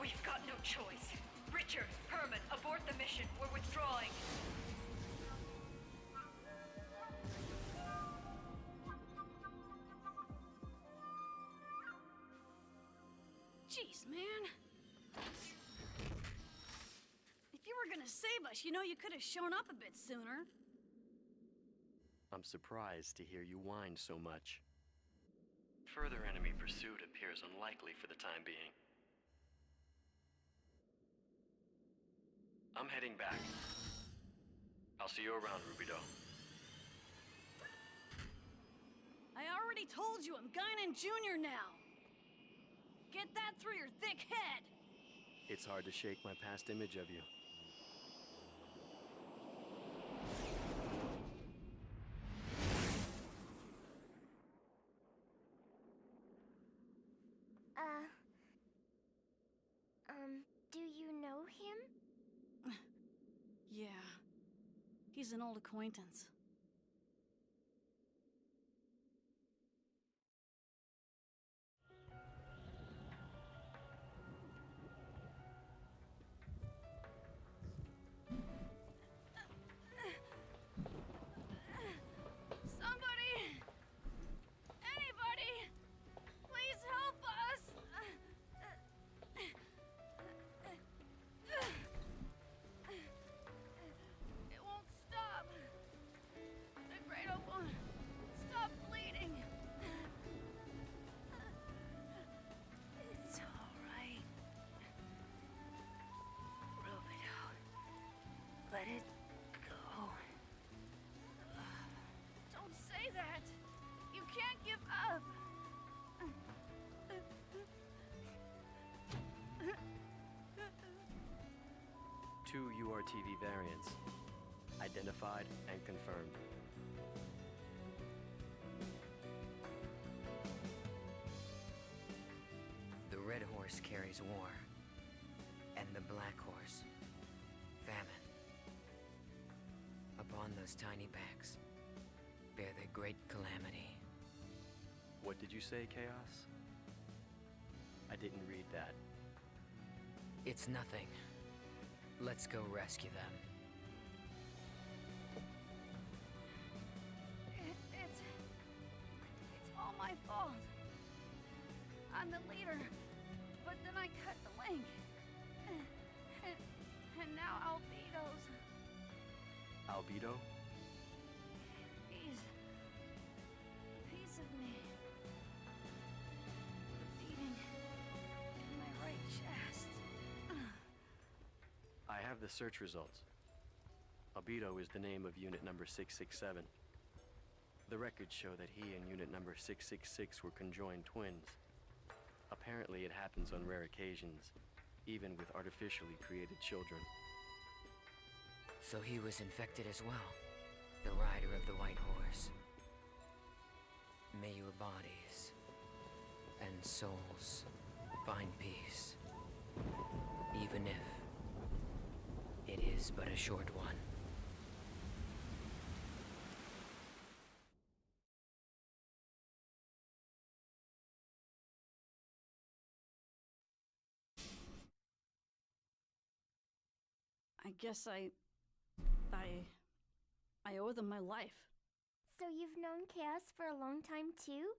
We've got no choice. Richard, Herman, abort the mission. We're withdrawing. Jeez, man. If you were gonna save us, you know you could have shown up a bit sooner. I'm surprised to hear you whine so much. Further enemy pursuit appears unlikely for the time being. I'm heading back. I'll see you around, Ruby Doll. I already told you I'm Guinan Jr. now. Get that through your thick head. It's hard to shake my past image of you. Do you know him? Yeah. He's an old acquaintance. Somebody! Anybody! Please help us! It won't stop. The cradle won't stop bleeding. It's all right. Rubido, let it go. Don't say that! You can't give up! Two URTV variants. Identified and confirmed. The red horse carries war, and the black horse, famine. Upon those tiny backs bear the great calamity. What did you say, Chaos? I didn't read that. It's nothing. Let's go rescue them. It's all my fault. I'm the leader, but then I cut the link. And now Albedo's. Albedo? He's a piece of me. The beating in my right chest. I have the search results. Albedo is the name of unit number 667. The records show that he and unit number 666 were conjoined twins. Apparently it happens on rare occasions, even with artificially created children. So he was infected as well, the rider of the white horse. May your bodies and souls find peace, even if it is but a short one. I guess I owe them my life. So you've known Chaos for a long time, too?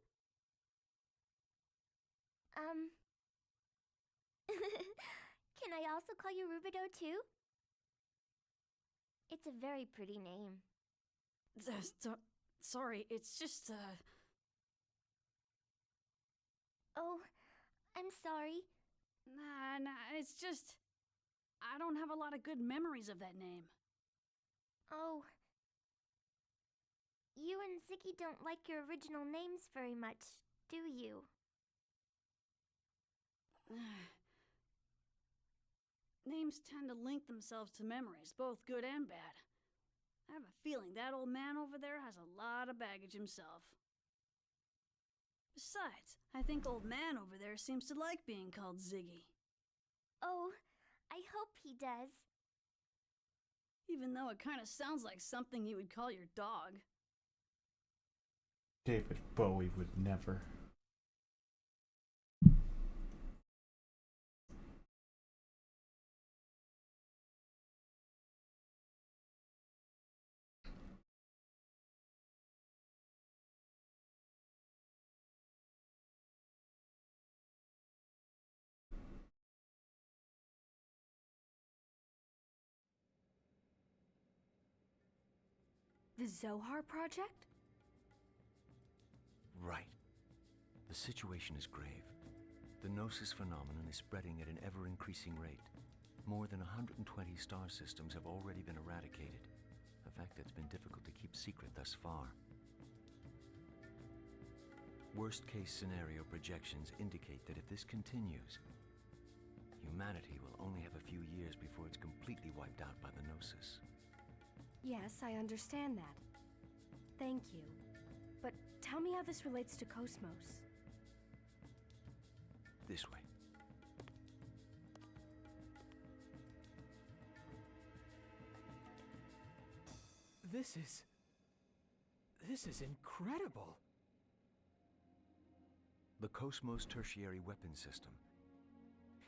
Can I also call you Rubido, too? It's a very pretty name. Sorry, it's just, Oh, I'm sorry. Nah, it's just... I don't have a lot of good memories of that name. Oh. You and Ziggy don't like your original names very much, do you? Names tend to link themselves to memories, both good and bad. I have a feeling that old man over there has a lot of baggage himself. Besides, I think old man over there seems to like being called Ziggy. Oh, I hope he does. Even though it kind of sounds like something you would call your dog. David Bowie would never. The Zohar Project? Right. The situation is grave. The Gnosis phenomenon is spreading at an ever-increasing rate. More than 120 star systems have already been eradicated, a fact that's been difficult to keep secret thus far. Worst-case scenario projections indicate that if this continues, humanity will only have a few years before it's completely wiped out by the Gnosis. Yes, I understand that. Thank you. But tell me how this relates to Cosmos. This way. This is incredible. The Cosmos Tertiary Weapon System.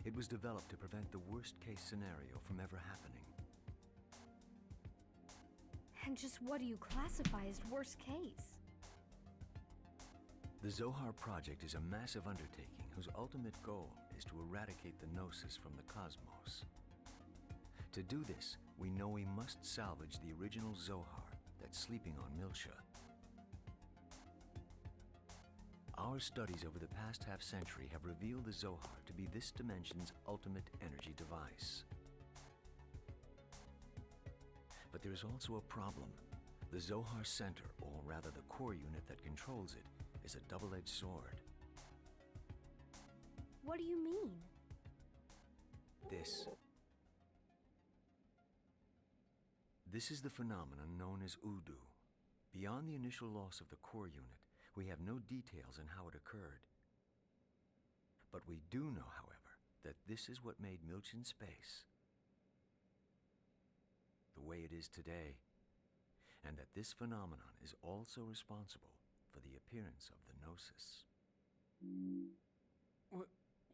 It was developed to prevent the worst-case scenario from ever happening. And just what do you classify as worst case? The Zohar Project is a massive undertaking whose ultimate goal is to eradicate the Gnosis from the cosmos. To do this, we know we must salvage the original Zohar that's sleeping on Miltia. Our studies over the past half-century have revealed the Zohar to be this dimension's ultimate energy device. But there is also a problem. The Zohar Center, or rather the core unit that controls it, is a double-edged sword. What do you mean? This is the phenomenon known as Udu. Beyond the initial loss of the core unit, we have no details on how it occurred. But we do know, however, that this is what made Miltian space the way it is today, and that this phenomenon is also responsible for the appearance of the Gnosis.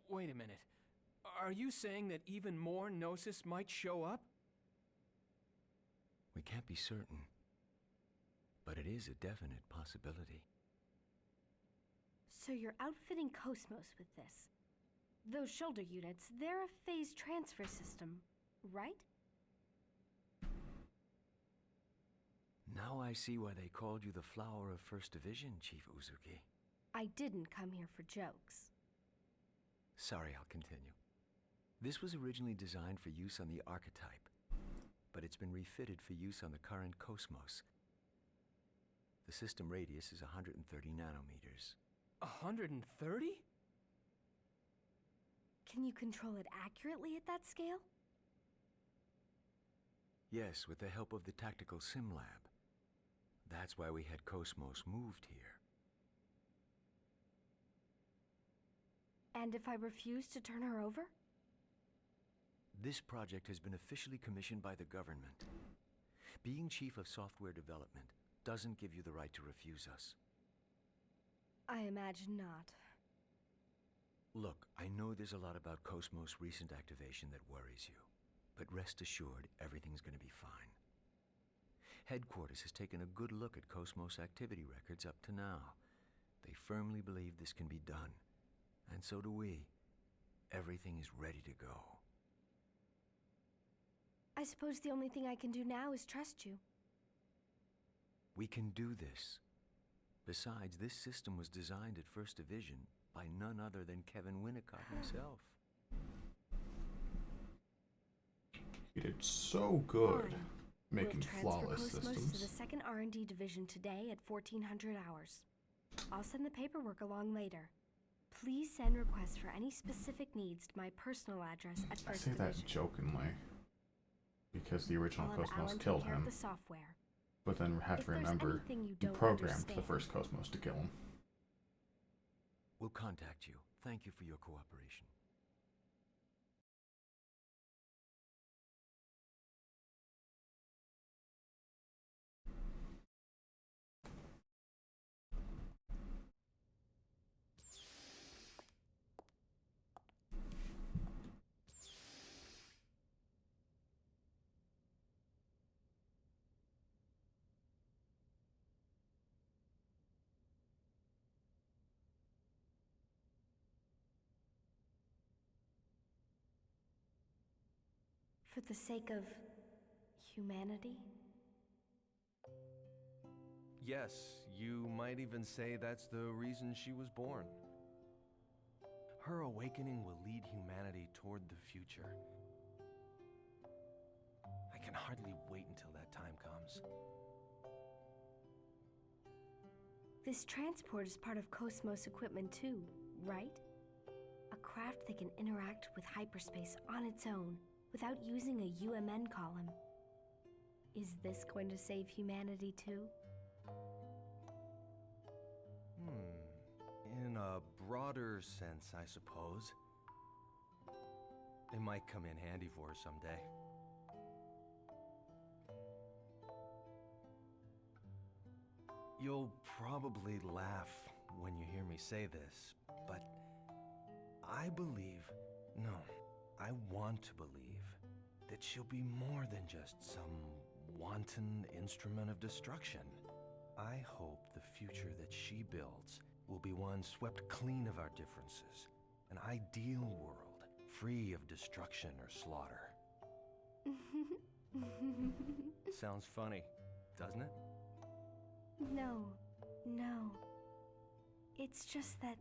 Wait a minute. Are you saying that even more Gnosis might show up? We can't be certain, but it is a definite possibility. So you're outfitting Cosmos with this. Those shoulder units, they're a phase transfer system, right? Now I see why they called you the Flower of First Division, Chief Uzuki. I didn't come here for jokes. Sorry, I'll continue. This was originally designed for use on the Archetype, but it's been refitted for use on the current Cosmos. The system radius is 130 nanometers. 130? Can you control it accurately at that scale? Yes, with the help of the Tactical Sim Lab. That's why we had Cosmos moved here. And if I refuse to turn her over? This project has been officially commissioned by the government. Being Chief of Software Development doesn't give you the right to refuse us. I imagine not. Look, I know there's a lot about Cosmos' recent activation that worries you. But rest assured, everything's going to be fine. Headquarters has taken a good look at Cosmos activity records up to now. They firmly believe this can be done. And so do we. Everything is ready to go. I suppose the only thing I can do now is trust you. We can do this. Besides, this system was designed at First Division by none other than Kevin Winnicott himself. He did so good Fine. making We'll flawless transfer Cosmos systems. to the 2nd R&D division today at 1400 hours. I'll send the paperwork along later. Please send requests for any specific needs to my personal address at I First say Division. that jokingly, because the original I'll have Cosmos Alan killed take care him. of the software. But then we have If to there's remember, anything you he don't programmed the understand- first Cosmos to kill him. We'll contact you. Thank you for your cooperation. For the sake of humanity? Yes, you might even say that's the reason she was born. Her awakening will lead humanity toward the future. I can hardly wait until that time comes. This transport is part of Cosmos equipment too, right? A craft that can interact with hyperspace on its own without using a UMN column. Is this going to save humanity too? In a broader sense, I suppose. It might come in handy for her someday. You'll probably laugh when you hear me say this, but I believe, no, I want to believe that she'll be more than just some wanton instrument of destruction. I hope the future that she builds will be one swept clean of our differences, an ideal world, free of destruction or slaughter. Sounds funny, doesn't it? No, no. It's just that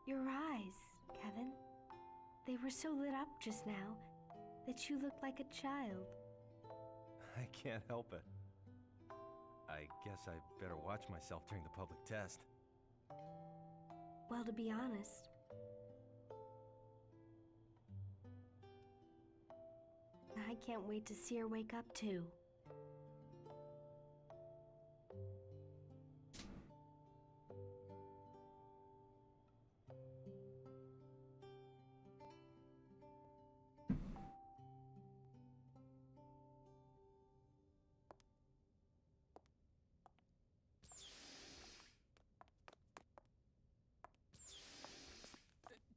your eyes, Kevin, they were so lit up just now that you looked like a child. I can't help it. I guess I better watch myself during the public test. Well, to be honest, I can't wait to see her wake up too.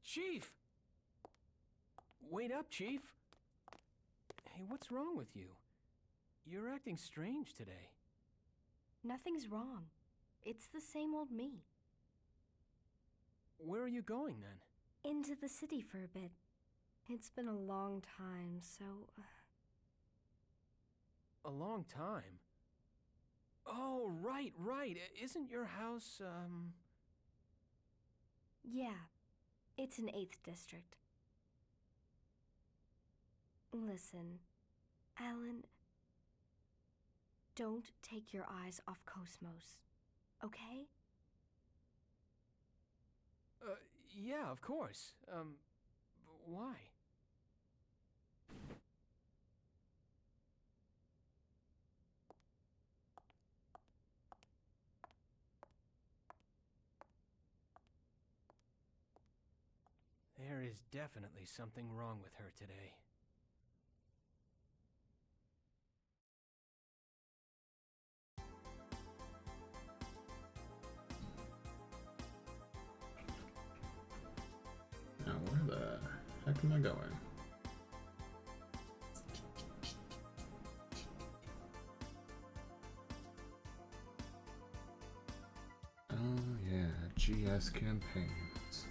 Chief! Wait up, Chief! Hey, what's wrong with you? You're acting strange today. Nothing's wrong. It's the same old me. Where are you going then? Into the city for a bit. It's been a long time, so... A long time? Oh, right. Isn't your house, Yeah, it's in 8th District. Listen, Alan, don't take your eyes off Cosmos, okay? Yeah, of course. Why? There is definitely something wrong with her today. Now, where the heck am I going? GS campaigns.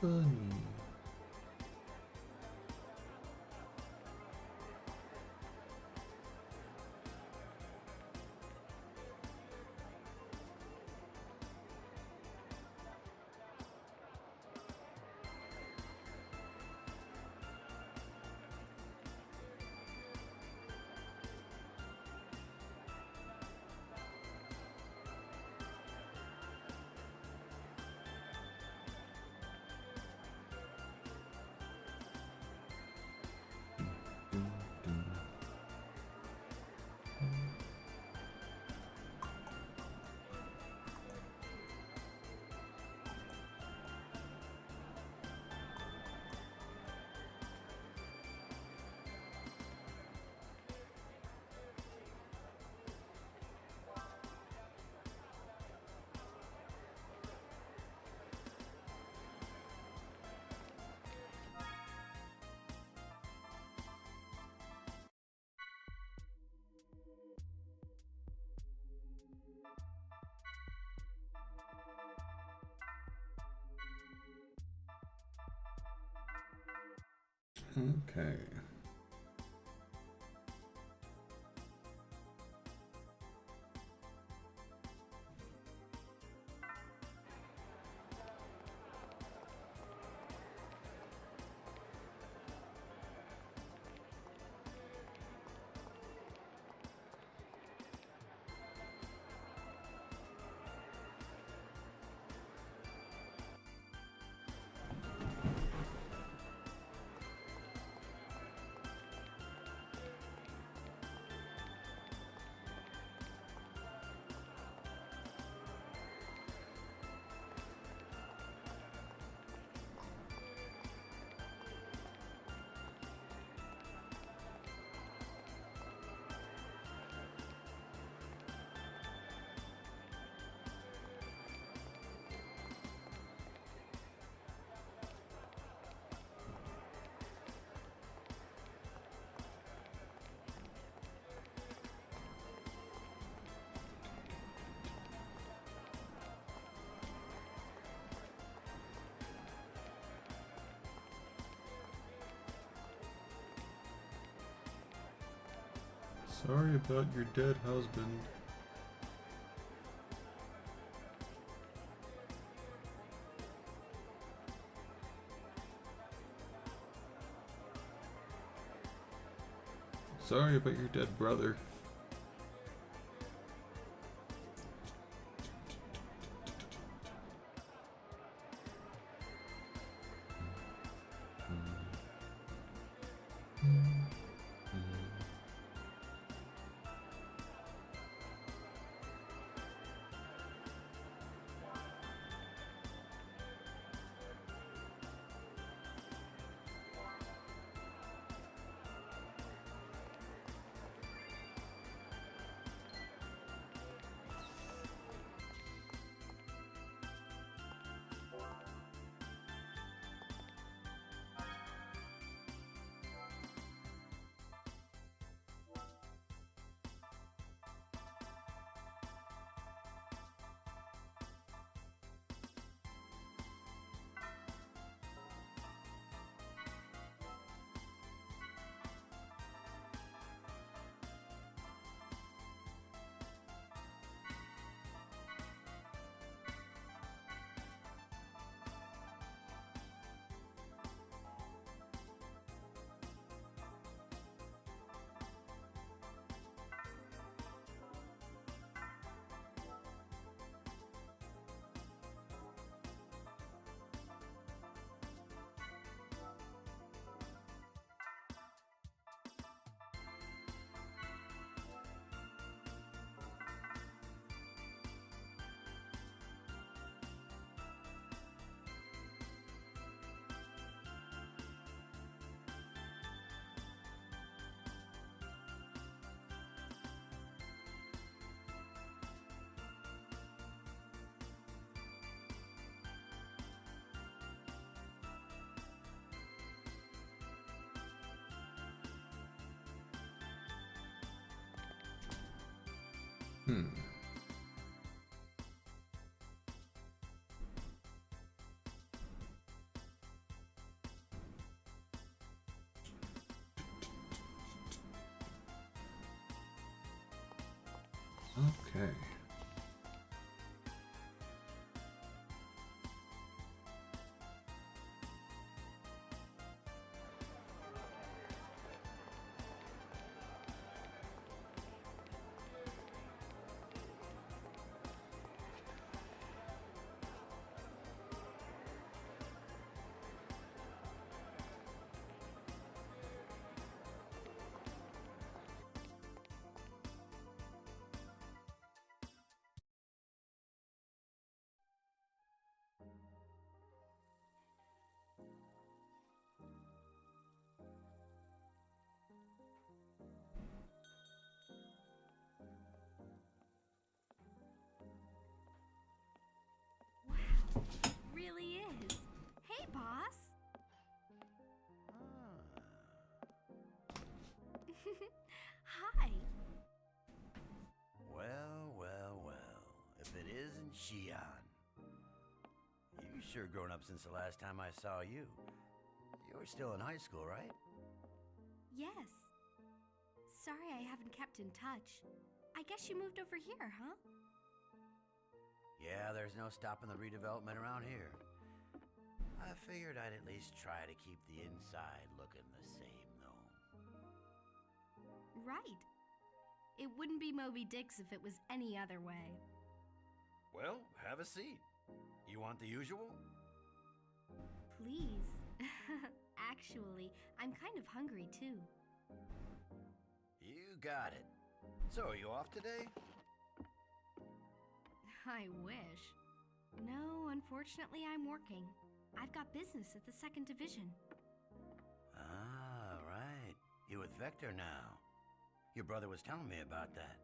Funny. Okay. Sorry about your dead husband. Sorry about your dead brother. Okay. Really is. Hey, boss. Hi. Well, well, well. If it isn't Xian. You've sure grown up since the last time I saw you. You were still in high school, right? Yes. Sorry I haven't kept in touch. I guess you moved over here, huh? Yeah, there's no stopping the redevelopment around here. I figured I'd at least try to keep the inside looking the same, though. Right. It wouldn't be Moby Dick's if it was any other way. Well, have a seat. You want the usual? Please. Actually, I'm kind of hungry too. You got it. So, are you off today? I wish. No, unfortunately, I'm working. I've got business at the 2nd Division. Ah, right. You with Vector now. Your brother was telling me about that.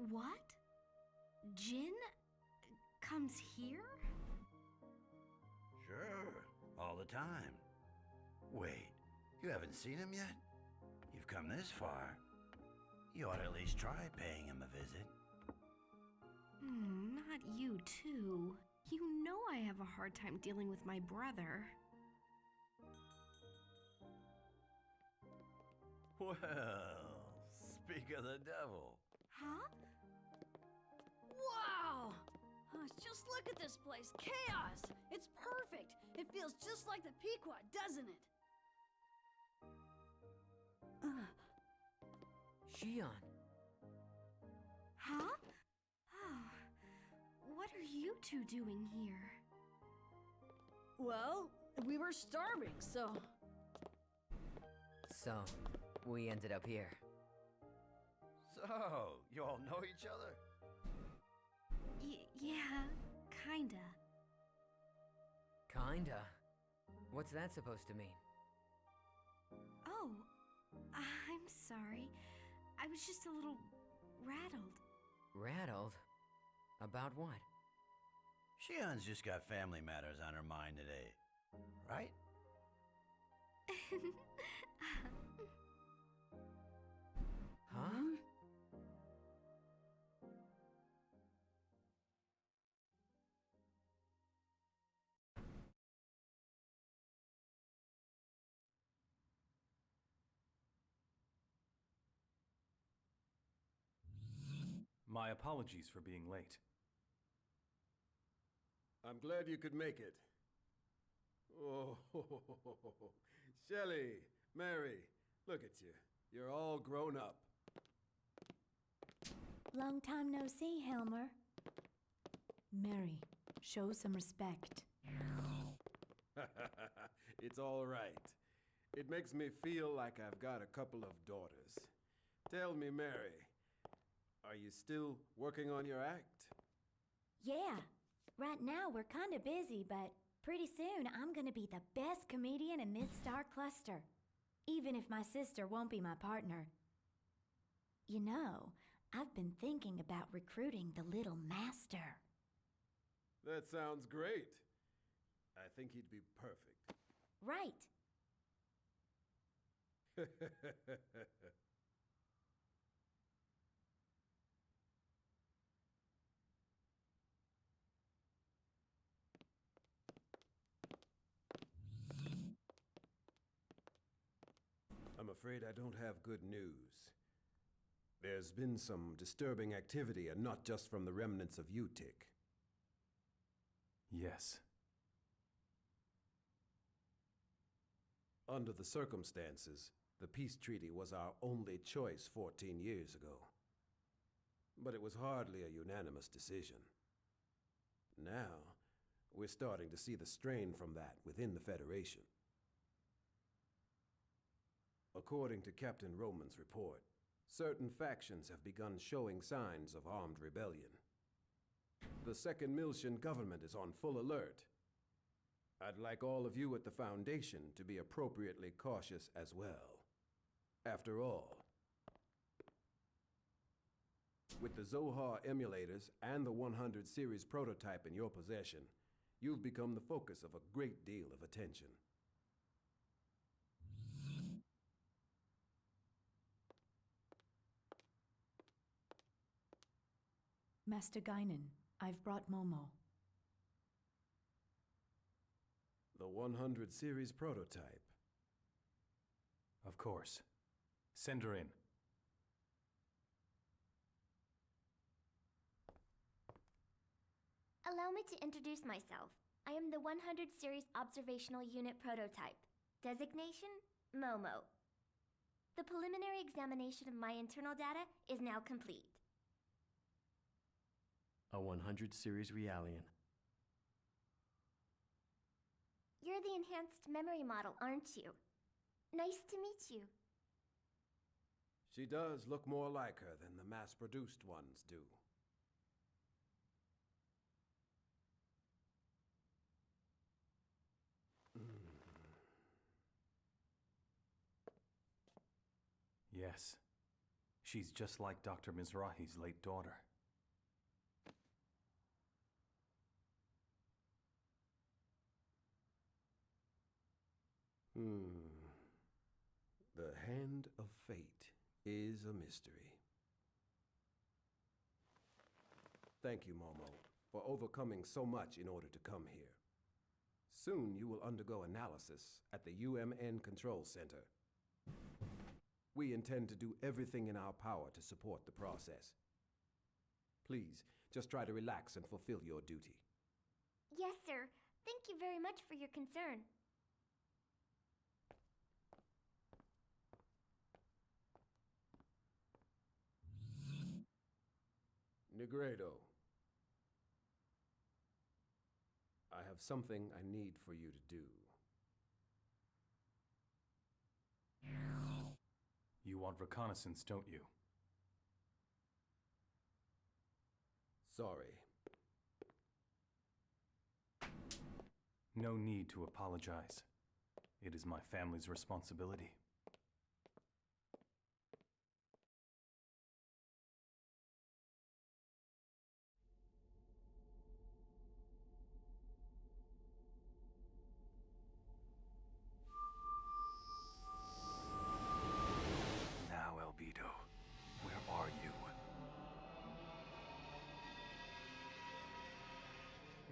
What? Jin comes here? Sure, all the time. Wait, you haven't seen him yet? You've come this far. You ought to at least try paying him a visit. Not you too. You know I have a hard time dealing with my brother. Well, speak of the devil. Huh? Wow! Just look at this place. Chaos! It's perfect! It feels just like the Pequot, doesn't it? Xian. Huh? What are you two doing here? Well, we were starving, so... So, we ended up here. So, you all know each other? Yeah, kinda. Kinda? What's that supposed to mean? Oh, I'm sorry. I was just a little rattled. Rattled? About what? Xian's just got family matters on her mind today, right? Huh? My apologies for being late. I'm glad you could make it. Oh, Shelley, Mary, look at you. You're all grown up. Long time no see, Helmer. Mary, show some respect. It's all right. It makes me feel like I've got a couple of daughters. Tell me, Mary, are you still working on your act? Yeah. Right now we're kind of busy, but pretty soon I'm gonna be the best comedian in this star cluster. Even if my sister won't be my partner. You know, I've been thinking about recruiting the little master. That sounds great. I think he'd be perfect. Right. I'm afraid I don't have good news. There's been some disturbing activity, and not just from the remnants of UTIC. Yes. Under the circumstances, the peace treaty was our only choice 14 years ago. But it was hardly a unanimous decision. Now, we're starting to see the strain from that within the Federation. According to Captain Roman's report, certain factions have begun showing signs of armed rebellion. The second Miltian government is on full alert. I'd like all of you at the Foundation to be appropriately cautious as well. After all, with the Zohar emulators and the 100 series prototype in your possession, you've become the focus of a great deal of attention. Master Guinan, I've brought Momo. The 100 series prototype. Of course. Send her in. Allow me to introduce myself. I am the 100 Series Observational Unit Prototype. Designation, Momo. The preliminary examination of my internal data is now complete. A 100 series Realian. You're the enhanced memory model, aren't you? Nice to meet you. She does look more like her than the mass-produced ones do. Yes. She's just like Dr. Mizrahi's late daughter. The hand of fate is a mystery. Thank you, Momo, for overcoming so much in order to come here. Soon you will undergo analysis at the UMN Control Center. We intend to do everything in our power to support the process. Please, just try to relax and fulfill your duty. Yes, sir. Thank you very much for your concern. Negredo, I have something I need for you to do. You want reconnaissance, don't you? Sorry. No need to apologize. It is my family's responsibility. Now, Albedo, where are you?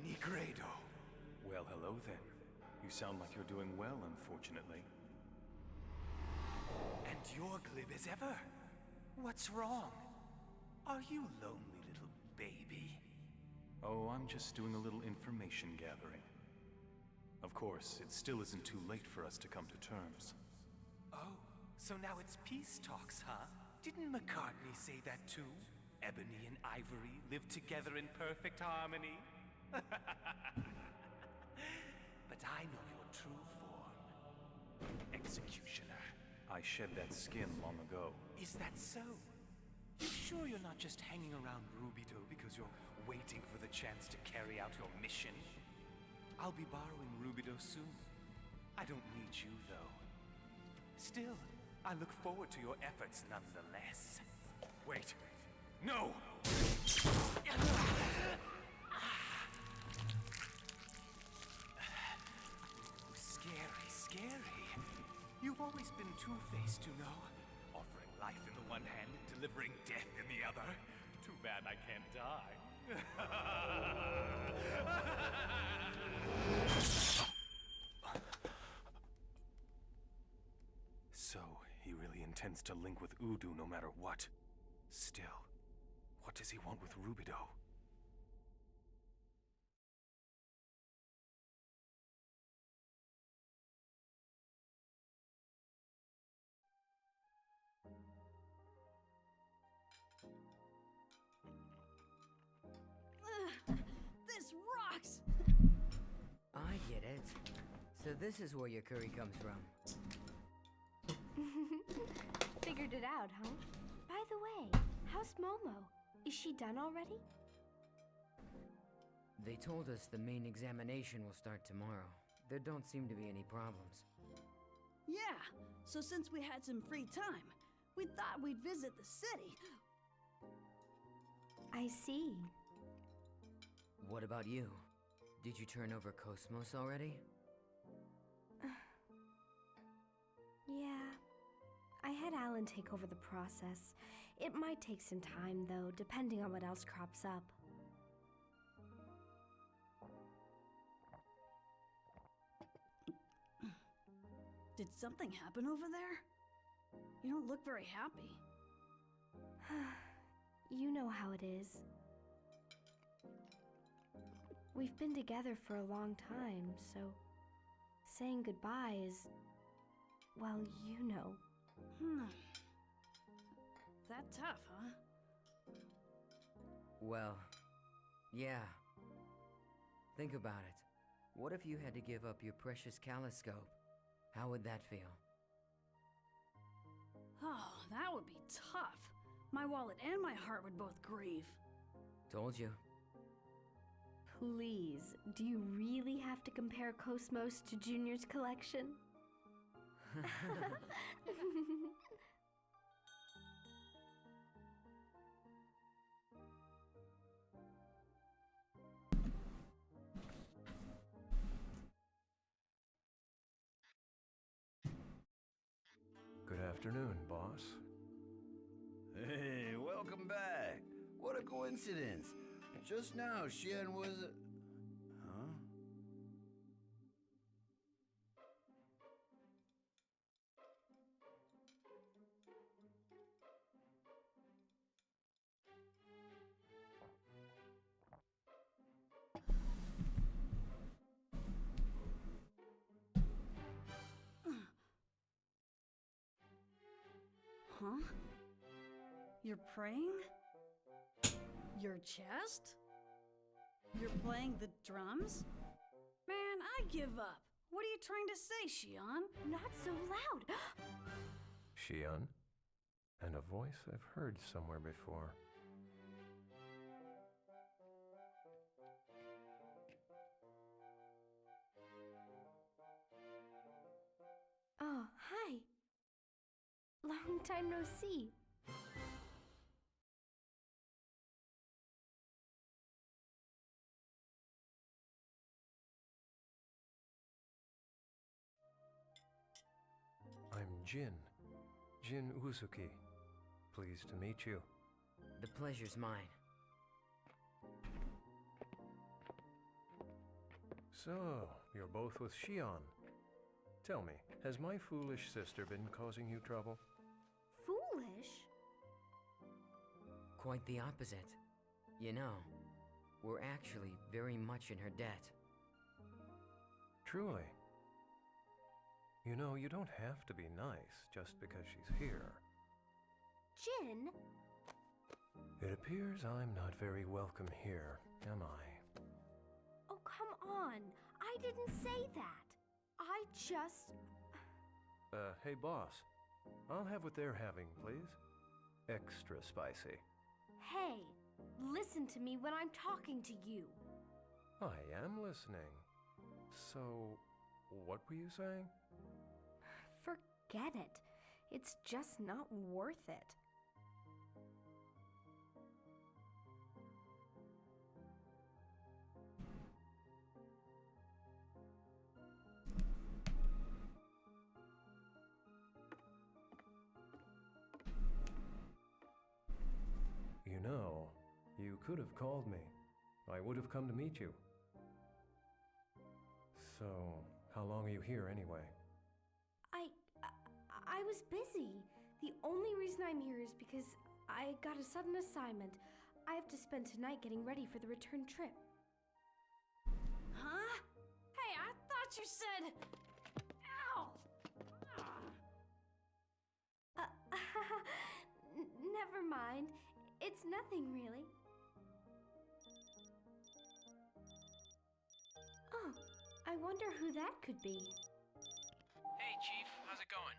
Negredo. Well, hello then. You sound like you're doing well, unfortunately. And you're glib as ever. What's wrong? Are you lonely, little baby? Oh, I'm just doing a little information gathering. Of course, it still isn't too late for us to come to terms. Oh, so now it's peace talks, huh? Didn't McCartney say that too? Ebony and Ivory live together in perfect harmony. But I know your true form. Executioner. I shed that skin long ago. Is that so? You sure you're not just hanging around Rubido because you're waiting for the chance to carry out your mission? I'll be borrowing Rubido soon. I don't need you, though. Still, I look forward to your efforts nonetheless. Wait. No! Scary, scary. You've always been two-faced, you know. Offering life in the one hand, delivering death in the other. Too bad I can't die. So, intends to link with Udu no matter what. Still, what does he want with Rubido? This rocks! I get it. So this is where your curry comes from. Figured it out, huh? By the way, how's Momo? Is she done already? They told us the main examination will start tomorrow. There don't seem to be any problems. Yeah, so since we had some free time, we thought we'd visit the city. I see. What about you? Did you turn over Cosmos already? Yeah. I had Alan take over the process. It might take some time, though, depending on what else crops up. Did something happen over there? You don't look very happy. You know how it is. We've been together for a long time, so saying goodbye is, well, you know. That tough, huh? Well, yeah. Think about it. What if you had to give up your precious Calliscope? How would that feel? Oh, that would be tough. My wallet and my heart would both grieve. Told you. Please, do you really have to compare Cosmos to Junior's collection? Good afternoon, boss. Hey, welcome back. What a coincidence. Just now, Xian was... Huh? Huh? You're praying? Your chest? You're playing the drums? Man, I give up. What are you trying to say, Xian? Not so loud! Xian? And a voice I've heard somewhere before. Oh, hi. Long time no see. I'm Jin. Jin Uzuki. Pleased to meet you. The pleasure's mine. So, you're both with Xian. Tell me, has my foolish sister been causing you trouble? Foolish? Quite the opposite. You know, we're actually very much in her debt. Truly. You know, you don't have to be nice just because she's here. Jin? It appears I'm not very welcome here, am I? Oh, come on. I didn't say that. I just... Hey boss. I'll have what they're having, please. Extra spicy. Hey, listen to me when I'm talking to you. I am listening. So, what were you saying? Forget it. It's just not worth it. You know, you could have called me. I would have come to meet you. So, how long are you here anyway? I was busy. The only reason I'm here is because I got a sudden assignment. I have to spend tonight getting ready for the return trip. Huh? Hey, I thought you said... Ow! Never mind. It's nothing, really. Oh, I wonder who that could be. Hey, Chief, how's it going?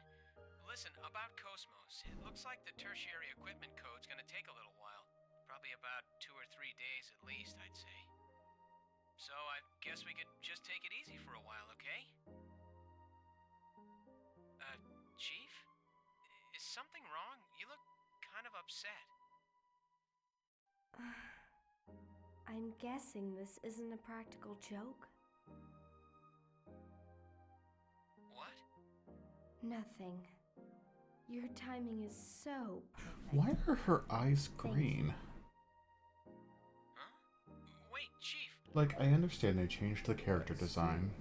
Listen, about Cosmos, it looks like the tertiary equipment code's gonna take a little while. Probably about 2 or 3 days at least, I'd say. So I guess we could just take it easy for a while, okay? Chief? Is something wrong? You look kind of upset. I'm guessing this isn't a practical joke. What? Nothing. Your timing is so perfect. Why are her eyes green? Wait, Chief. Like, I understand they changed the character design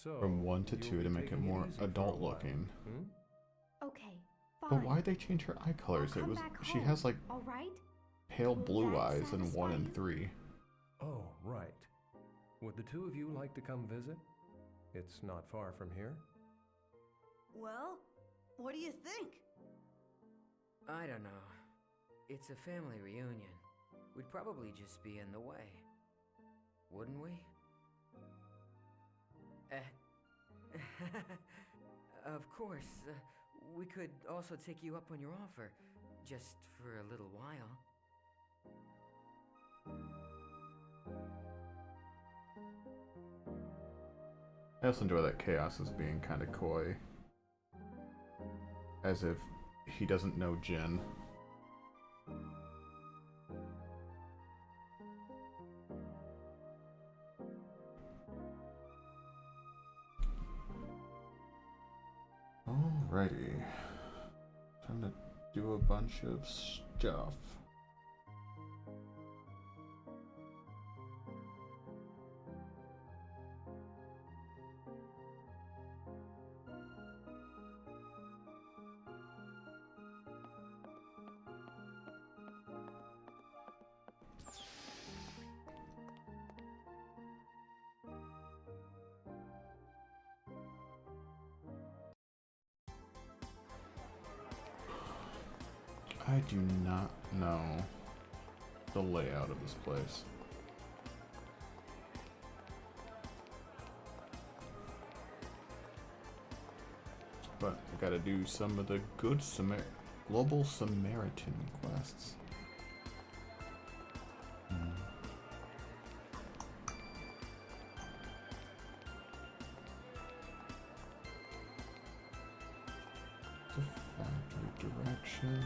from 1 to 2 to make it more adult looking. Okay, fine. But why'd they change her eye colors? I'll It come was back she home, has like all right? pale blue that eyes in 1 satisfy and you? 3. Oh, right. Would the two of you like to come visit? It's not far from here. Well, what do you think? I don't know. It's a family reunion. We'd probably just be in the way. Wouldn't we? Of course. We could also take you up on your offer. Just for a little while. I also enjoy that Chaos is being kind of coy. As if he doesn't know Jin. Alrighty. Time to do a bunch of stuff. I do not know the layout of this place. But I gotta do some of the good Global Samaritan quests. The factory direction.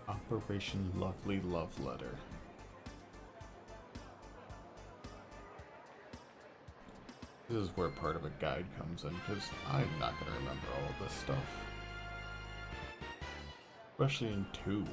Operation Lovely Love Letter. This is where part of a guide comes in, because I'm not going to remember all of this stuff. Especially in 2.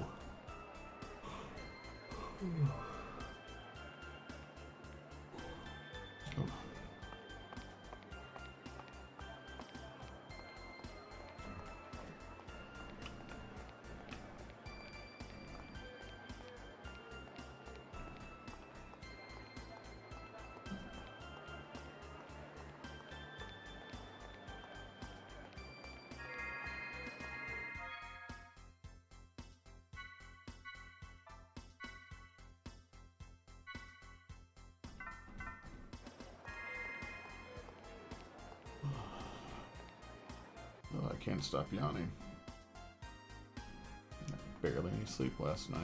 can't stop yawning. Barely any sleep last night.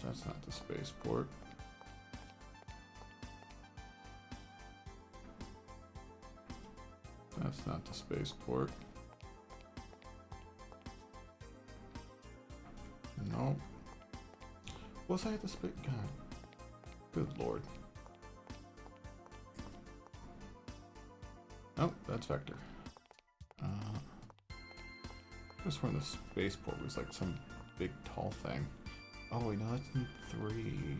That's not the spaceport. That's not the spaceport. No. Was I at the space? God. Good lord. Oh, that's Vector. Just when the spaceport was like some big tall thing. Oh wait, no, that's in 3.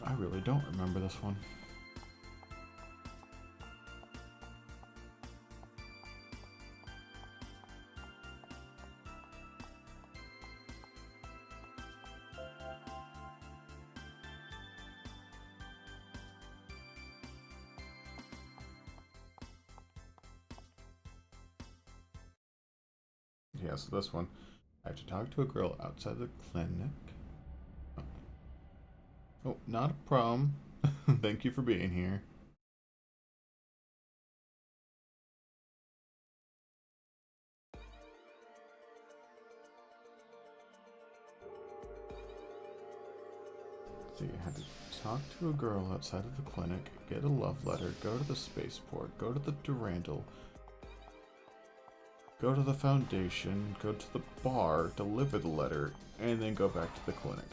I really don't remember this one. Yeah, so this one, I have to talk to a girl outside the clinic. Oh, not a problem. Thank you for being here. So you had to talk to a girl outside of the clinic, get a love letter, go to the spaceport, go to the Durandal, go to the Foundation, go to the bar, deliver the letter, and then go back to the clinic.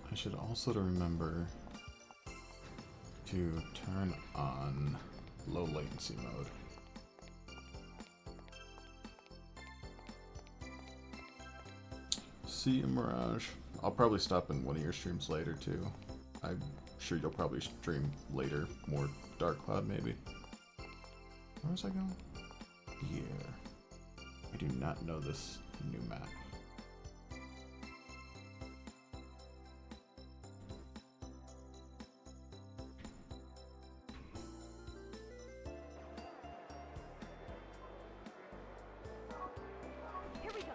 I should also remember to turn on low latency mode. See you, Mirage. I'll probably stop in one of your streams later too. I'm sure you'll probably stream later, more Dark Cloud maybe. Where was I going? Here. I do not know this new map. Here we go.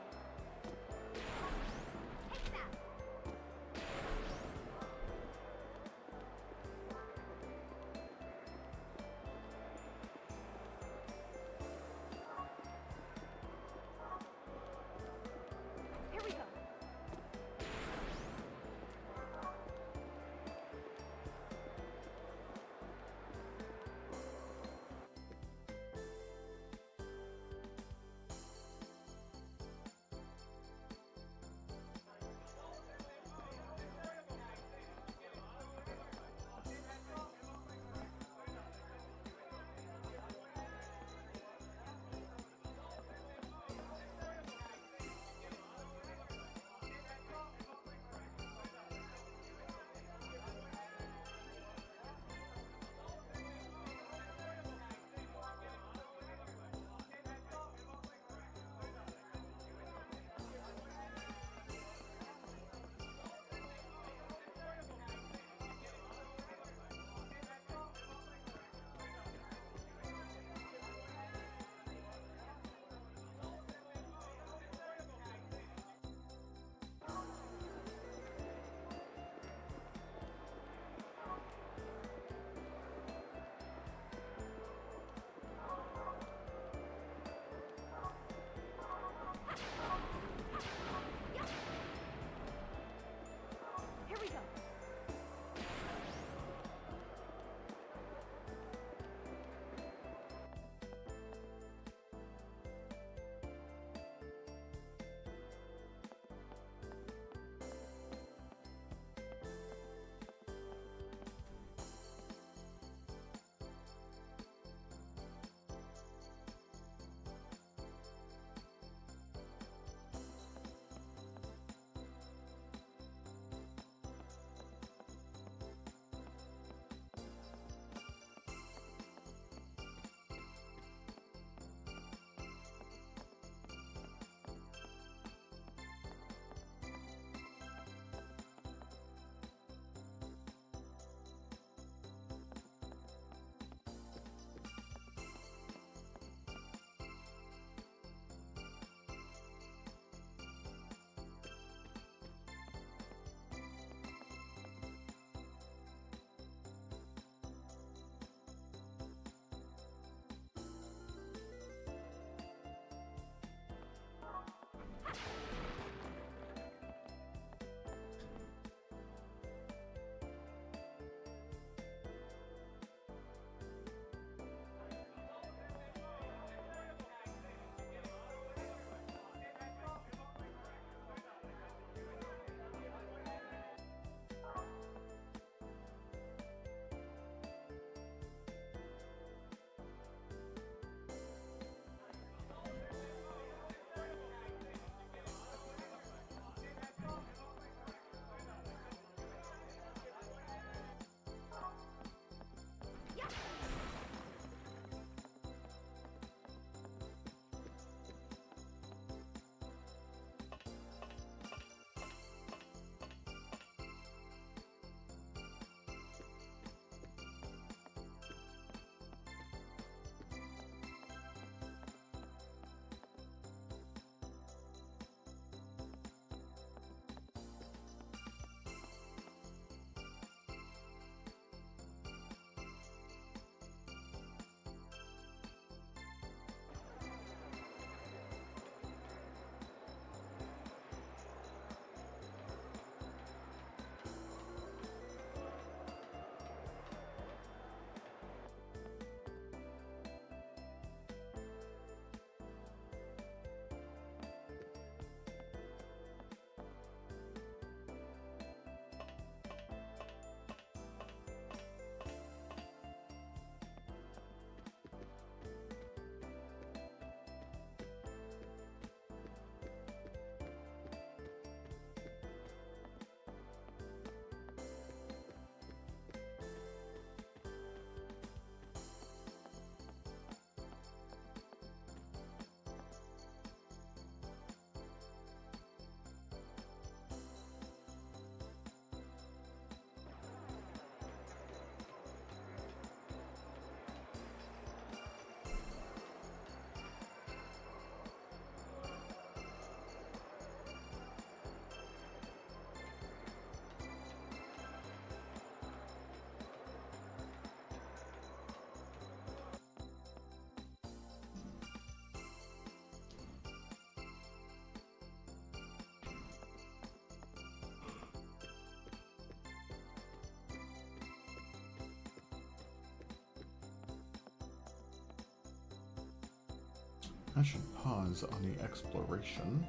I should pause on the exploration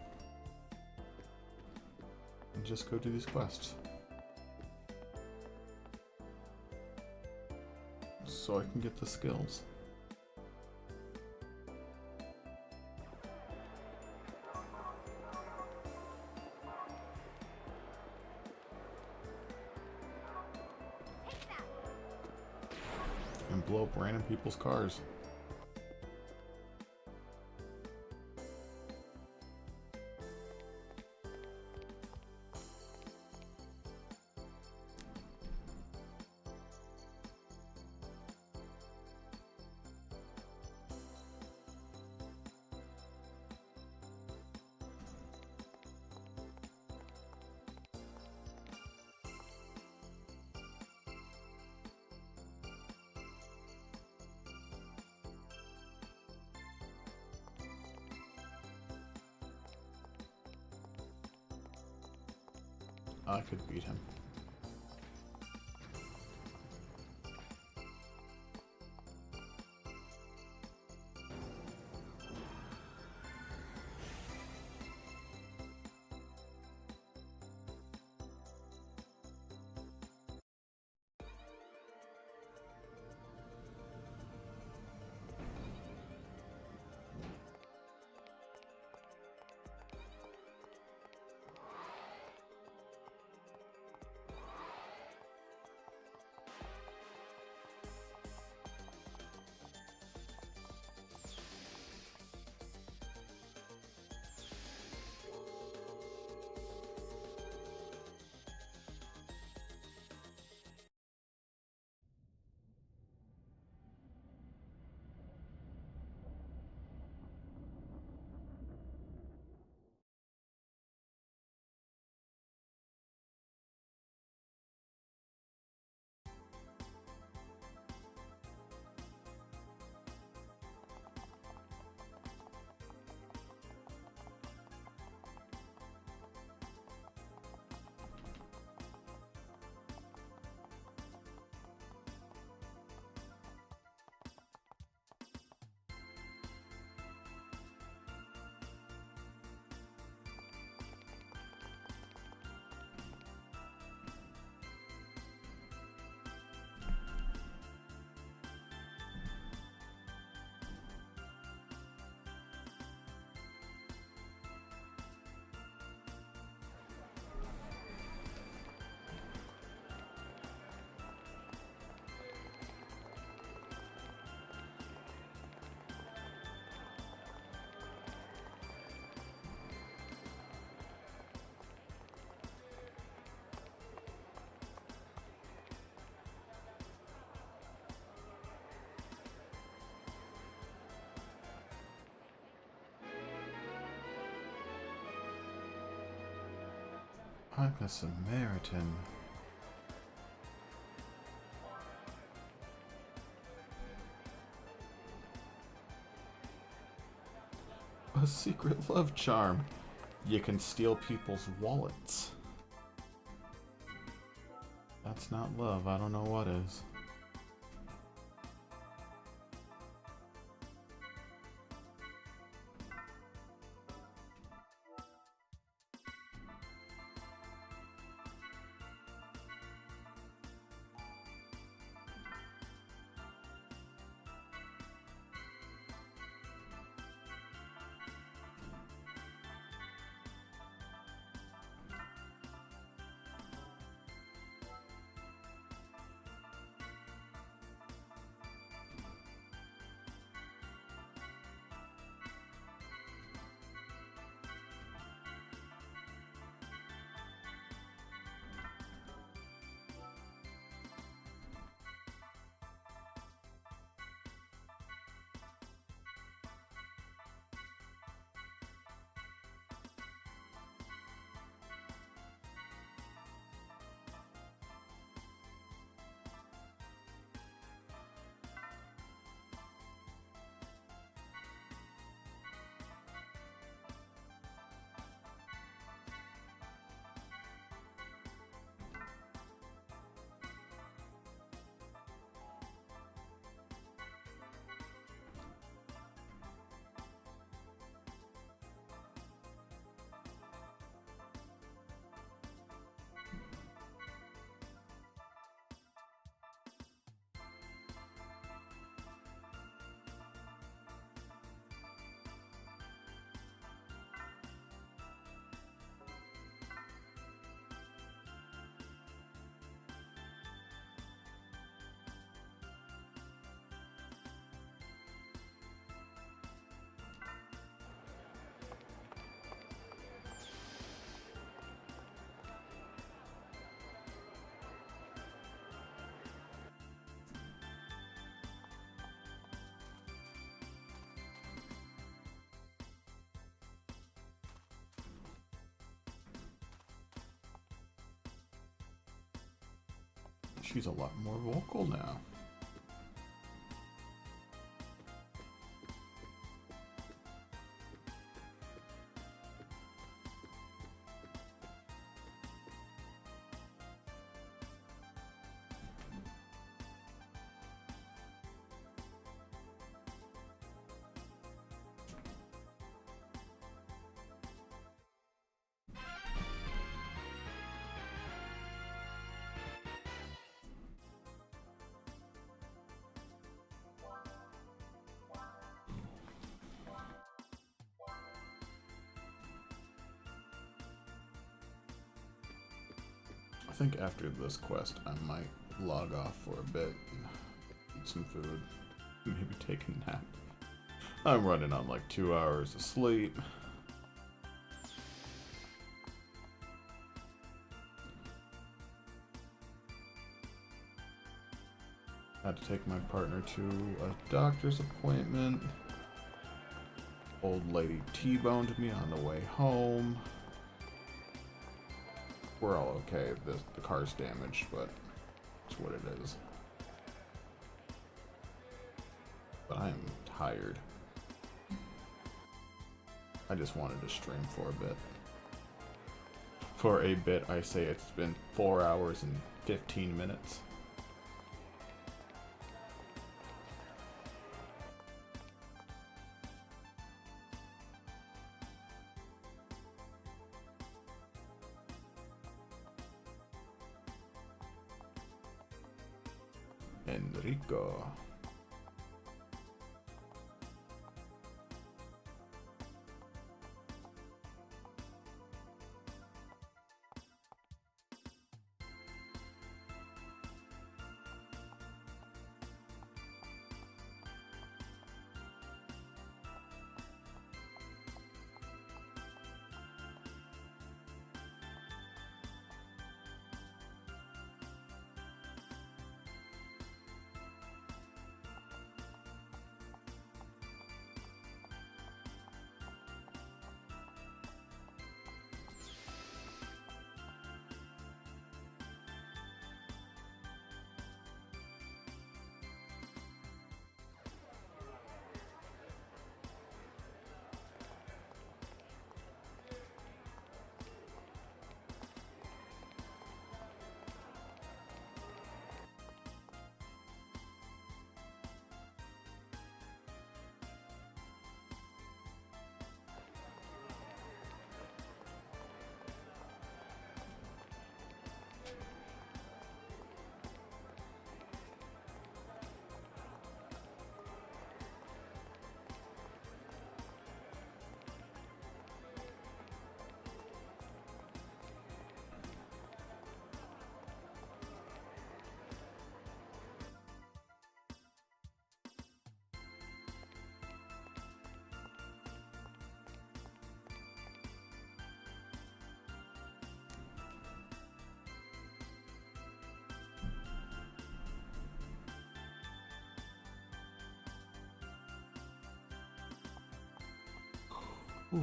and just go do these quests. So I can get the skills. And blow up random people's cars. I could beat him. I'm a Samaritan. A secret love charm. You can steal people's wallets. That's not love. I don't know what is. She's a lot more vocal now. I think after this quest, I might log off for a bit and eat some food, maybe take a nap. I'm running on like 2 hours of sleep. Had to take my partner to a doctor's appointment. Old lady T-boned me on the way home. We're all okay. The car's damaged, but it's what it is. But I am tired. I just wanted to stream for a bit. For a bit, I say it's been 4 hours and 15 minutes. Enrico. Ooh.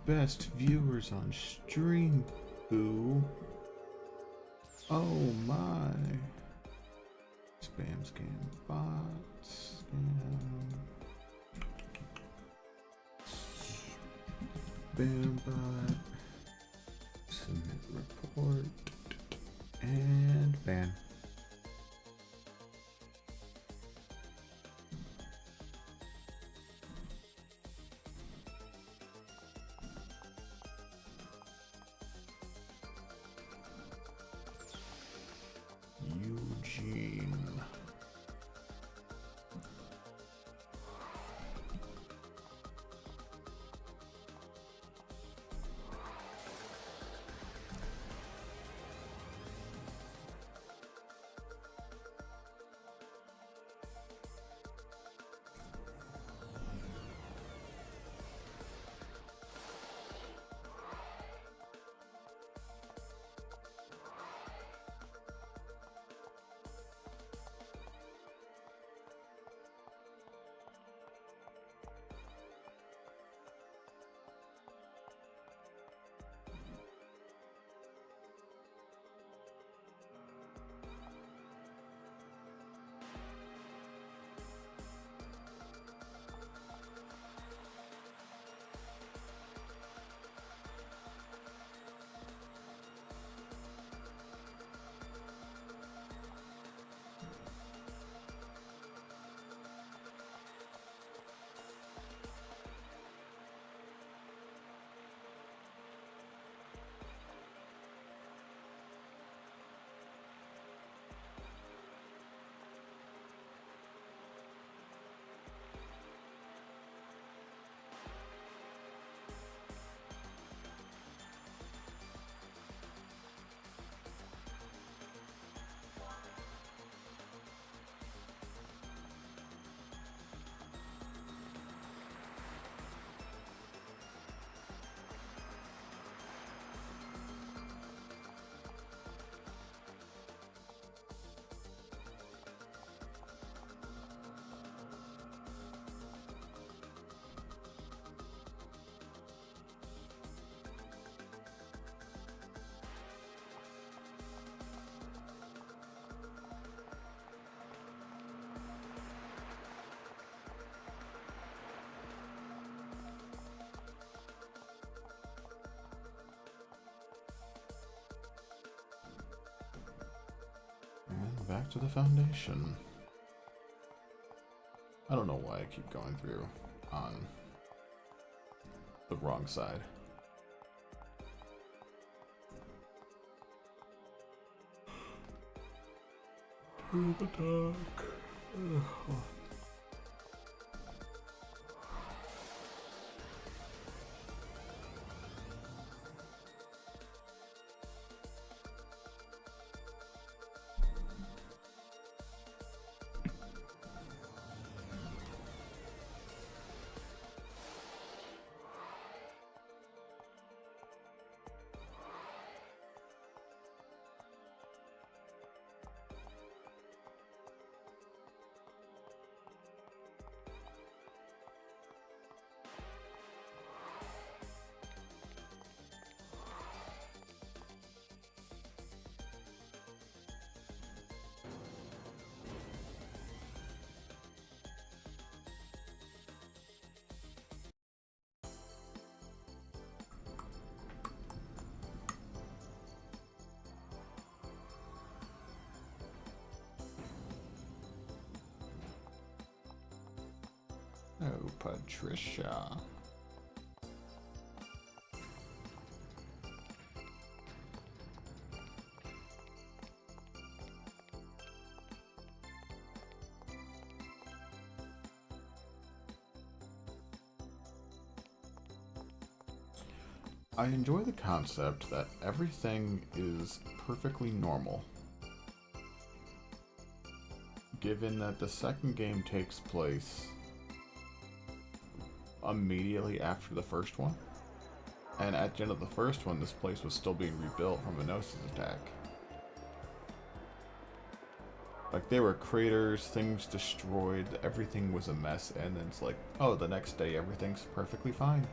Best viewers on stream, boo. Oh my. Spam, scam, bots, scam. Spam bot. Submit report. And ban. back to the Foundation. I don't know why I keep going through on the wrong side. Through the dark. Oh, Patricia. I enjoy the concept that everything is perfectly normal. Given that the second game takes place immediately after the first one, and at the end of the first one, this place was still being rebuilt from a Gnosis attack. Like, there were craters, things destroyed, everything was a mess, and then it's like, oh, the next day everything's perfectly fine.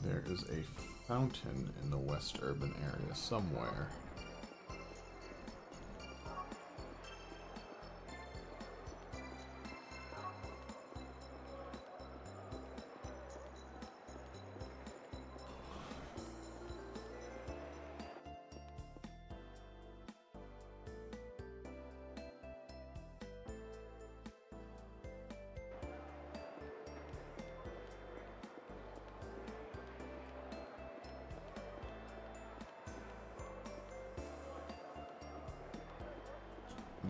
There is a fountain in the West Urban area somewhere.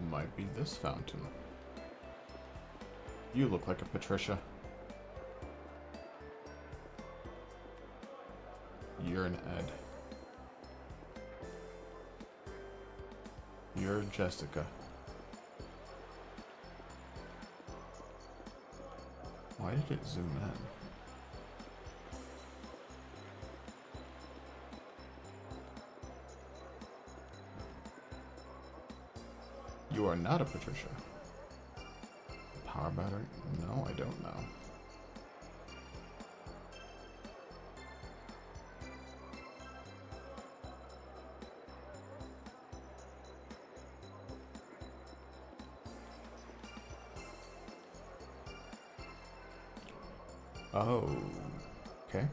Might be this fountain. You look like a Patricia. You're an Ed. You're Jessica. Why did it zoom in? You are not a Patricia. Power battery? No, I don't know. Oh, okay.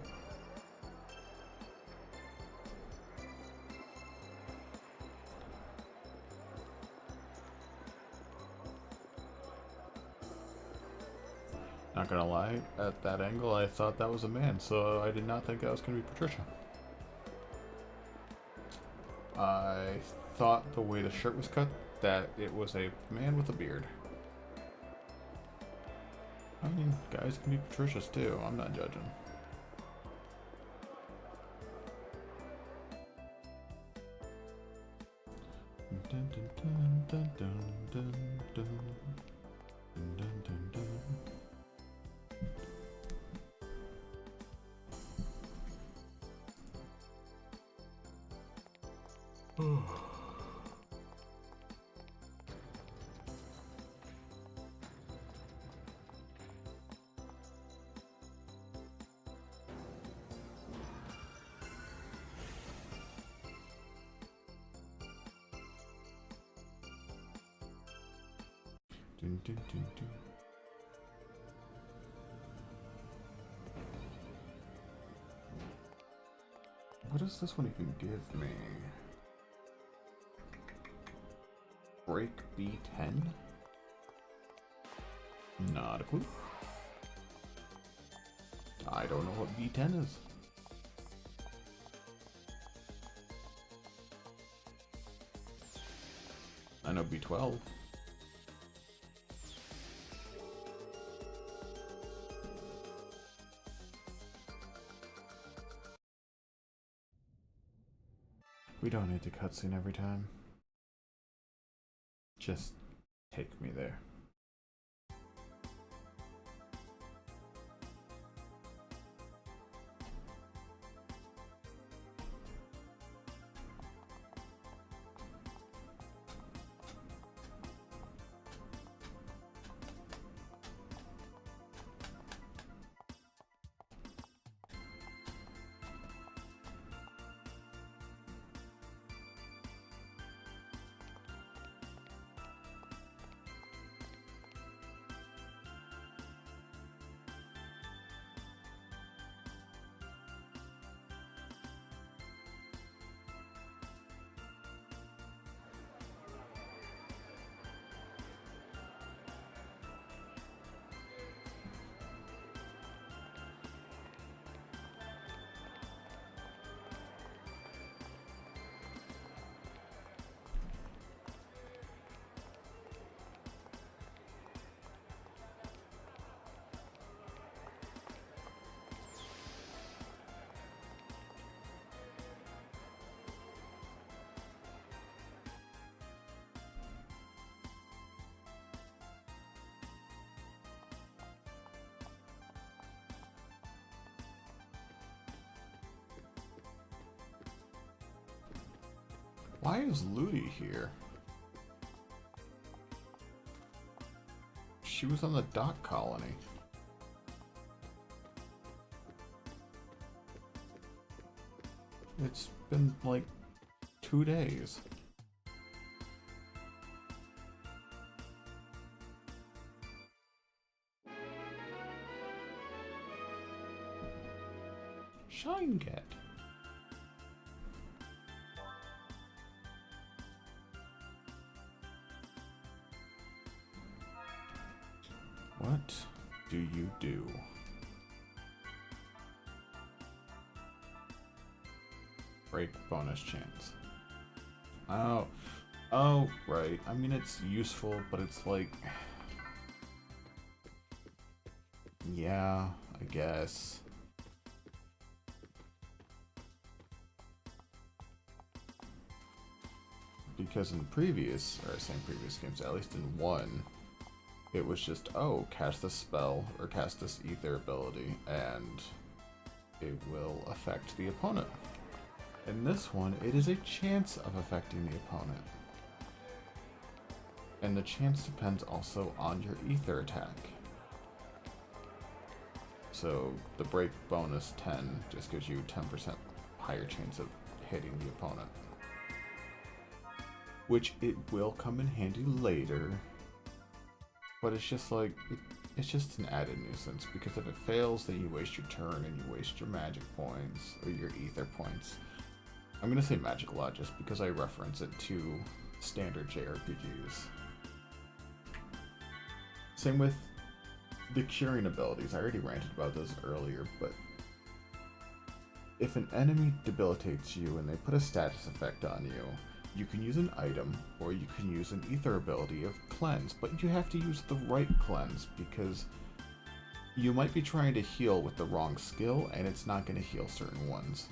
Not gonna lie, at that angle I thought that was a man, so I did not think that was gonna be Patricia. I thought the way the shirt was cut that it was a man with a beard. I mean, guys can be patricious too. I'm not judging. Dun, dun, dun, dun, dun, dun, dun. Dun, dun, dun. Dun, dun, dun, dun. What is this one even give me? Break B10? Not a clue. I don't know what B10 is. I know B12. We don't need to cutscene every time. Just take me there. Why is Ludi here? She was on the dock colony. It's been like 2 days. Shine Get. What do you do? Break bonus chance. Oh, right. I mean, it's useful, but it's like, yeah, I guess. Because in previous games, at least in 1, it was just, oh, cast this spell or cast this ether ability and it will affect the opponent. In this one, it is a chance of affecting the opponent. And the chance depends also on your ether attack. So the break bonus 10 just gives you 10% higher chance of hitting the opponent. Which it will come in handy later. But it's just like, it's just an added nuisance, because if it fails, then you waste your turn and you waste your magic points, or your ether points. I'm gonna say magic a lot just because I reference it to standard JRPGs. Same with the curing abilities. I already ranted about those earlier, but if an enemy debilitates you and they put a status effect on you, you can use an item, or you can use an ether ability of cleanse, but you have to use the right cleanse, because you might be trying to heal with the wrong skill, and it's not going to heal certain ones.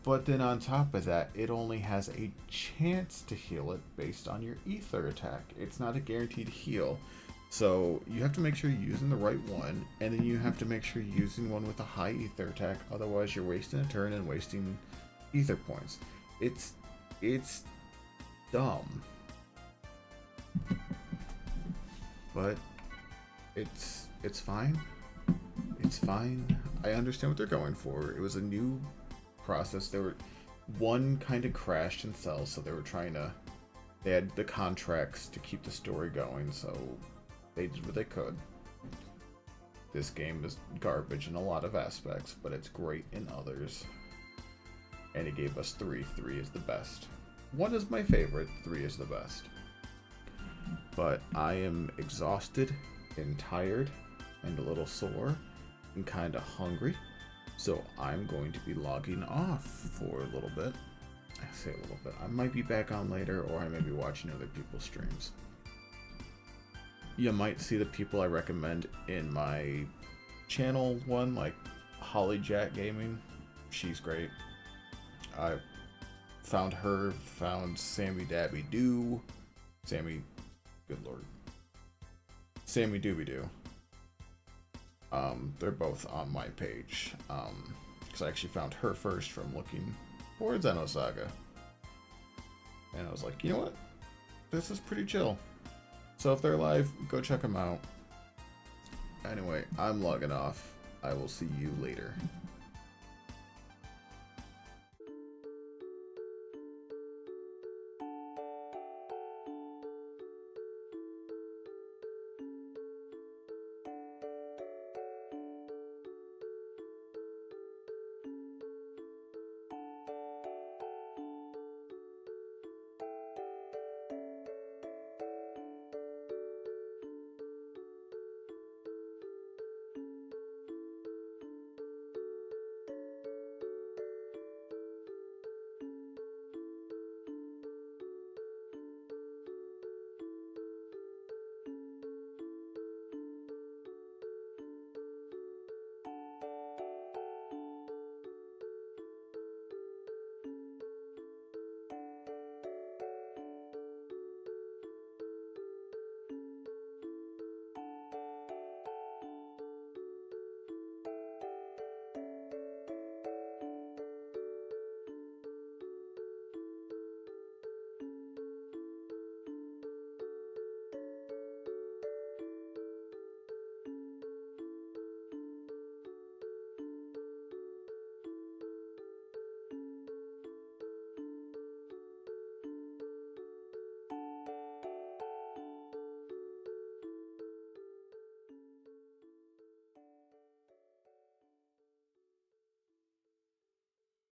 But then on top of that, it only has a chance to heal it based on your ether attack. It's not a guaranteed heal. So you have to make sure you're using the right one, and then you have to make sure you're using one with a high ether attack, otherwise you're wasting a turn and wasting ether points. It's dumb. But it's fine. It's fine. I understand what they're going for. It was a new process. One kind of crashed and fell, so they had the contracts to keep the story going, so they did what they could. This game is garbage in a lot of aspects, but it's great in others. And it gave us 3. 3 is the best. 1 is my favorite, 3 is the best. But I am exhausted and tired and a little sore and kind of hungry. So I'm going to be logging off for a little bit. I say a little bit. I might be back on later, or I may be watching other people's streams. You might see the people I recommend in my channel one, like Holly Jack Gaming. She's great. I found her, found Sammy Dabby Doo. Sammy, good lord. Sammy Dooby Doo. They're both on my page. Because I actually found her first from looking for Xenosaga. And I was like, you know what? This is pretty chill. So if they're live, go check them out. Anyway, I'm logging off. I will see you later.